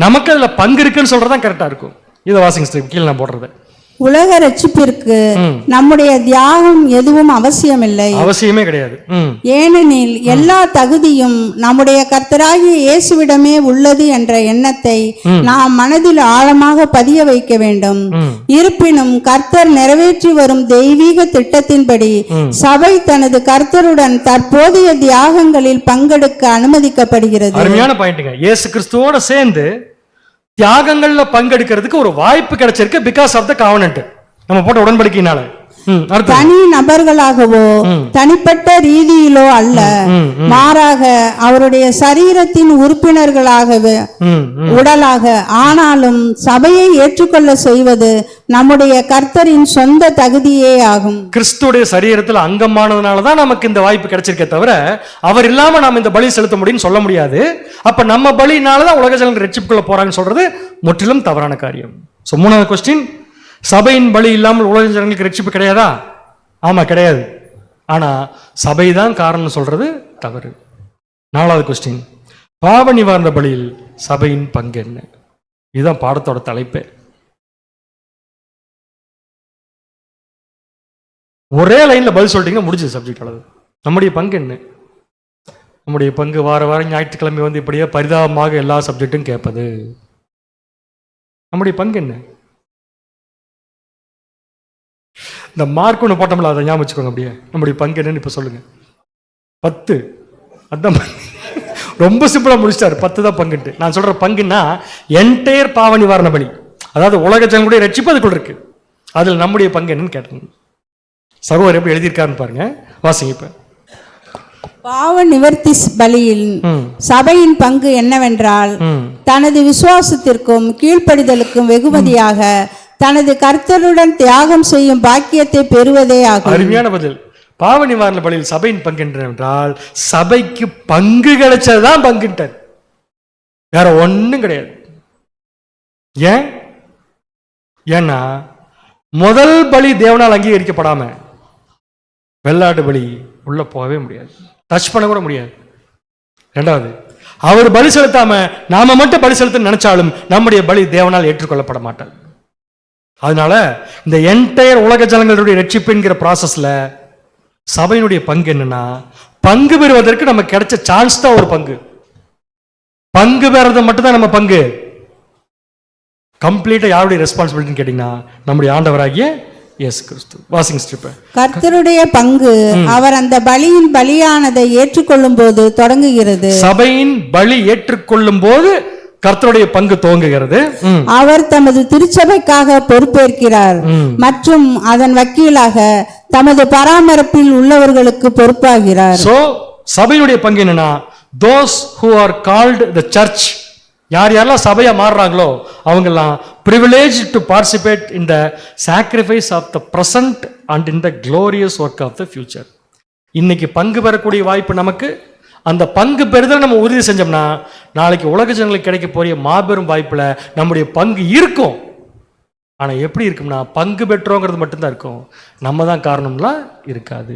நமக்கு அதில் பங்கு இருக்குன்னு சொல்றதுதான் கரெக்டா இருக்கும். இதை வாசிங் ஸ்டெப் கீழே நான் போடுறது. உலக ரட்சிப்பிற்கு நம்முடைய தியாகம் எதுவும் அவசியமில்லை, அவசியமே கிடையாது. ஏனெனில் எல்லா தகுதியும் நம்முடைய கர்த்தராகிய இயேசுவிடமே உள்ளது என்ற எண்ணத்தை நாம் மனதில் ஆழமாக பதிய வைக்க வேண்டும். இருப்பினும் கர்த்தர் நிறைவேற்றி வரும் தெய்வீக திட்டத்தின்படி சபை தனது கர்த்தருடன் தற்போதைய தியாகங்களில் பங்கெடுக்க அனுமதிக்கப்படுகிறது. அருமையான பாயிண்ட்ங்க. இயேசு கிறிஸ்துவோட சேர்ந்து தியாகங்கள்ல பங்கெடுக்கிறதுக்கு ஒரு வாய்ப்பு கிடைச்சிருக்கு. பிகாஸ் ஆஃப் த காவனன்ட், நம்ம போட்ட உடன்படிக்கையினால. தனி நபர்களாகவோ தனிப்பட்ட ரீதியிலோ அல்ல, மாறாக அவருடைய சரீரத்தின் உறுப்பினர்களாகவே உடலாக, ஆனாலும் சபையை ஏற்றுக்கொள்ள செய்வது நம்முடைய கர்த்தரின் சொந்த தகுதியே ஆகும். கிறிஸ்துடைய சரீரத்தில் அங்கமானதுனாலதான் நமக்கு இந்த வாய்ப்பு கிடைச்சிருக்கே தவிர அவர் இல்லாம நாம இந்த பலி செலுத்த முடியும்னு சொல்ல முடியாது. அப்ப நம்ம பலினாலதான் உலக ஜனங்கள் ரட்சிப்புக்குள்ள போறாங்கன்னு சொல்றது முற்றிலும் தவறான காரியம். சோ 3வது கொஸ்டின், சபையின் பலி இல்லாமல் உலக ஜனங்களுக்கு ரட்சிப்பு கிடையாதா? ஆமா, கிடையாது. ஆனா சபை தான் காரணம் சொல்றது தவறு. 4வது கொஸ்டின், பாவ நிவாரண பலியில் சபையின் பங்கு என்ன? இதுதான் பாடத்தோட தலைப்பே. ஒரே லைன்ல பதில் சொல்லிட்டீங்கன்னா முடிஞ்சது சப்ஜெக்ட். அளவு நம்முடைய பங்கு என்ன? நம்முடைய பங்கு வார வாரம் ஞாயிற்றுக்கிழமை வந்து இப்படியே பரிதாபமாக எல்லா சப்ஜெக்டும் கேட்பது. நம்முடைய பங்கு என்ன? இந்த மார்க் ஒன்று போட்டோம்ல, அதை ஞாபகம் வச்சுக்கோங்க. அப்படியே நம்முடைய பங்கு என்னன்னு இப்போ சொல்லுங்க. 10. அதான் ரொம்ப சிம்பிளா முடிச்சிட்டாரு. 10 தான் பங்குட்டு. நான் சொல்ற பங்குன்னா என்டையர் பாவ நிவாரண பலி, அதாவது உலக ஜனங்களுடைய ரட்சிப்பு அதுக்குள்ள இருக்கு. அதில் நம்முடைய பங்கு என்னன்னு கேட்டேன். சகோதரர் எப்படி எழுதியிருக்காருன்னு பாருங்க, வாசிங்க. இப்ப பாவ நிவர்த்தி பலியில் சபையின் பங்கு என்னவென்றால், தனது விசுவாசத்திற்கும் கீழ்ப்படிதலுக்கும் வெகுமதியாக தனது கர்த்தருடன் தியாகம் செய்யும் பாக்கியத்தை பெறுவதே ஆகும். அருமையான பதில். பாவ நிவாரண பலியில் சபையின் பங்கு என்றால் சபைக்கு பங்கு கிடைச்சதுதான் பங்குட்டார், வேற ஒண்ணும் கிடையாது. ஏன்னா முதல் பலி தேவனால் அங்கீகரிக்கப்படாம வெள்ளாட்டு பலி உள்ள போகவே முடியாது, டச் பண்ண கூட முடியாது. ரெண்டாவது, அவர் பலி செலுத்தாம நாம மட்டும் பலி செலுத்த நினைச்சாலும் நம்முடைய பலி தேவனால் ஏற்றுக்கொள்ளப்பட மாட்டார். அதனால இந்த என்டையர் உலக ஜனங்களுடைய ரட்சிப்பு என்கிற ப்ராசஸ்ல சபையினுடைய பங்கு என்னன்னா, பங்கு பெறுவதற்கு நமக்கு கிடைச்ச சான்ஸ் தான் ஒரு பங்கு. பங்கு பெறது மட்டும்தான் நம்ம பங்கு. கம்ப்ளீட்டா யாருடைய ரெஸ்பான்சிபிலிட்டின்னு கேட்டீங்கன்னா நம்முடைய ஆண்டவராகிய இயேசு கிறிஸ்து. Washing strip. கர்த்தருடைய பங்கு அவர் அந்த பலியின் பலியானதை ஏற்றுக்கொள்ளும் போது தொடங்குகிறது. சபையின் பலி ஏற்றுக்கொள்ளும் போது கர்த்தருடைய பங்கு துவங்குகிறது. அவர் தமது திருச்சபைக்காக பொறுப்பேற்கிறார் மற்றும் அதன் வக்கீலாக தமது பராமரிப்பில் உள்ளவர்களுக்கு பொறுப்பாகிறார். சோ சபையுடைய பங்கு என்னன்னா, those who are called the church, யார் யாரெல்லாம் சபையா மாறுறாங்களோ அவங்கெல்லாம் privileged to participate in the sacrifice of the present and in the glorious work of the future. இன்னைக்கு பங்கு பெறக்கூடிய வாய்ப்பு நமக்கு. அந்த பங்கு பெறுதல் நம்ம உறுதி செஞ்சோம்னா நாளைக்கு உலக ஜனங்களுக்கு கிடைக்க போறிய மாபெரும் வாய்ப்புல நம்முடைய பங்கு இருக்கும். ஆனா எப்படி இருக்கும்னா, பங்கு பெற்றோங்கிறது மட்டும்தான் இருக்கும், நம்ம தான் காரணம்லாம் இருக்காது.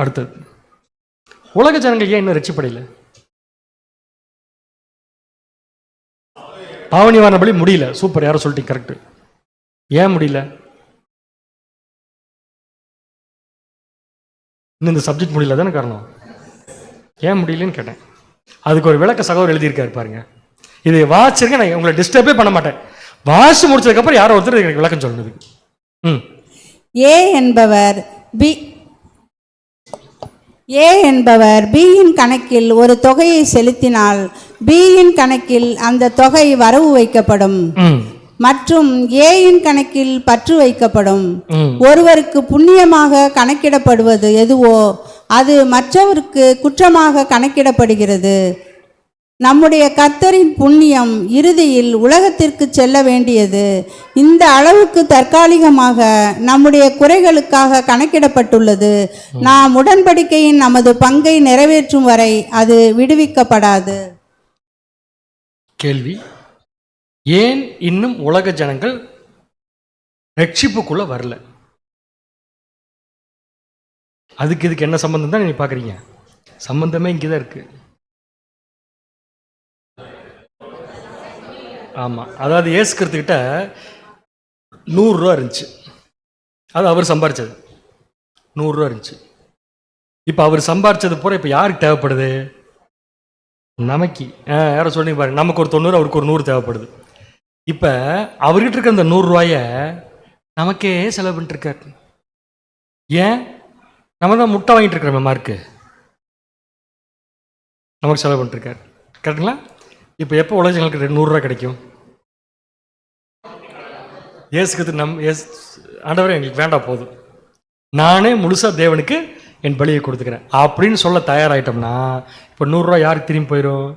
அடுத்தது, உலக ஜனங்கள் ஏன் இன்னும் ரட்சிப்படையில? பாவ நிவாரண பலி முடியல. சூப்பர், யாரும் சொல்லிட்டீங்க, கரெக்ட். ஏன் முடியல? இன்னும் இந்த சப்ஜெக்ட் முடியல தானே காரணம். ஏன் முடியலன்னு கேட்டேன். அதுக்கு ஒரு விளக்க சகோதரர் எழுதியிருக்காரு பாருங்க. இதை வாசிருங்க, நான் உங்களை டிஸ்டர்பே பண்ண மாட்டேன். வாசி முடிச்சதுக்கு அப்புறம் யாரோ ஒருத்தர் எனக்கு விளக்கம் சொல்லுது. ஏ என்பவர் பியின் கணக்கில் ஒரு தொகையை செலுத்தினால் பியின் கணக்கில் அந்த தொகை வரவு வைக்கப்படும் மற்றும் ஏயின் கணக்கில் பற்று வைக்கப்படும். ஒருவருக்கு புண்ணியமாக கணக்கிடப்படுவது எதுவோ அது மற்றவருக்கு குற்றமாக கணக்கிடப்படுகிறது. நம்முடைய கர்த்தரின் புண்ணியம் இறுதியில் உலகத்திற்கு செல்ல வேண்டியது இந்த அளவுக்கு தற்காலிகமாக நம்முடைய குறைகளுக்காக கணக்கிடப்பட்டுள்ளது. நாம் உடன்படிக்கையின் நமது பங்கை நிறைவேற்றும் வரை அது விடுவிக்கப்படாது. கேள்வி, ஏன் இன்னும் உலக ஜனங்கள் ரட்சிப்புக்குள்ள வரல? அதுக்கு இதுக்கு என்ன சம்பந்தம் தான் நீ பாக்குறீங்க? சம்பந்தமே இங்கதான் இருக்கு. ஆமா, அதாவது இயேசு கிறிஸ்துகிட்ட 100 ரூபா இருந்துச்சு. அது அவர் சம்பாரிச்சது. 100 ரூபா இருந்துச்சு. இப்ப அவர் சம்பாரிச்சது பூரா இப்ப யாருக்கு தேவைப்படுது? நமக்கு. யாரும் சொல்லி பாருங்க, நமக்கு ஒரு 90, அவருக்கு ஒரு 100 தேவைப்படுது. இப்ப அவர்கிட்ட இருக்க அந்த 100 ரூபாய நமக்கே செலவு பண்ணிட்டு இருக்காரு. ஏன்? நம்ம தான் முட்டை வாங்கிட்டு இருக்கிறோம், மார்க்கு நமக்கு செலவு பண்ணிட்டு இருக்காரு. கரெக்டுங்களா? இப்போ எப்போ உலகங்களுக்கு 100 ரூபா கிடைக்கும்? ஏசுக்கு ஆண்டவரே எங்களுக்கு வேண்டாம், போதும், நானே முழுசா தேவனுக்கு என் பலியை கொடுத்துக்கிறேன் அப்படின்னு சொல்ல தயாராகிட்டோம்னா இப்போ 100 ரூபா யாருக்கு திரும்பி போயிடும்?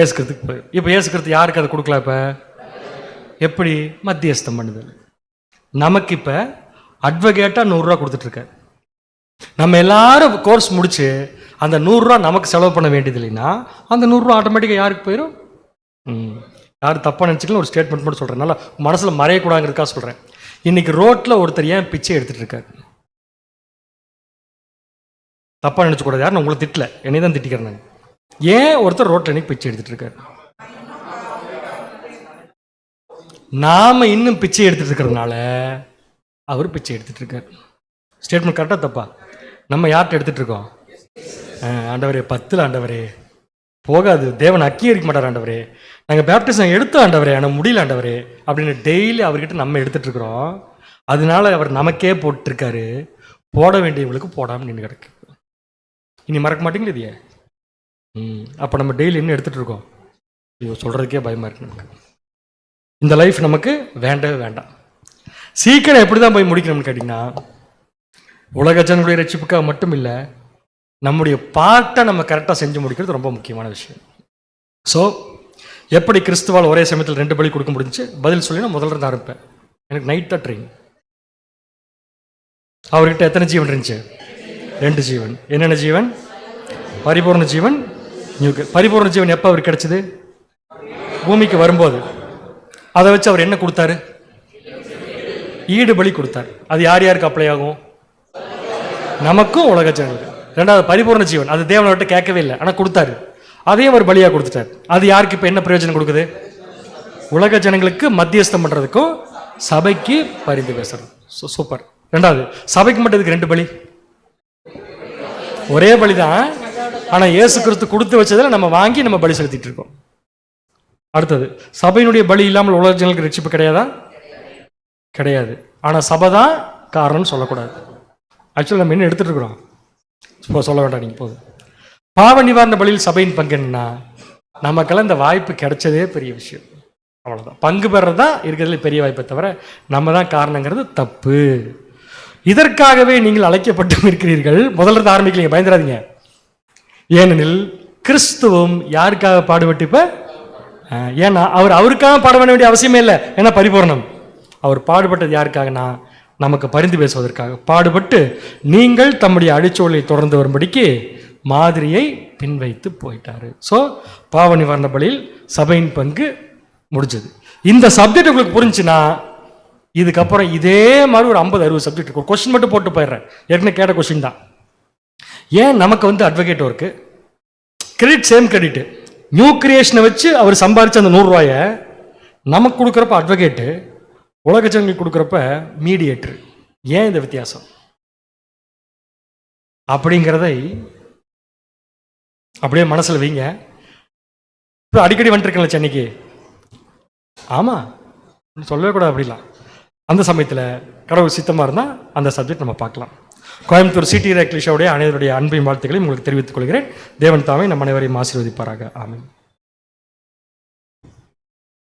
ஏசுக்கிறதுக்கு போயிடும். இப்போ ஏசுக்கிறது யாருக்கு அதை கொடுக்கலாம்? இப்போ எப்படி? மத்தியஸ்தம் பண்ணுதல். நமக்கு இப்போ அட்வொகேட்டாக 100 ரூபா கொடுத்துட்ருக்காரு. நம்ம எல்லாரும் கோர்ஸ் முடிச்சு அந்த 100 ரூபா நமக்கு செலவு பண்ண வேண்டியது இல்லைன்னா அந்த 100 ரூபா ஆட்டோமேட்டிக்காக யாருக்கு போயிடும்? யாரும் தப்பாக நினச்சிக்கலாம், ஒரு ஸ்டேட்மெண்ட் மட்டும் சொல்கிறேன், நல்லா மனசில் மறையக்கூடாதுங்கிறதுக்காக சொல்கிறேன். இன்னைக்கு ரோட்டில் ஒருத்தர் ஏன் பிச்சை எடுத்துகிட்டு இருக்காரு? தப்பாக நினச்சக்கூடாது, யாரும் உங்களை திட்டல, என்னை தான் திட்டிக்கிறேன் நான். ஏன் ஒருத்தர் ரோட்டில் இன்னைக்கு பிச்சை எடுத்துகிட்டு இருக்காரு? நாம் இன்னும் பிச்சை எடுத்துகிட்டு இருக்கிறதுனால அவர் பிச்சை எடுத்துகிட்டு இருக்காரு. ஸ்டேட்மெண்ட் கரெக்டாக தப்பா? நம்ம யார்கிட்ட எடுத்துகிட்டு இருக்கோம்? ஆண்டவரே 10 ஆண்டவரே போகாது, தேவன் அங்கீகரிக்க மாட்டார் ஆண்டவரே, நாங்கள் பேப்டிசம் எடுத்தோம் ஆண்டவரே, ஆனால் முடியல ஆண்டவரே அப்படின்னு டெய்லி அவர்கிட்ட நம்ம எடுத்துகிட்டு இருக்கிறோம். அதனால அவர் நமக்கே போட்டிருக்காரு, போட வேண்டியவங்களுக்கு போடாமல் நின்று கிடக்கு. இனி மறக்க மாட்டேங்குது இதையே. அப்போ நம்ம டெய்லி என்ன எடுத்துகிட்டு இருக்கோம்? ஐயோ, சொல்கிறதுக்கே பயமாக இருக்கு நமக்கு. இந்த லைஃப் நமக்கு வேண்டவே வேண்டாம். சீக்கிரம் எப்படி தான் போய் முடிக்கணும்னு கேட்டிங்கன்னா, உலக ஜனங்களுடைய ரட்சிப்புக்காக மட்டும் இல்லை, நம்முடைய பார்ட்டை நம்ம கரெக்டாக செஞ்சு முடிக்கிறது ரொம்ப முக்கியமான விஷயம். ஸோ எப்படி கிறிஸ்துவால் ஒரே சமயத்தில் 2 பலி கொடுக்க முடிஞ்சிச்சு? பதில் சொல்லி நான் முதல்ல இருந்து ஆரம்பிப்பேன். எனக்கு நைட் தான் ட்ரெயின். அவர்கிட்ட எத்தனை ஜீவன் இருந்துச்சு? 2 ஜீவன். என்னென்ன ஜீவன்? பரிபூர்ண ஜீவன், பரிபூர்ண ஜீவன் எப்போ அவருக்கு கிடைச்சது? பூமிக்கு வரும்போது. அதை வச்சு அவர் என்ன கொடுத்தாரு? ஈடு பலி கொடுத்தார். அது யார் யாருக்கு அப்ளை ஆகும்? நமக்கும் உலக ஜனங்களுக்கு. ரெண்டாவது பரிபூர்ண ஜீவன், அது தேவனை கேட்கவே இல்லை, ஆனால் கொடுத்தாரு. அதையும் ஒரு பலியாக கொடுத்துட்டார். அது யாருக்கு இப்போ என்ன பிரயோஜனம் கொடுக்குது? உலக ஜனங்களுக்கு மத்தியஸ்தம் பண்ணுறதுக்கும் சபைக்கு பரிந்து பேசுறது. சூப்பர். ரெண்டாவது, சபைக்கு மட்டும் இதுக்கு 2 பலி, ஒரே பலி தான். ஆனால் இயேசு கிறிஸ்து கொடுத்து வச்சதில் நம்ம வாங்கி நம்ம பலி செலுத்திட்டு இருக்கோம். அடுத்தது, சபையினுடைய பலி இல்லாமல் உலக ஜனங்களுக்கு ரட்சிப்பு கிடையாதா? கிடையாது. ஆனால் சபை தான் காரணம்னு சொல்லக்கூடாது. ஆக்சுவலாக நம்ம என்ன எடுத்துட்டு இருக்கிறோம், இப்போ சொல்ல வேண்டாம் நீங்கள் போதும். பாவ நிவாரண பலியில் சபையின் பங்கு என்னன்னா, நமக்கெல்லாம் இந்த வாய்ப்பு கிடைச்சதே பெரிய விஷயம். அவ்வளோதான். பங்கு பெறது தான் இருக்கிறதுல பெரிய வாய்ப்பை தவிர நம்ம தான் காரணங்கிறது தப்பு. இதற்காகவே நீங்கள் அழைக்கப்பட்டு இருக்கிறீர்கள். முதல்ல ஆரம்பிக்கலீங்க, பயந்துடாதீங்க. ஏனெனில் கிறிஸ்துவும் யாருக்காக பாடுபட்டு இப்போ, ஏன்னா அவருக்காக பாட வேண்டிய அவசியமே இல்லை, ஏன்னா பரிபூர்ணம். அவர் பாடுபட்டது யாருக்காகனா, நமக்கு பரிந்து பேசுவதற்காக பாடுபட்டு நீங்கள் தம்முடைய அடிச்சோலை தொடர்ந்து வரும்படிக்கு மாதிரியை பின்வைத்து போயிட்டாரு. ஸோ பாவ நிவாரண பலியில் சபையின் பங்கு முடிஞ்சது. இந்த சப்ஜெக்ட் உங்களுக்கு புரிஞ்சுன்னா இதுக்கப்புறம் இதே மாதிரி ஒரு 50-60 சப்ஜெக்ட் இருக்கும். கொஸ்டின் மட்டும் போட்டு போயிடுறேன், ஏற்கனவே கேட்ட கொஸ்டின் தான். ஏன் நமக்கு advocate work, credit same credit, new கிரியேஷனை வச்சு அவர் சம்பாதிச்ச அந்த 100 ரூபாயை நமக்கு கொடுக்குறப்ப அட்வொகேட்டு, உலக ஜனங்களுக்கு கொடுக்குறப்ப மீடியேட்டர். ஏன் இந்த வித்தியாசம் அப்படிங்கிறதை அப்படியே மனசில் வைங்க. இப்போ அடிக்கடி வந்துருக்கல சென்னைக்கு, ஆமாம் சொல்லவே கூடாது அப்படிலாம். அந்த சமயத்தில் கடவுள் சித்தமாக இருந்தால் அந்த சப்ஜெக்ட் நம்ம பார்க்கலாம். கோயம்புத்தூர் சிடி ரேக்லிஷாவுடைய அனைவருடைய அன்பின் வாழ்த்துக்களை உங்களுக்கு தெரிவித்துக் கொள்கிறேன். தேவன் தாமே நம் அனைவரையும் ஆசீர்வதிப்பாராக. ஆமென்.